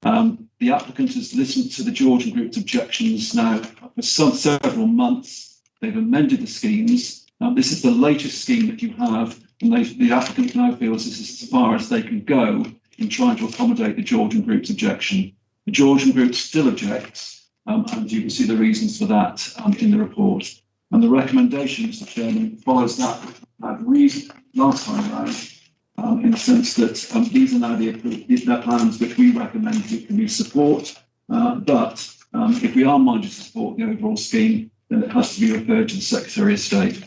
The applicant has listened to the Georgian group's objections now for several months. They've amended the schemes. This is the latest scheme that you have, and the applicant now feels this is as far as they can go in trying to accommodate the Georgian group's objection. The Georgian group still objects, and you can see the reasons for that in the report. And the recommendation, Mr. Chairman, follows that reason last time around, in the sense that these are now the plans which we recommend that we support. But if we are minded to support the overall scheme, then it has to be referred to the Secretary of State.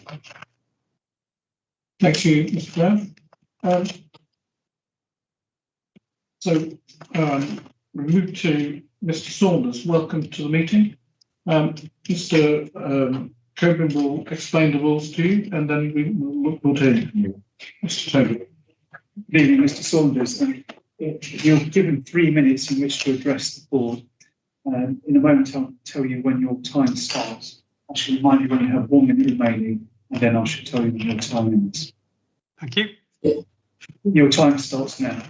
Thank you, Mr. Brown. We move to Mr. Saunders. Welcome to the meeting. Mr. Tobin will explain the rules to you, and then we will look to you. Mr. Tobin. Good evening, Mr. Saunders. You're given 3 minutes in which to address the board. In a moment, I'll tell you when your time starts. I shall remind you when you have 1 minute remaining, and then I shall tell you when your time ends. Thank you. Your time starts now.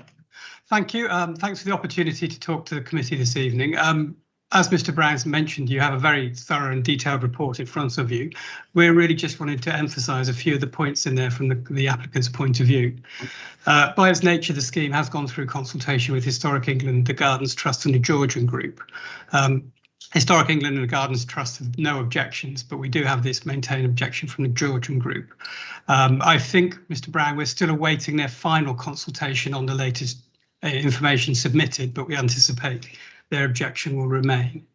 Thank you. Thanks for the opportunity to talk to the committee this evening. As Mr. Brown's mentioned, you have a very thorough and detailed report in front of you. We're really just wanting to emphasise a few of the points in there from the applicant's point of view. By its nature, the scheme has gone through consultation with Historic England, the Gardens Trust and the Georgian Group. Historic England and the Gardens Trust have no objections, but we do have this maintained objection from the Georgian Group. I think, Mr. Brown, we're still awaiting their final consultation on the latest information submitted, but we anticipate their objection will remain.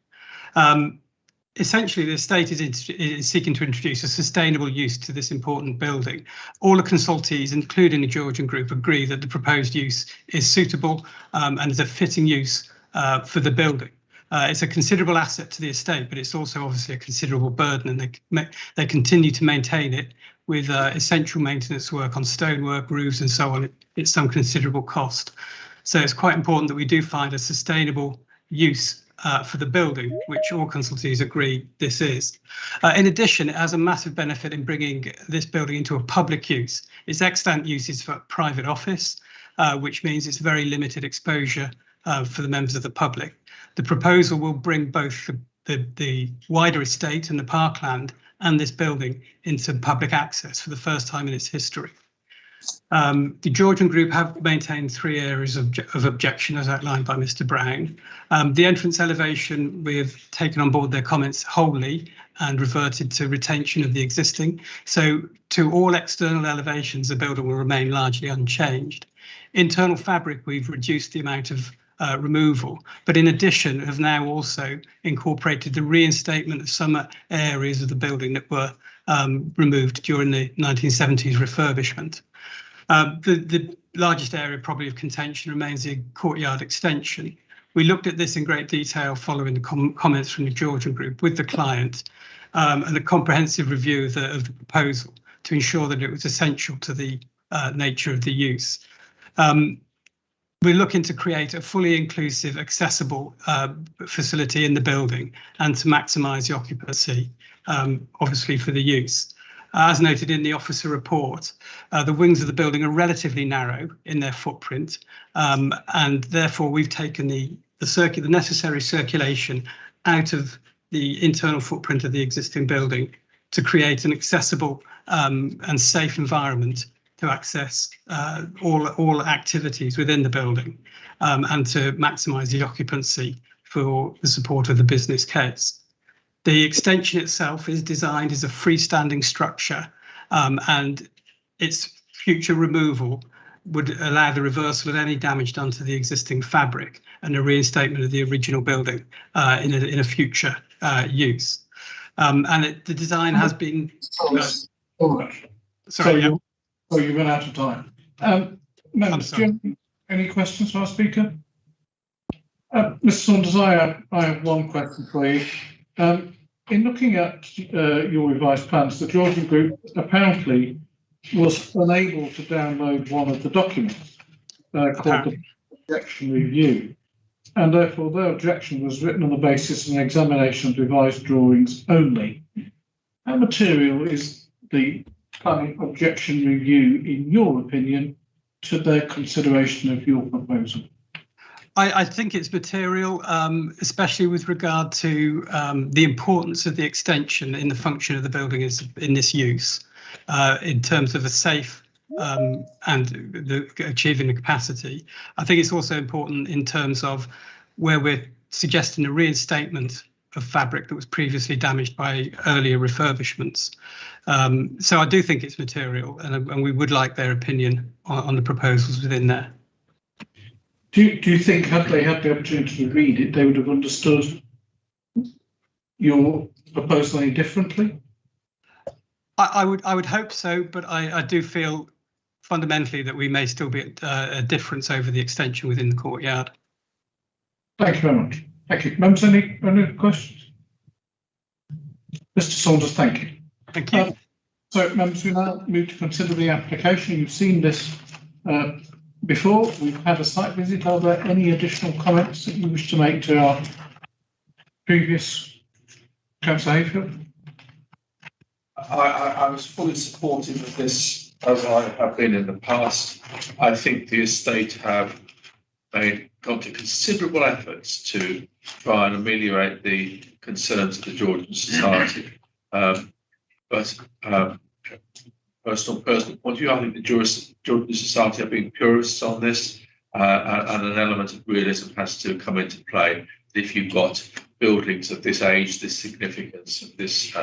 Essentially, the estate is seeking to introduce a sustainable use to this important building. All the consultees, including the Georgian Group, agree that the proposed use is suitable and is a fitting use for the building. It's a considerable asset to the estate, but it's also obviously a considerable burden, and they continue to maintain it with essential maintenance work on stonework, roofs and so on. It's some considerable cost. So it's quite important that we do find a sustainable use for the building, which all consultees agree this is. In addition, it has a massive benefit in bringing this building into a public use. Its extant use is for private office, which means it's very limited exposure for the members of the public. The proposal will bring both the wider estate and the parkland and this building into public access for the first time in its history. The Georgian Group have maintained 3 areas of objection as outlined by Mr. Brown. The entrance elevation, we've taken on board their comments wholly and reverted to retention of the existing. So to all external elevations, the building will remain largely unchanged. Internal fabric, we've reduced the amount of removal, but in addition have now also incorporated the reinstatement of some areas of the building that were removed during the 1970s refurbishment. The largest area probably of contention remains the Courtyard Extension. We looked at this in great detail following the comments from the Georgian Group with the client and a comprehensive review of the proposal to ensure that it was essential to the nature of the use. We're looking to create a fully inclusive, accessible facility in the building and to maximise the occupancy, obviously for the use. As noted in the officer report, the wings of the building are relatively narrow in their footprint, and therefore we've taken the necessary circulation out of the internal footprint of the existing building to create an accessible and safe environment to access all activities within the building and to maximise the occupancy for the support of the business case. The extension itself is designed as a freestanding structure and its future removal would allow the reversal of any damage done to the existing fabric and a reinstatement of the original building in a future use. The design has been... Sorry, you've run out of time. Members, do you have any questions for our speaker? Mr. Saunders, I have one question for you. In looking at your revised plans, the Georgian Group apparently was unable to download one of the documents called the Objection Review, and therefore their objection was written on the basis of an examination of revised drawings only. How material is the planning objection review, in your opinion, to their consideration of your proposal? I think it's material, especially with regard to the importance of the extension in the function of the building in this use, in terms of a safe and achieving the capacity. I think it's also important in terms of where we're suggesting a reinstatement of fabric that was previously damaged by earlier refurbishments. So I do think it's material, and we would like their opinion on the proposals within there. Do you think, had they had the opportunity to read it, they would have understood your proposal any differently? I would hope so, but I do feel fundamentally that we may still be a difference over the extension within the courtyard. Thank you very much. Thank you. Members, any questions? Mr. Saunders, thank you. Thank you. So, members, we now move to consider the application. You've seen this before. We've had a site visit. Are there any additional comments that you wish to make to our previous Councillor Hayfield? I was fully supportive of this, as I have been in the past. I think the estate have gone to considerable efforts to try and ameliorate the concerns of the Georgian society. But personal point of view, I think the Georgian society are being purists on this, and an element of realism has to come into play. If you've got buildings of this age, this significance, and this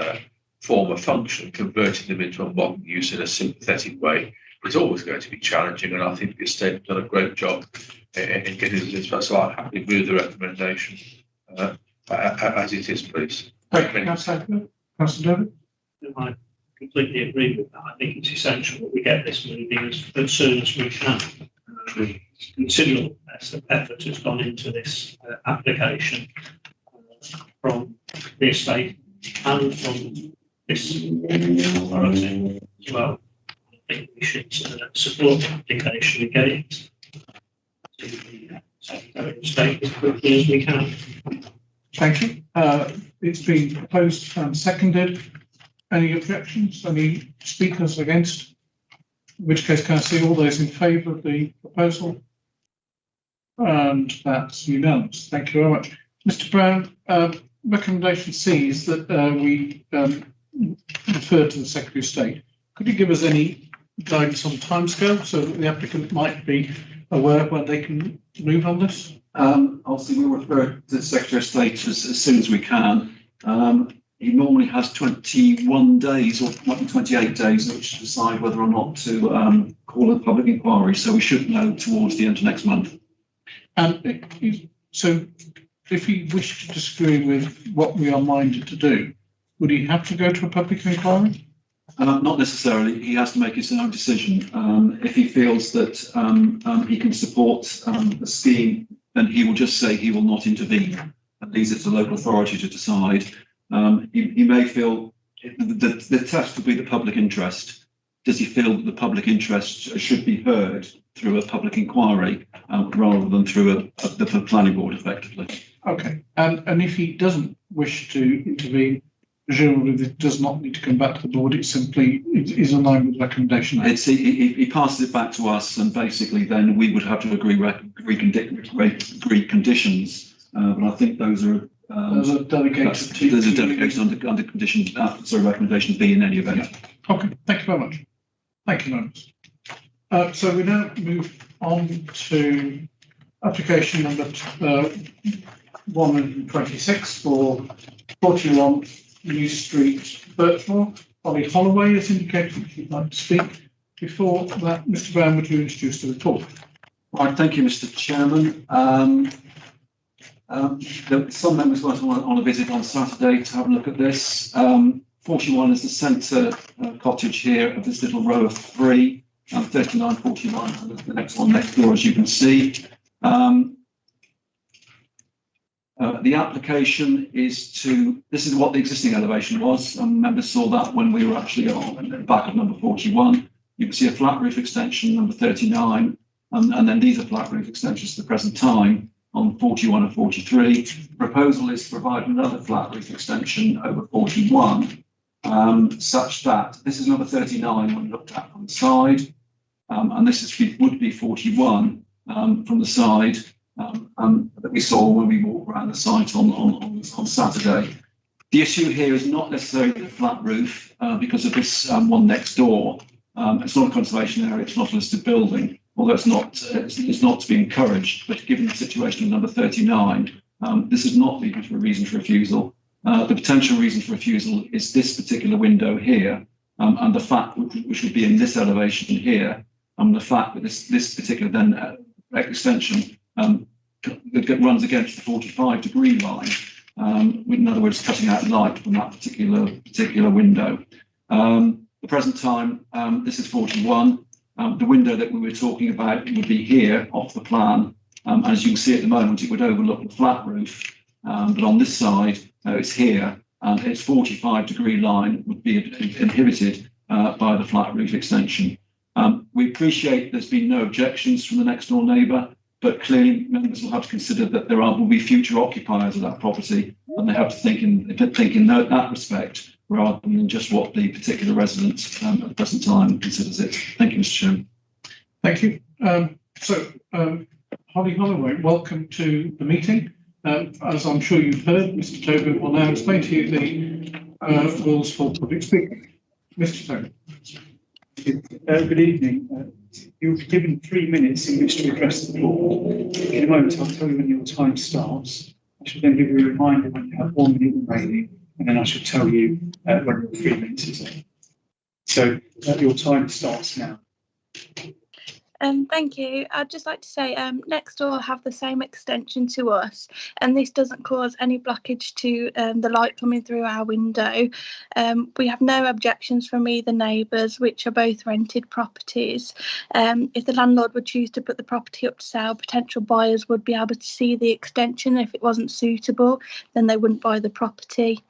form of function, converting them into a modern use in a sympathetic way is always going to be challenging, and I think the estate have done a great job in getting this. So I happily move the recommendation as it is, please. Thank you, Councillor David. I completely agree with that. I think it's essential that we get this moving as soon as we can. Considerable effort has gone into this application from the estate and from this authority as well. I think we should support the application and get it to the Secretary of State as quickly as we can. Thank you. It's been proposed and seconded. Any objections? Any speakers against? In which case, can I see all those in favour of the proposal? And that's unanimous. Thank you very much. Mr. Brown, recommendation C is that we refer to the Secretary of State. Could you give us any guidance on timescale so that the applicant might be aware when they can move on this? Obviously, we'll refer to the Secretary of State as soon as we can. He normally has 21 days or 28 days in which to decide whether or not to call a public inquiry. So we should know towards the end of next month. And so if he wished to disagree with what we are minded to do, would he have to go to a public inquiry? Not necessarily. He has to make his own decision. If he feels that he can support the scheme, then he will just say he will not intervene and leaves it to the local authority to decide. He may feel the test will be the public interest. Does he feel that the public interest should be heard through a public inquiry rather than through the planning board, effectively? Okay. And if he doesn't wish to intervene, presumably it does not need to come back to the board. It simply is in line with the recommendation. He passes it back to us, and basically then we would have to agree conditions. But I think those are delegated to. There's a delegation under conditions. Recommendation B in any event. Yeah. Okay. Thank you very much. Thank you, members. So we now move on to application number 126 for 41 New Street, Birchmore. Ollie Holloway has indicated that she'd like to speak. Before that, Mr. Brown, would you introduce the report? Right, thank you, Mr. Chairman. Some members went on a visit on Saturday to have a look at this. 41 is the centre cottage here of this little row of three. 39, 41, and the next one next door, as you can see. The application is this is what the existing elevation was. Members saw that when we were actually on the back of number 41. You can see a flat roof extension, number 39, and then these are flat roof extensions to the present time on 41 and 43. The proposal is to provide another flat roof extension over 41, such that this is number 39 when looked at from the side, and this would be 41 from the side. That we saw when we walked around the site on Saturday. The issue here is not necessarily the flat roof because of this one next door. It's not a conservation area, it's not a listed building, although it's not to be encouraged. But given the situation of number 39, this is not the reason for refusal. The potential reason for refusal is this particular window here, and the fact which would be in this elevation here, and the fact that this particular then extension that runs against the 45-degree line, in other words, cutting out light from that particular window. The present time, this is 41. The window that we were talking about would be here off the plan. As you can see at the moment, it would overlook the flat roof, but on this side, it's here, and its 45-degree line would be inhibited by the flat roof extension. We appreciate there's been no objections from the next door neighbour, but clearly members will have to consider that there will be future occupiers of that property, and they have to think in that respect, rather than just what the particular resident at the present time considers it. Thank you, Mr. Chairman. Thank you. Holly Holloway, welcome to the meeting. As I'm sure you've heard, Mr. Tobin will now explain to you the rules for public speaking. Mr. Tobin. Good evening. You'll be given 3 minutes in which to address the board. In a moment, I'll tell you when your time starts. I shall then give you a reminder when you have 1 minute remaining, and then I shall tell you when your 3 minutes is up. So your time starts now. Thank you. I'd just like to say next door have the same extension to us, and this doesn't cause any blockage to the light coming through our window. We have no objections from either neighbours, which are both rented properties. If the landlord would choose to put the property up to sale, potential buyers would be able to see the extension. If it wasn't suitable, then they wouldn't buy the property,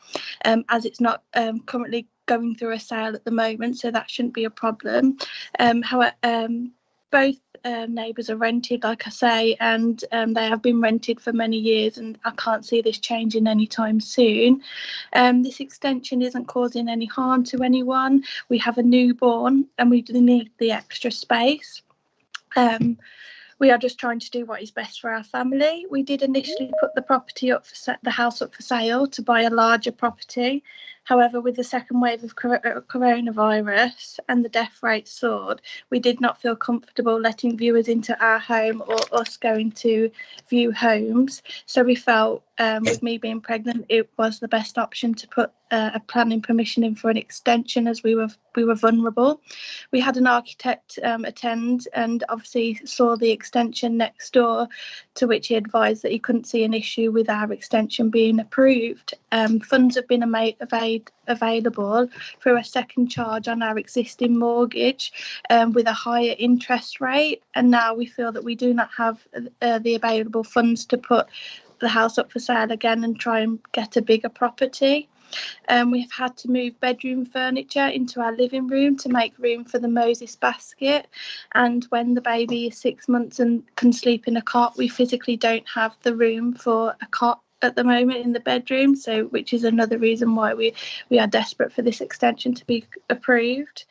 as it's not currently going through a sale at the moment, so that shouldn't be a problem. However, both neighbours are rented, like I say, and they have been rented for many years, and I can't see this changing anytime soon. This extension isn't causing any harm to anyone. We have a newborn and we need the extra space. We are just trying to do what is best for our family. We did initially put the property up for the house up for sale to buy a larger property. However, with the second wave of coronavirus and the death rate soared, we did not feel comfortable letting viewers into our home or us going to view homes. So we felt, with me being pregnant, it was the best option to put a planning permission in for an extension, as we were vulnerable. We had an architect attend and obviously saw the extension next door, to which he advised that he couldn't see an issue with our extension being approved. Funds have been available through a second charge on our existing mortgage with a higher interest rate, and now we feel that we do not have the available funds to put the house up for sale again and try and get a bigger property. We've had to move bedroom furniture into our living room to make room for the Moses basket, and when the baby is 6 months and can sleep in a cot, we physically don't have the room for a cot at the moment in the bedroom, so which is another reason why we are desperate for this extension to be approved.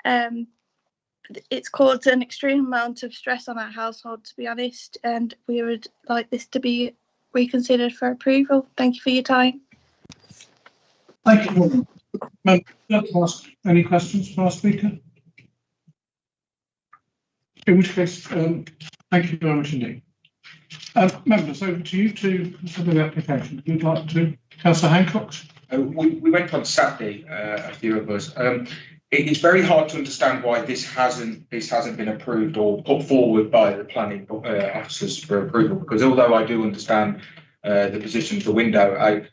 It's caused an extreme amount of stress on our household, to be honest, and we would like this to be reconsidered for approval. Thank you for your time. Thank you. Any questions for our speaker? In which case, thank you very much indeed. Members, over to you to consider the application. If you'd like to, Councillor Hancock. We went on Saturday, a few of us. It's very hard to understand why this hasn't been approved or put forward by the planning officers for approval, because although I do understand the position of the window,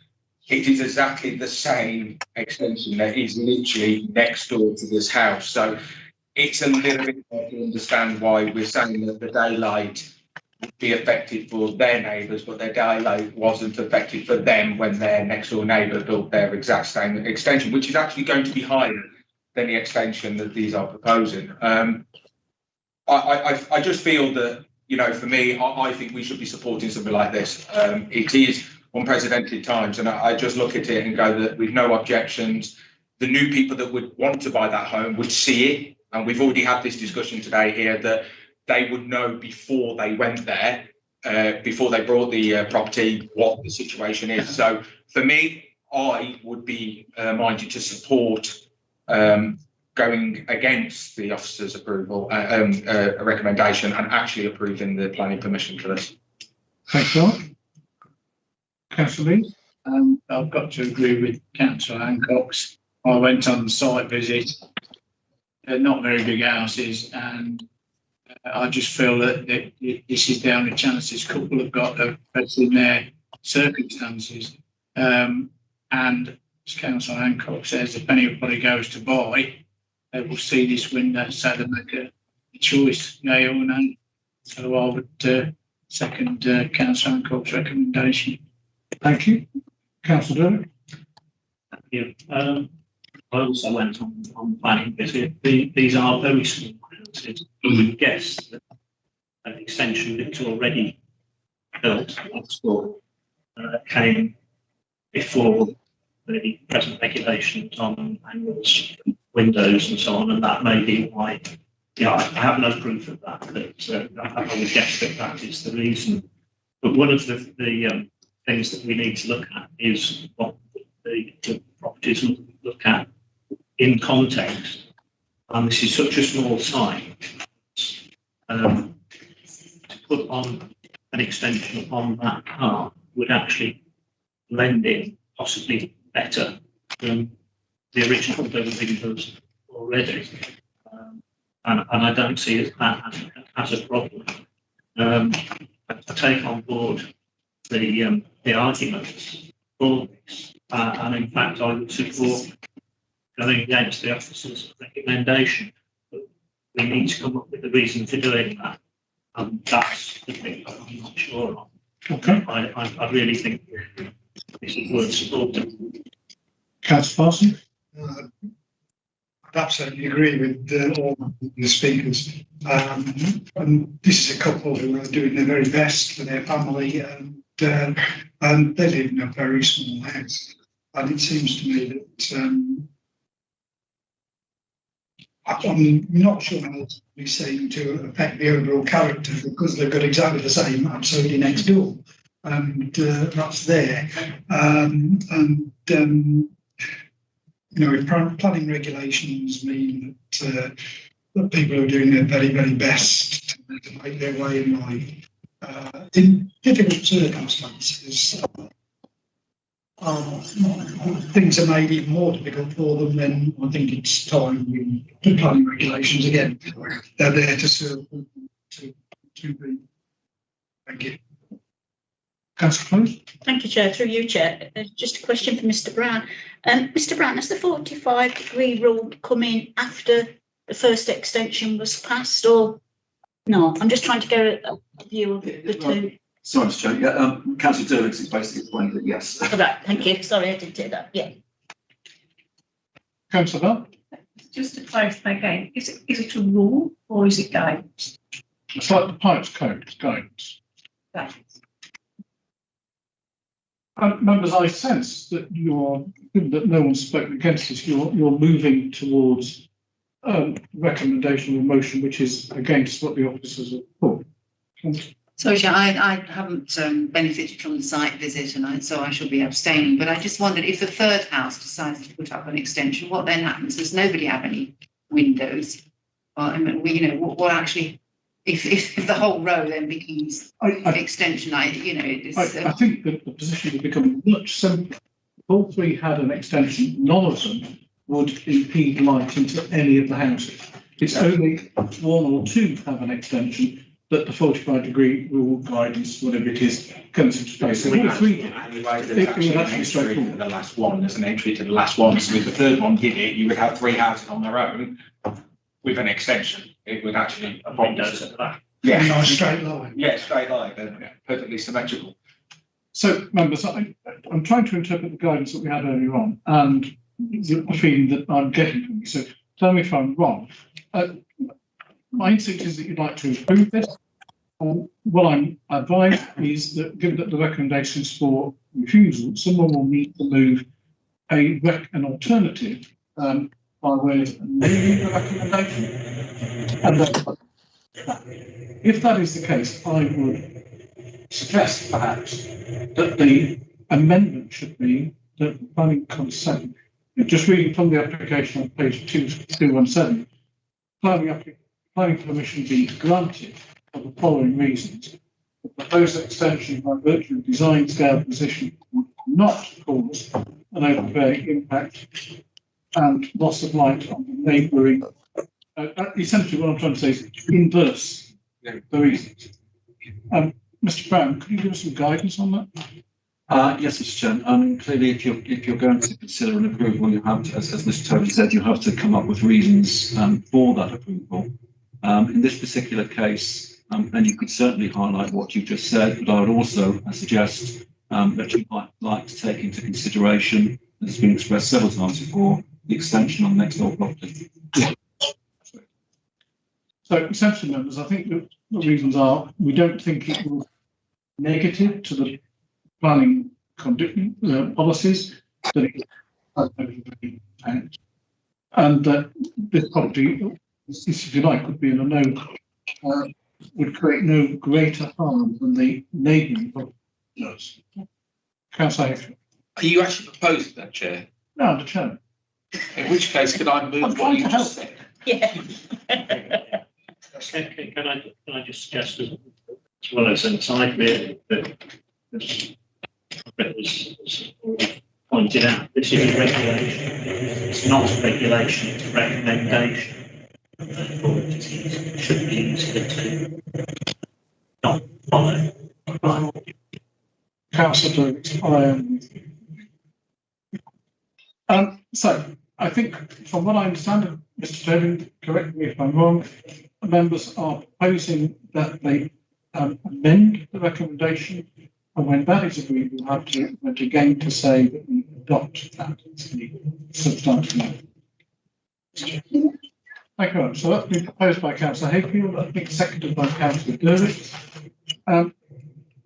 it is exactly the same extension that is literally next door to this house. So it's a little bit hard to understand why we're saying that the daylight would be affected for their neighbours, but their daylight wasn't affected for them when their next door neighbour built their exact same extension, which is actually going to be higher than the extension that these are proposing. I just feel that, you know, for me, I think we should be supporting something like this. It is unprecedented times, and I just look at it and go that with no objections, the new people that would want to buy that home would see it, and we've already had this discussion today here that they would know before they went there, before they brought the property, what the situation is. So for me, I would be minded to support going against the officer's approval recommendation and actually approving the planning permission for this. Thanks, Mark. Councillor Lee. I've got to agree with Councillor Hancock. I went on the site visit. They're not very big houses, and I just feel that this is the only chance this couple have got of in their circumstances. And as Councillor Hancock says, if anybody goes to buy, they will see this window, so they make a choice, yea or no. So I would second Councillor Hancock's recommendation. Thank you. Councillor Derrick? Yeah, I also went on planning visit. These are very small houses. I would guess that an extension that's already built next door came before the present regulations on angles, windows and so on, and that may be why. Yeah, I have no proof of that, but I would guess that that is the reason. But one of the things that we need to look at is what the properties look at in context. And this is such a small site. To put on an extension on that car would actually blend in possibly better than the original building does already. And I don't see that as a problem. I take on board the arguments for this, and in fact I would support going against the officer's recommendation. But we need to come up with a reason for doing that, and that's the thing that I'm not sure of. Okay. I really think this is worth supporting. Councillor Parson? I absolutely agree with all the speakers. And this is a couple who are doing their very best for their family, and they live in a very small house. And it seems to me that I'm not sure how it's be seen to affect the overall character, because they've got exactly the same absolutely next door, and that's there. You know, if planning regulations mean that people are doing their very, very best to make their way in life in difficult circumstances, things are made even more difficult for them, then I think it's time we do planning regulations again. They're there to serve them, to be. Thank you. Councillor Close? Thank you, Chair. Through you, Chair. Just a question for Mr. Brown. Mr. Brown, has the 45-degree rule come in after the first extension was passed, or no? I'm just trying to get a view of the two. Sorry, Mr. Chair. Yeah, Councillor Derrick has basically explained that yes. All right, thank you. Sorry, I didn't do that. Yeah. Councillor Bell? Just to clarify again, is it a rule or is it guidance? It's like the Pipes Code, it's guidance. Guidance. Members, I sense that that no one's spoken against this, you're moving towards recommendation or motion which is against what the officers have put. Sorry, Chair, I haven't benefited from the site visit, and so I shall be abstaining. But I just wondered if the third house decides to put up an extension, what then happens? Does nobody have any windows? Well, I mean, what actually, if the whole row then becomes an extension, I think that the position would become much simpler. If all three had an extension, none of them would impede light into any of the houses. It's only one or two have an extension that the 45-degree rule, guidance, whatever it is, comes into place. So all three There's actually an entry to the last one. There's an entry to the last one. So if the third one did it, you would have three houses on their own with an extension. It would actually windows at the back. Yeah, a nice straight line. Yeah, straight line. Perfectly symmetrical. So, members, I'm trying to interpret the guidance that we had earlier on, and the feeling that I'm getting from you. So, tell me if I'm wrong. My instinct is that you'd like to improve this. What I'm advised is that, given that the recommendations for refusal, someone will need to move an alternative by way of amending the recommendation. And if that is the case, I would suggest perhaps that the amendment should be that planning consent. Just reading from the application on page 217, planning permission be granted for the following reasons. The proposed extension by virtue of design scale position would not cause an overbearing impact and loss of light on the neighbouring. Essentially, what I'm trying to say is inverse the reasons. Mr. Brown, could you give us some guidance on that? Yes, Mr. Chairman. Clearly, if you're going to consider an approval, you have to, as Mr. Toby said, you have to come up with reasons for that approval. In this particular case, and you could certainly highlight what you've just said, but I would also suggest that you might like to take into consideration, as has been expressed several times before, the extension on next door property. So, essentially, members, I think that the reasons are we don't think it will be negative to the planning policies that it has everybody and that this property, if you like, would be in a no, would create no greater harm than the neighbouring property does. Councillor Hayfield. Are you actually proposing that, Chair? No, I'm the chairman. In which case, can I move what you just said? Yeah. Can I just suggest as well as an aside really that as pointed out, this is a regulation. It's not a regulation, it's a recommendation. Therefore, it should be easy to not follow. Councillor, so I think from what I understand, Mr. Tobin, correct me if I'm wrong, members are proposing that they amend the recommendation, and when that is agreed, we'll have to again to say that we adopt that as the substantive amendment. Thank you very much. So that's been proposed by Councillor Hayfield, I think seconded by Councillor Dervitt.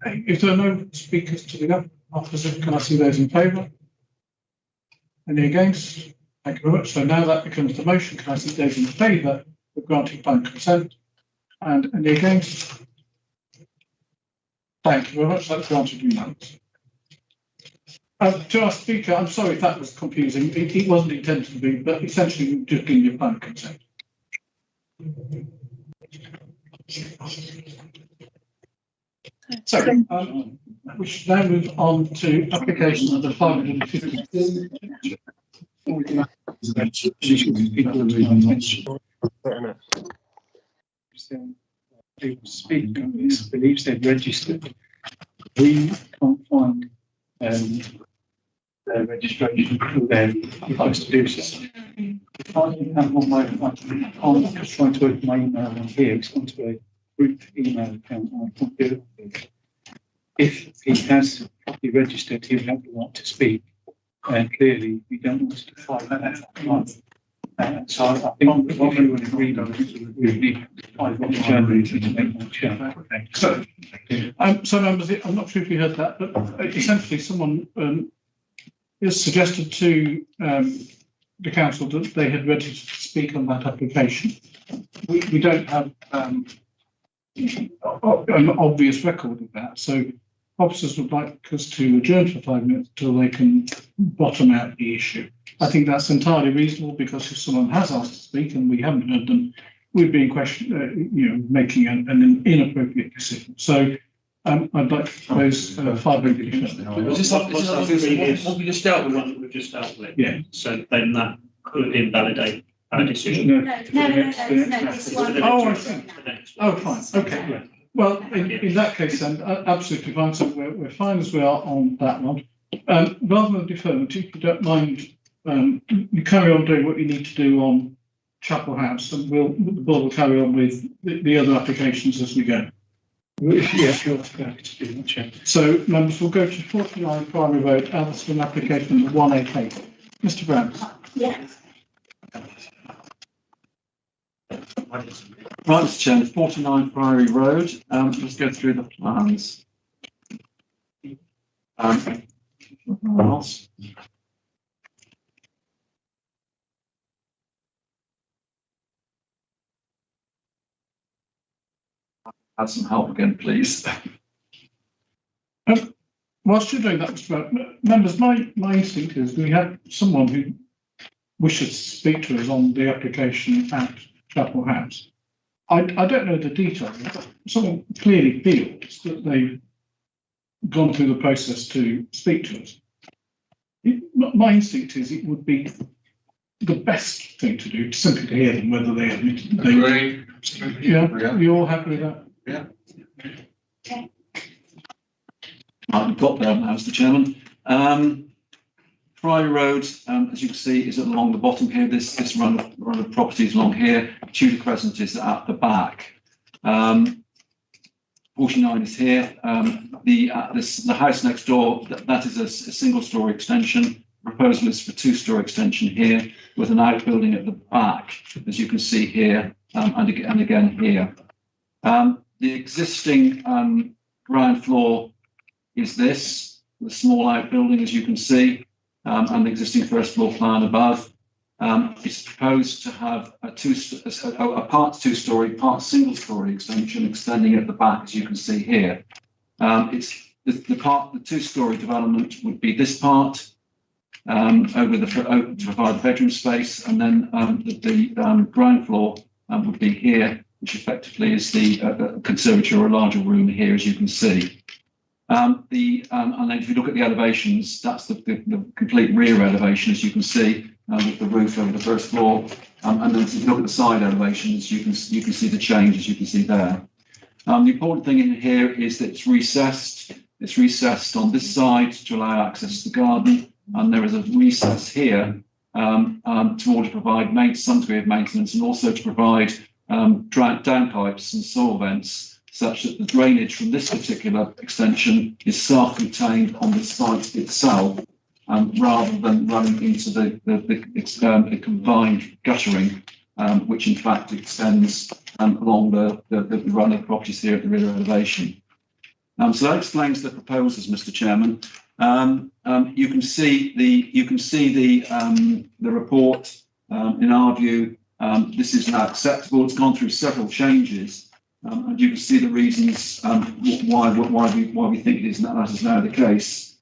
If there are no speakers to the opposite, can I see those in favour? Any against? Thank you very much. So now that becomes the motion. Can I see those in favour of granting plan consent? And any against? Thank you very much. That's granted unanimously. To our speaker, I'm sorry if that was confusing. It wasn't intended to be, but essentially we've just given you plan consent. So, we should now move on to application of the 552. People speak on this, believes they've registered. We can't find their registration through their supposed to do so. If I can have one way, I'm just trying to open my email on here, it's gone to a group email account. I can't do it. If he has properly registered, he'll have the right to speak. And clearly, we don't want to find that out. So I think if you would agree, we need to find what the January to make that change. So members, I'm not sure if you heard that, but essentially someone has suggested to the council that they had registered to speak on that application. We don't have an obvious record of that, so officers would like us to adjourn for 5 minutes until they can bottom out the issue. I think that's entirely reasonable because if someone has asked to speak and we haven't heard them, we'd be in question, making an inappropriate decision. So I'd like to propose 5 minutes. Was this what we just dealt with? What we've just dealt with? Yeah. So then that could invalidate our decision. No. This one. Oh, I see. Oh, fine. Okay. Yeah. Well, in that case, then absolutely fine. So we're fine as we are on that one. Rather than deferment, if you don't mind, you carry on doing what you need to do on Chapel House, and the board will carry on with the other applications as we go. Yeah, sure. So, members, we'll go to 49 Primary Road, Atherstone, application number 188. Mr. Brown. Yeah. Right, Mr. Chairman, 49 Priory Road. Let's go through the plans. Add some help again, please. Whilst you're doing that, Mr. Brown, members, my instinct is we have someone who wishes to speak to us on the application at Chapel House. I don't know the details, but someone clearly feels that they've gone through the process to speak to us. My instinct is it would be the best thing to do, simply to hear them, whether they admit it. Agree. Yeah, you all happy with that? Yeah. Okay. Right, we've got there now, Mr. Chairman. Priory Road, as you can see, is along the bottom here. This run of properties along here. Tudor Crescent is at the back. 49 is here. The house next door, that is a single-storey extension. Proposal is for two-storey extension here with an outbuilding at the back, as you can see here, and again here. The existing ground floor is this, the small outbuilding, as you can see, and the existing first floor plan above. It's proposed to have a part two-storey, part single-storey extension extending at the back, as you can see here. It's the two-storey development would be this part to provide bedroom space, and then the ground floor would be here, which effectively is the conservatory or a larger room here, as you can see. And then if you look at the elevations, that's the complete rear elevation, as you can see, with the roof over the first floor. And then if you look at the side elevations, you can see the change, as you can see there. The important thing in here is that it's recessed. It's recessed on this side to allow access to the garden, and there is a recess here to order to provide some degree of maintenance, and also to provide downpipes and soil vents, such that the drainage from this particular extension is self-contained on the site itself, rather than running into the combined guttering, which in fact extends along the run of properties here at the rear elevation. So that explains the proposals, Mr. Chairman. You can see the report. In our view, this is now acceptable. It's gone through several changes. And you can see the reasons why we think that is now the case.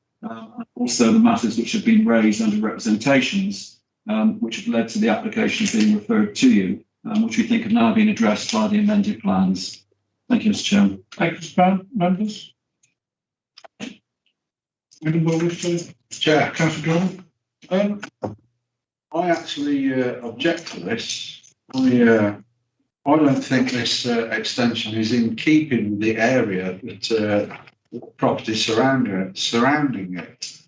Also, the matters which have been raised under representations, which have led to the application being referred to you, which we think have now been addressed by the amended plans. Thank you, Mr. Chairman. Thank you, Mr. Brown. Members? Anyone wish to? Chair. Councillor Jordan? I actually object to this. I don't think this extension is in keeping with the area that property surrounding it,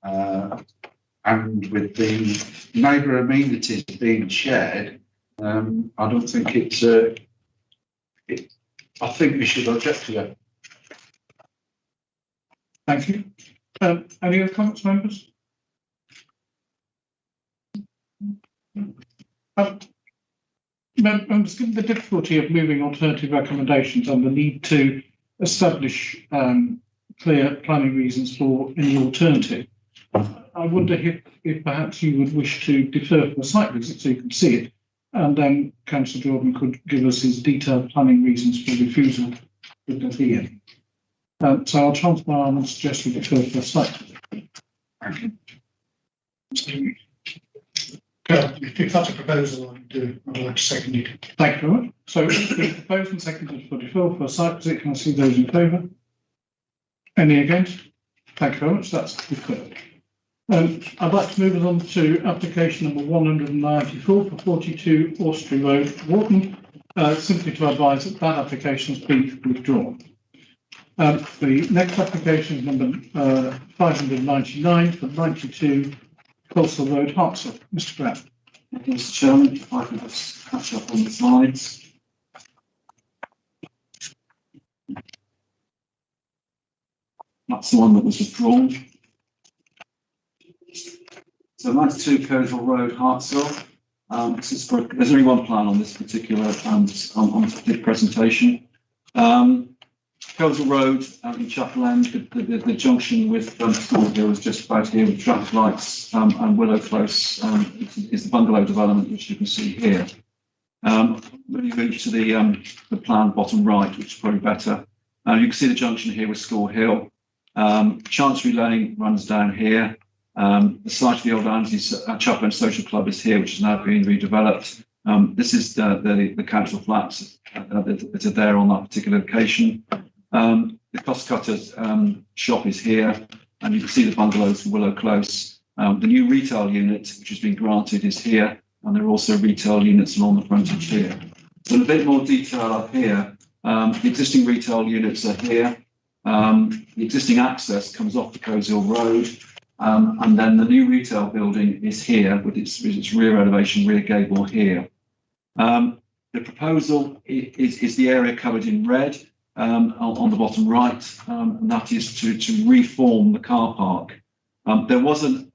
and with the neighbour amenities being shared. I don't think it's. I think we should object to it. Thank you. Any other comments, members? Members, given the difficulty of moving alternative recommendations and the need to establish clear planning reasons for any alternative, I wonder if perhaps you would wish to defer for a site visit so you can see it, and then Councillor Jordan could give us his detailed planning reasons for refusal with the here. So I'll transfer my arm and suggest we defer for a site visit. Thank you. If that's a proposal, I'd like to second it. Thank you very much. So it's been proposed and seconded for deferral for a site visit. Can I see those in favour? Any against? Thank you very much. That's deferred. I'd like to move us on to application number 194 for 42 Austrey Road, Wharton, simply to advise that that application has been withdrawn. The next application is number 599 for 92 Coastal Road, Hartsell. Mr. Brown. Thank you, Mr. Chairman. If I can just catch up on the slides. That's the one that was withdrawn. So 92 Coastal Road, Hartsell. There's only one plan on this particular presentation. Coastal Road in Chapel End, the junction with School Hill is just about here with traffic lights, and Willow Close is the bungalow development, which you can see here. When you move to the plan bottom right, which is probably better, you can see the junction here with School Hill. Chancery Lane runs down here. The site of the old Ansley's Chapel End Social Club is here, which is now being redeveloped. This is the council flats that are there on that particular location. The cost cutters shop is here, and you can see the bungalows for Willow Close. The new retail unit, which has been granted, is here, and there are also retail units along the frontage here. So in a bit more detail up here, the existing retail units are here. The existing access comes off the Coleshill Road, and then the new retail building is here with its rear elevation, rear gable here. The proposal is the area covered in red on the bottom right, and that is to reform the car park. There was an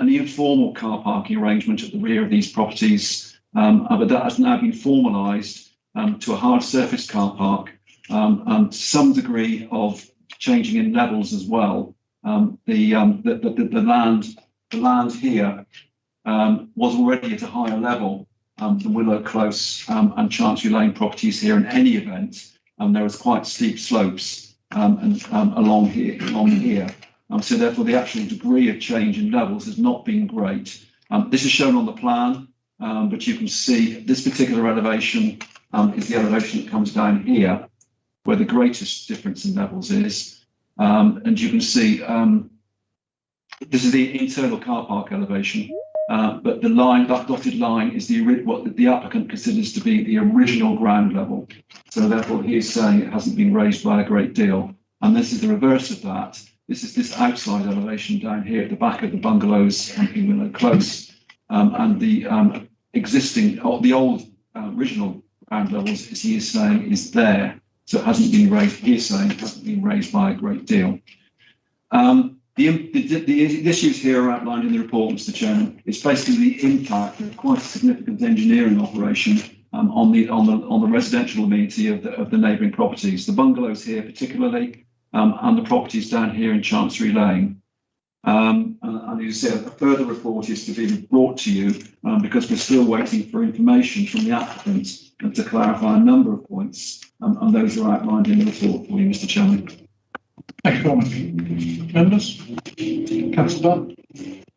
informal car parking arrangement at the rear of these properties, but that has now been formalised to a hard surface car park, and some degree of changing in levels as well. The land here was already at a higher level than Willow Close and Chancery Lane properties here in any event. There was quite steep slopes along here. So therefore the actual degree of change in levels has not been great. This is shown on the plan, but you can see this particular elevation is the elevation that comes down here, where the greatest difference in levels is. And you can see this is the internal car park elevation, but the line, that dotted line, is what the applicant considers to be the original ground level. So therefore he is saying it hasn't been raised by a great deal. And this is the reverse of that. This is this outside elevation down here at the back of the bungalows in Willow Close, and the existing, the old original ground levels, as he is saying, is there. So it hasn't been raised. He is saying it hasn't been raised by a great deal. The issues here are outlined in the report, Mr. Chairman. It's basically the impact of quite a significant engineering operation on the residential amenity of the neighbouring properties. The bungalows here, particularly. And the properties down here in Chancery Lane. And as you said, a further report is to be brought to you because we're still waiting for information from the applicant to clarify a number of points, and those are outlined in the report for you, Mr. Chairman. Thank you very much. Members? Councillor Dunn?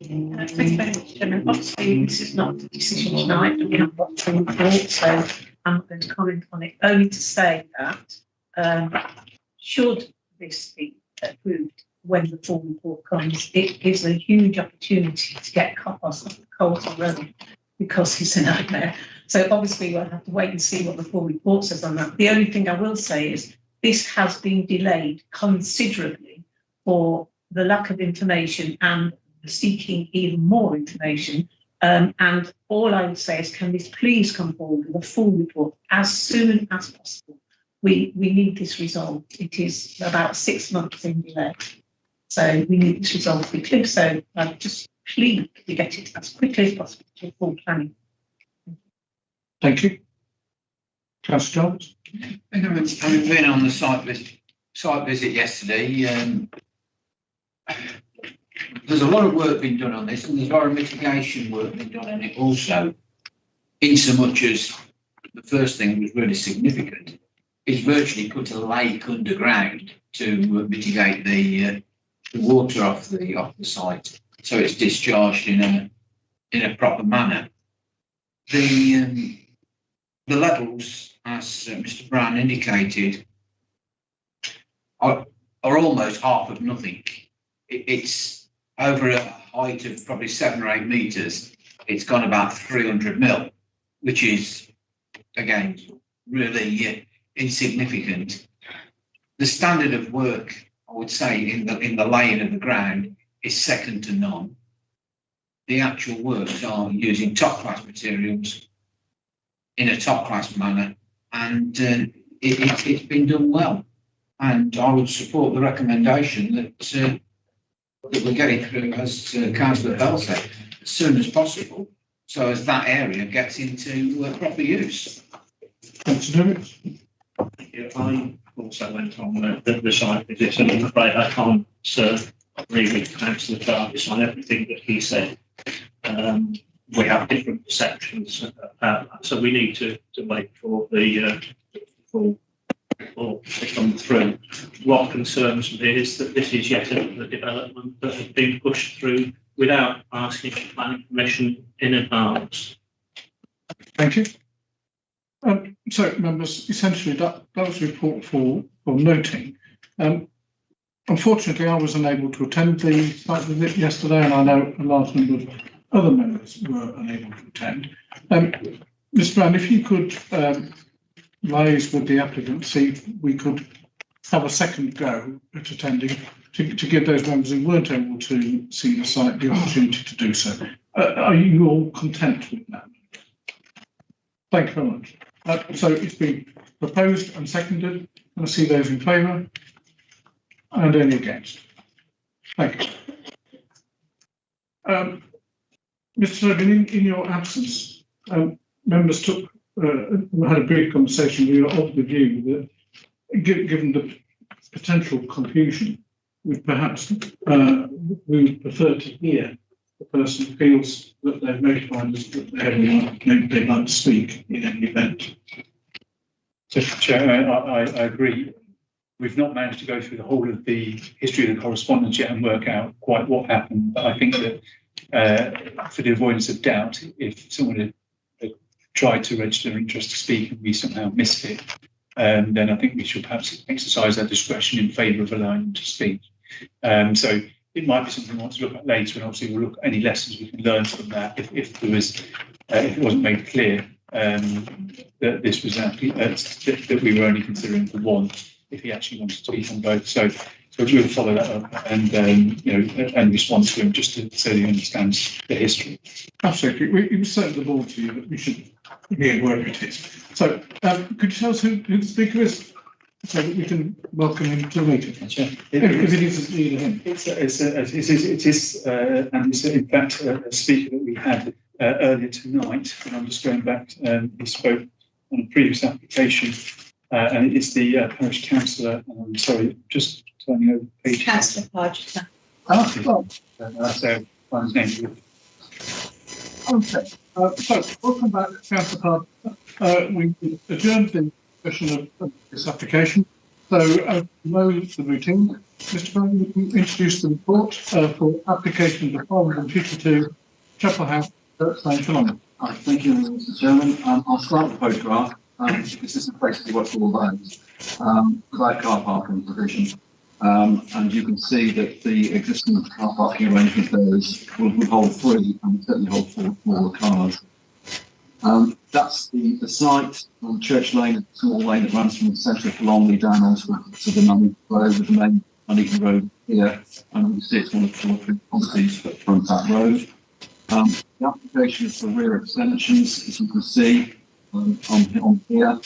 Thank you very much, Chairman. Obviously, this is not a decision tonight, and we haven't got the report, so I'm not going to comment on it, only to say that should this be approved when the full report comes, it gives a huge opportunity to get coppers off the Coulter Road because it's a nightmare. So obviously we'll have to wait and see what the full report says on that. The only thing I will say is this has been delayed considerably for the lack of information and seeking even more information. And all I would say is, can this please come forward with a full report as soon as possible? We need this resolved. It is about 6 months in delay. So we need this resolved quickly. So I just plead we get it as quickly as possible to full planning. Thank you. Councillor Jones? Having been on the site visit yesterday, there's a lot of work being done on this, and there's a lot of mitigation work being done on it also, in so much as the first thing was really significant. Is virtually put a lake underground to mitigate the water off the site, so it's discharged in a proper manner. The levels, as Mr. Brown indicated, are almost half of nothing. It's over a height of probably 7 or 8 metres. It's gone about 300 mil, which is again really insignificant. The standard of work, I would say, in the laying of the ground is second to none. The actual works are using top class materials in a top class manner, and it's been done well. And I would support the recommendation that we're getting through, as Councillor Bell said, as soon as possible, so as that area gets into proper use. Councillor I also went on the site visit, and I'm afraid I can't agree with Councillor Jarvis on everything that he said. We have different perceptions about that, so we need to wait for the full report to come through. What concerns me is that this is yet another development that has been pushed through without asking for planning permission in advance. Thank you. So, members, essentially that was a report for noting. Unfortunately, I was unable to attend the site visit yesterday, and I know a large number of other members were unable to attend. Mr. Brown, if you could liaise with the applicant, see if we could have a second go at attending to give those members who weren't able to see the site the opportunity to do so. Are you all content with that? Thank you very much. So it's been proposed and seconded. Can I see those in favour? And any against? Thank you. Mr. Tobin, in your absence, members had a brief conversation. We are of the view that, given the potential confusion, we would prefer to hear the person who feels that they've notified us that they'd like to speak in any event. So, Chair, I agree. We've not managed to go through the whole of the history of the correspondence yet and work out quite what happened. But I think that for the avoidance of doubt, if someone had tried to register an interest to speak and we somehow missed it, then I think we should perhaps exercise our discretion in favour of allowing them to speak. So it might be something we want to look at later, and obviously we'll look at any lessons we can learn from that if it wasn't made clear that this was actually that we were only considering the one if he actually wanted to speak on both. So we'll follow that up and and respond to him just so he understands the history. Absolutely, it was sent to the board to you that we should hear where it is. So could you tell us who the speaker is, so that we can welcome him to the meeting? Sure. If it is either him. It is, and it's in fact a speaker that we had earlier tonight. And I'm just going back. He spoke on a previous application, and it's the parish councillor. I'm sorry, just turning over the page. Councillor Pargeter. So find his name. Okay. So welcome back, Councillor Pargeter. We adjourned the discussion of this application. So know the routine. Mr. Brown, you can introduce the report for application number 552, Chapel House, Church Lane, Geelong. Thank you, Mr. Chairman. I'll start with the photograph because this is basically what's all those. Without car parking provision. And you can see that the existing car parking arrangement there will hold 3 and certainly hold 4 smaller cars. That's the site on Church Lane, a small lane that runs from the centre of Longley down onto the main road, with the main Nuneaton Road here, and you can see it's one of the 2 or 3 properties that front that road. The application is for rear extensions, as you can see on here,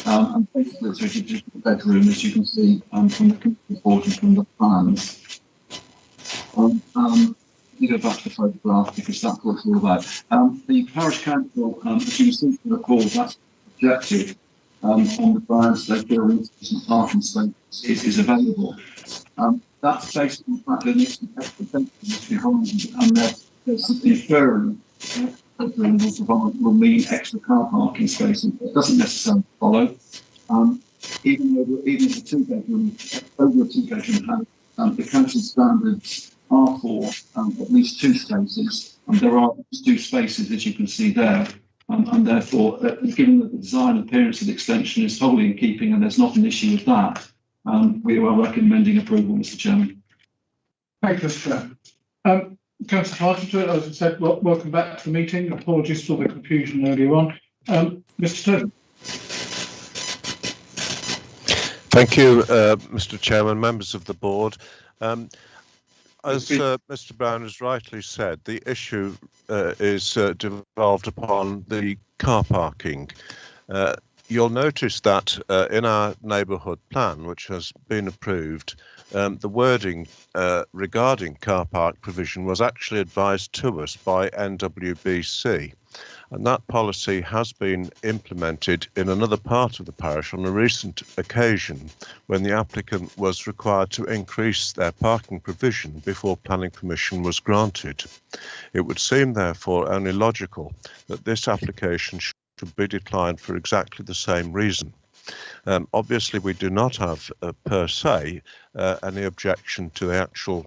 and basically it's a digital bedroom, as you can see from the report and from the plans. You go back to the photograph because that's what it's all about. The parish council, as you can see from the report, that's objective on the grounds that there is some parking space is available. That's based on the fact that there's some extra benches behind, and there's something inferring will mean extra car parking spaces. It doesn't necessarily follow. Even as a 2-bedroom, over a 2-bedroom house, the council standards are for at least 2 spaces, and there are 2 spaces, as you can see there, and therefore, given that the design and appearance of the extension is wholly in keeping, and there's not an issue with that, we are recommending approval, Mr. Chairman. Thank you, Mr. Chair. Councillor Pargeter, as I said, welcome back to the meeting. Apologies for the confusion earlier on. Mr. Turner. Thank you, Mr. Chairman, members of the board. As Mr. Brown has rightly said, the issue is devolved upon the car parking. You'll notice that in our neighbourhood plan, which has been approved, the wording regarding car park provision was actually advised to us by NWBC. And that policy has been implemented in another part of the parish on a recent occasion when the applicant was required to increase their parking provision before planning permission was granted. It would seem, therefore, only logical that this application should be declined for exactly the same reason. Obviously, we do not have, per se, any objection to the actual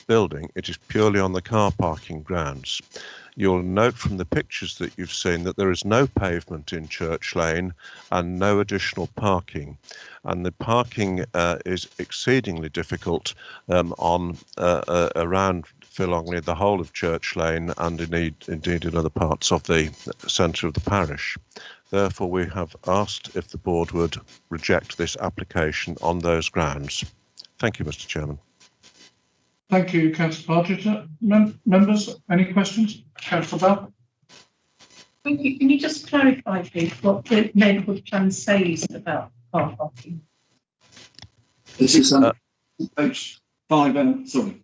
building. It is purely on the car parking grounds. You'll note from the pictures that you've seen that there is no pavement in Church Lane and no additional parking. And the parking is exceedingly difficult on around Philongley, the whole of Church Lane, and indeed in other parts of the centre of the parish. Therefore, we have asked if the board would reject this application on those grounds. Thank you, Mr. Chairman. Thank you, Councillor Partridge. Members, any questions? Councillor Bell? Thank you. Can you just clarify, please, what the neighbourhood plan says about car parking? This is page 5, sorry.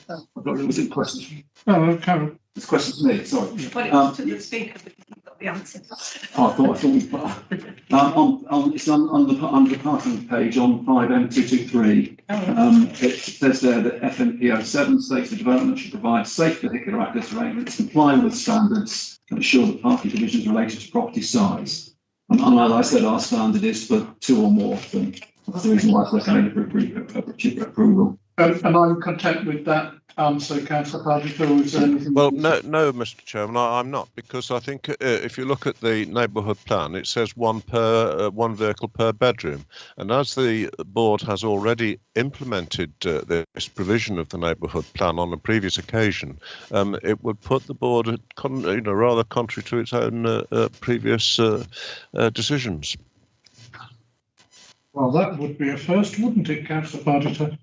I've got it, was it question? No, Karen. It's question to me, sorry. Well, it was to the speaker, but you've got the answer. Oh, I thought it's under the parking page on 5M223. It says there that FNPO 7 states the development should provide safe vehicular access arrangements, comply with standards, and ensure that parking provisions related to property size. And as I said, our standard is for 2 or more. So that's the reason why it's recommended for approval. And I'm content with that answer, Councillor Partridge, or is there anything? Well, no, Mr. Chairman, I'm not, because I think if you look at the neighbourhood plan, it says one vehicle per bedroom, and as the board has already implemented this provision of the neighbourhood plan on a previous occasion, it would put the board, rather contrary to its own previous decisions. Well, that would be a first, wouldn't it, Councillor Partridge? Could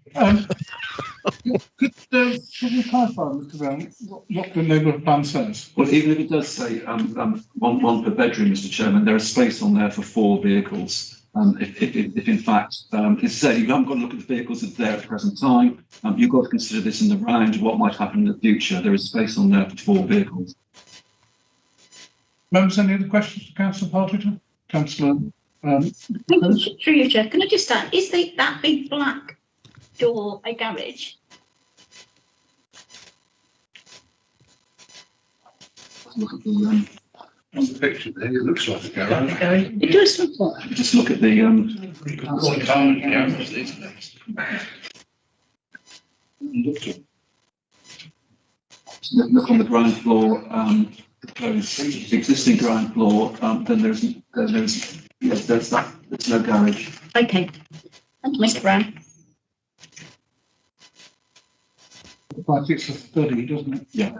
you clarify, Mr. Brown, what the neighbourhood plan says? Well, even if it does say one per bedroom, Mr. Chairman, there is space on there for 4 vehicles. If in fact it's said you haven't got to look at the vehicles that are there at the present time, you've got to consider this in the round, what might happen in the future. There is space on there for 4 vehicles. Members, any other questions for Councillor Partridge? Councillor. Through you, Chair, can I just add, is that big black door a garage? Look at the on the picture there, it looks like a garage. It does look like. Just look at the look on the ground floor, the existing ground floor, then there's yes, there's no garage. Okay. Thank you, Mr. Brown. Like it's a study, doesn't it? Yeah.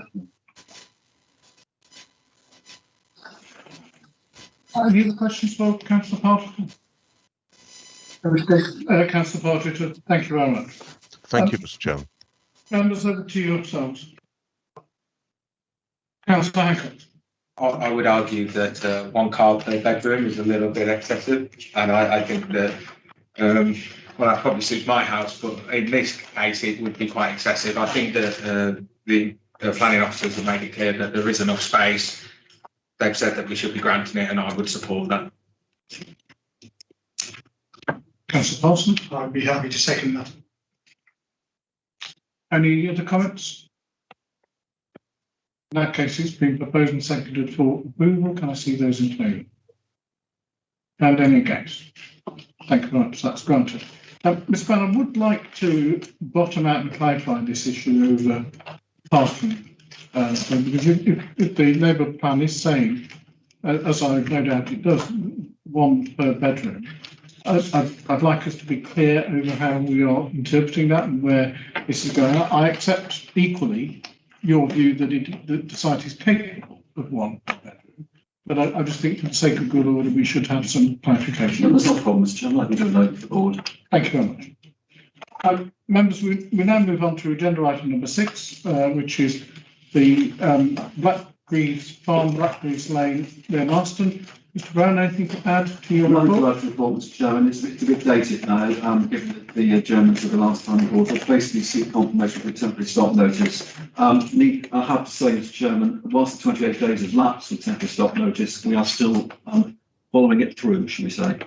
Any other questions for Councillor Partridge? Councillor Partridge, thank you very much. Thank you, Mr. Chairman. Members, over to yourselves. Councillor Hancock. I would argue that 1 car per bedroom is a little bit excessive, and I think that well, that probably suits my house, but in this case it would be quite excessive. I think that the planning officers have made it clear that there is enough space. They've said that we should be granting it, and I would support that. Councillor Paulson. I'd be happy to second that. Any other comments? In that case, it's been proposed and seconded for approval. Can I see those in favour? And any against? Thank you very much. That's granted. Ms. Brown, I would like to bottom out and clarify this issue over parking. Because if the neighbourhood plan is saying, as I no doubt it does, 1 per bedroom, I'd like us to be clear over how we are interpreting that and where this is going. I accept equally your view that the site is capable of 1 per bedroom, but I just think for the sake of good order we should have some clarification. That's not a problem, Mr. Chairman. I can do a note for the board. Thank you very much. Members, we now move on to agenda item number 6, which is the Blackgreaves Farm, Blackgreaves Lane, near Marston. Mr. Brown, anything to add to your report? Mr. Chairman, it's a bit dated now, given the adjournment of the last time report. I basically seek confirmation for a temporary stop notice. I have to say, Mr. Chairman, whilst the 28 days has lapsed with temporary stop notice, we are still following it through, shall we say.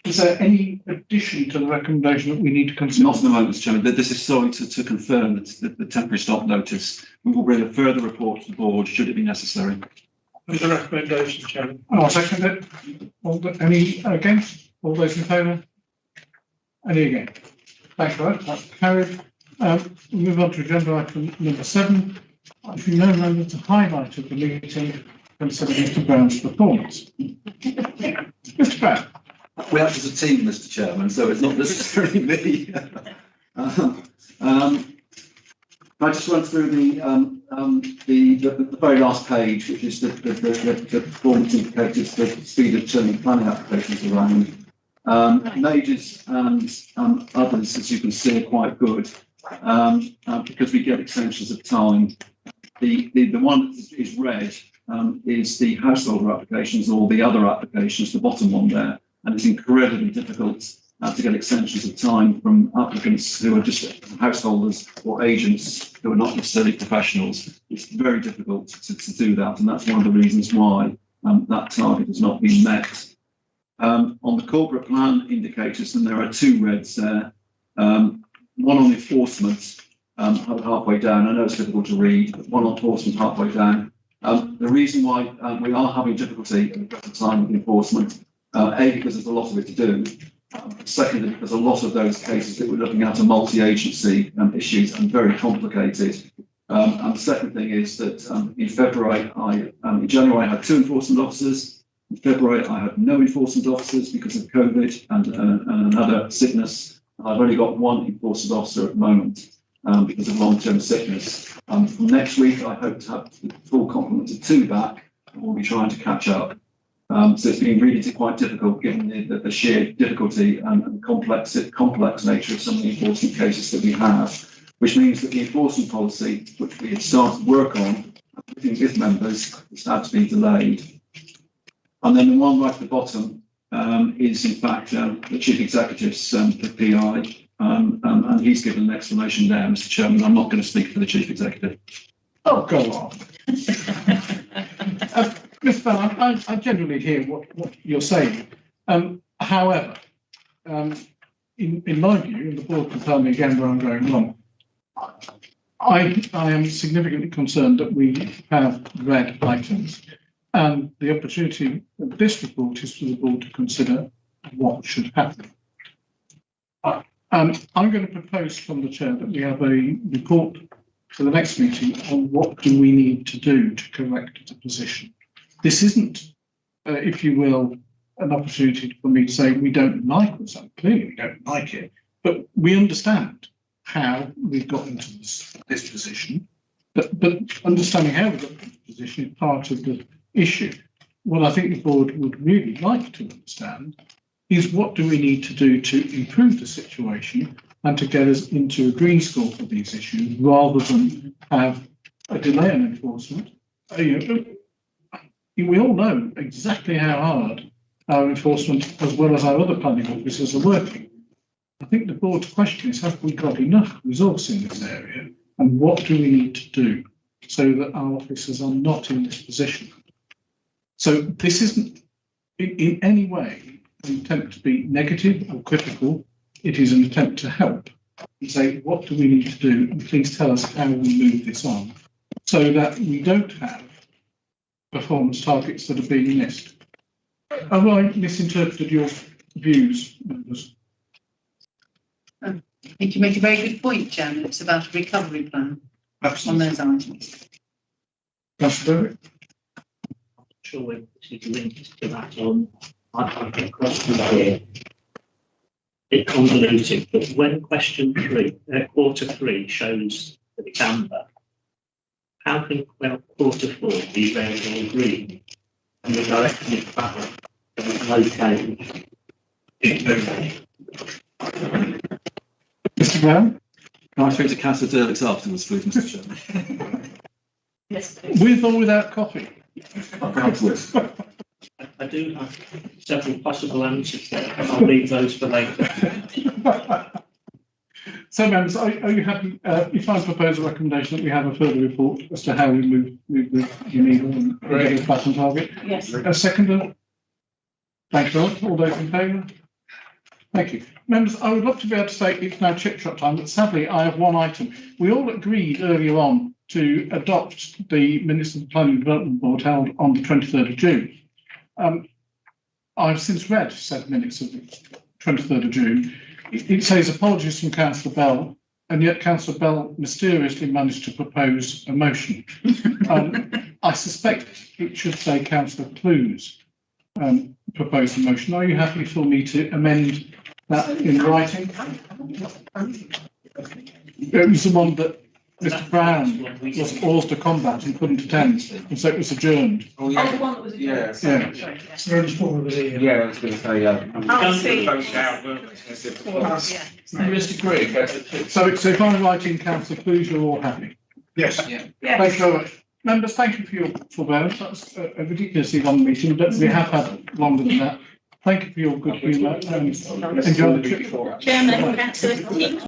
Is there any addition to the recommendation that we need to consider? Not at the moment, Mr. Chairman. This is solely to confirm that the temporary stop notice. We will bring a further report to the board should it be necessary. With the recommendation, Chairman. I'll second it. Any against? All those in favour? Any against? Thank you very much. That's carried. We move on to agenda item number 7, If you know members to highlight of the meeting, consider Mr. Brown's performance. Mr. Brown. We act as a team, Mr. Chairman, so it's not necessarily me. I just went through the very last page, which is the performance indicators for speed of turning planning applications around. Majors and others, as you can see, are quite good because we get extensions of time. The one that is red is the householder applications or the other applications, the bottom one there, and it's incredibly difficult to get extensions of time from applicants who are just householders or agents who are not necessarily professionals. It's very difficult to do that, and that's one of the reasons why that target has not been met. On the corporate plan indicators, and there are two reds there, one on enforcement halfway down. I know it's difficult to read, but one on enforcement halfway down. The reason why we are having difficulty at the present time with enforcement, A, because there's a lot of it to do. Secondly, because a lot of those cases that we're looking at are multi-agency issues and very complicated. And the second thing is that in February, in January, I had 2 enforcement officers. In February, I had no enforcement officers because of COVID and another sickness. I've only got 1 enforcement officer at the moment because of long-term sickness. From next week, I hope to have the full complement of 2 back, and we'll be trying to catch up. So it's been really quite difficult given the sheer difficulty and complex nature of some of the enforcement cases that we have, which means that the enforcement policy, which we had started work on with members, has had to be delayed. And then the one right at the bottom is in fact the Chief Executive's PI, and he's given an explanation there, Mr. Chairman. I'm not going to speak for the Chief Executive. Oh, go on. Mr. Bell, I generally hear what you're saying. However, in my view, and the board can tell me again where I'm going wrong, I am significantly concerned that we have red items, and the opportunity of this report is for the board to consider what should happen. I'm going to propose from the chair that we have a report for the next meeting on what do we need to do to correct the position. This isn't, if you will, an opportunity for me to say we don't like what's up. Clearly we don't like it, but we understand how we've got into this position. But understanding how we got into this position is part of the issue. What I think the board would really like to understand is what do we need to do to improve the situation and to get us into a green score for these issues rather than have a delay in enforcement. We all know exactly how hard our enforcement as well as our other planning officers are working. I think the board's question is, have we got enough resource in this area, and what do we need to do so that our officers are not in this position? So this isn't in any way an attempt to be negative or critical. It is an attempt to help and say, what do we need to do? And please tell us how we move this on so that we don't have performance targets that are being missed. Have I misinterpreted your views, members? I think you make a very good point, Chairman. It's about a recovery plan on those items. Absolutely. I'm not sure whether this is linked to that on. I've got a question here. It's convoluted, but when question 3, quarter 3 shows that it's amber, how can quarter 4 be red or green and the direction is travel? There's no change. Mr. Brown? Can I speak to Councillor Dirks afterwards, please, Mr. Chairman? Yes. With or without coffee? Afterwards. I do have several possible answers there, but I'll leave those for later. So, members, are you happy if I propose a recommendation that we have a further report as to how we move the needle and get us back on target? Yes. A seconder? Thanks very much. All those in favour? Thank you. Members, I would love to be able to say it's now chip shot time, but sadly I have one item. We all agreed earlier on to adopt the minutes of the Planning and Development Board held on the 23rd of June. I've since read said minutes of the 23rd of June. It says apologies from Councillor Bell and yet Councillor Bell mysteriously managed to propose a motion. I suspect it should say Councillor Clues proposed a motion. Are you happy for me to amend that in writing? It was the one that Mr. Brown was forced to combat and couldn't attend, and so it was adjourned. Oh, Oh, the one that was adjourned. Yeah. Sorry, Yeah. sorry, Yeah, I was going to say, yeah. Oh, I see. Mr. Grigg, So if I'm writing Councillor Clues, you're all happy? Yes. Yeah. Thank you very much. Members, thank you for your forbearance. That was a ridiculously long meeting, but we have had longer than that. Thank you for your good humour and enjoy the trip. Chairman, Councillor King.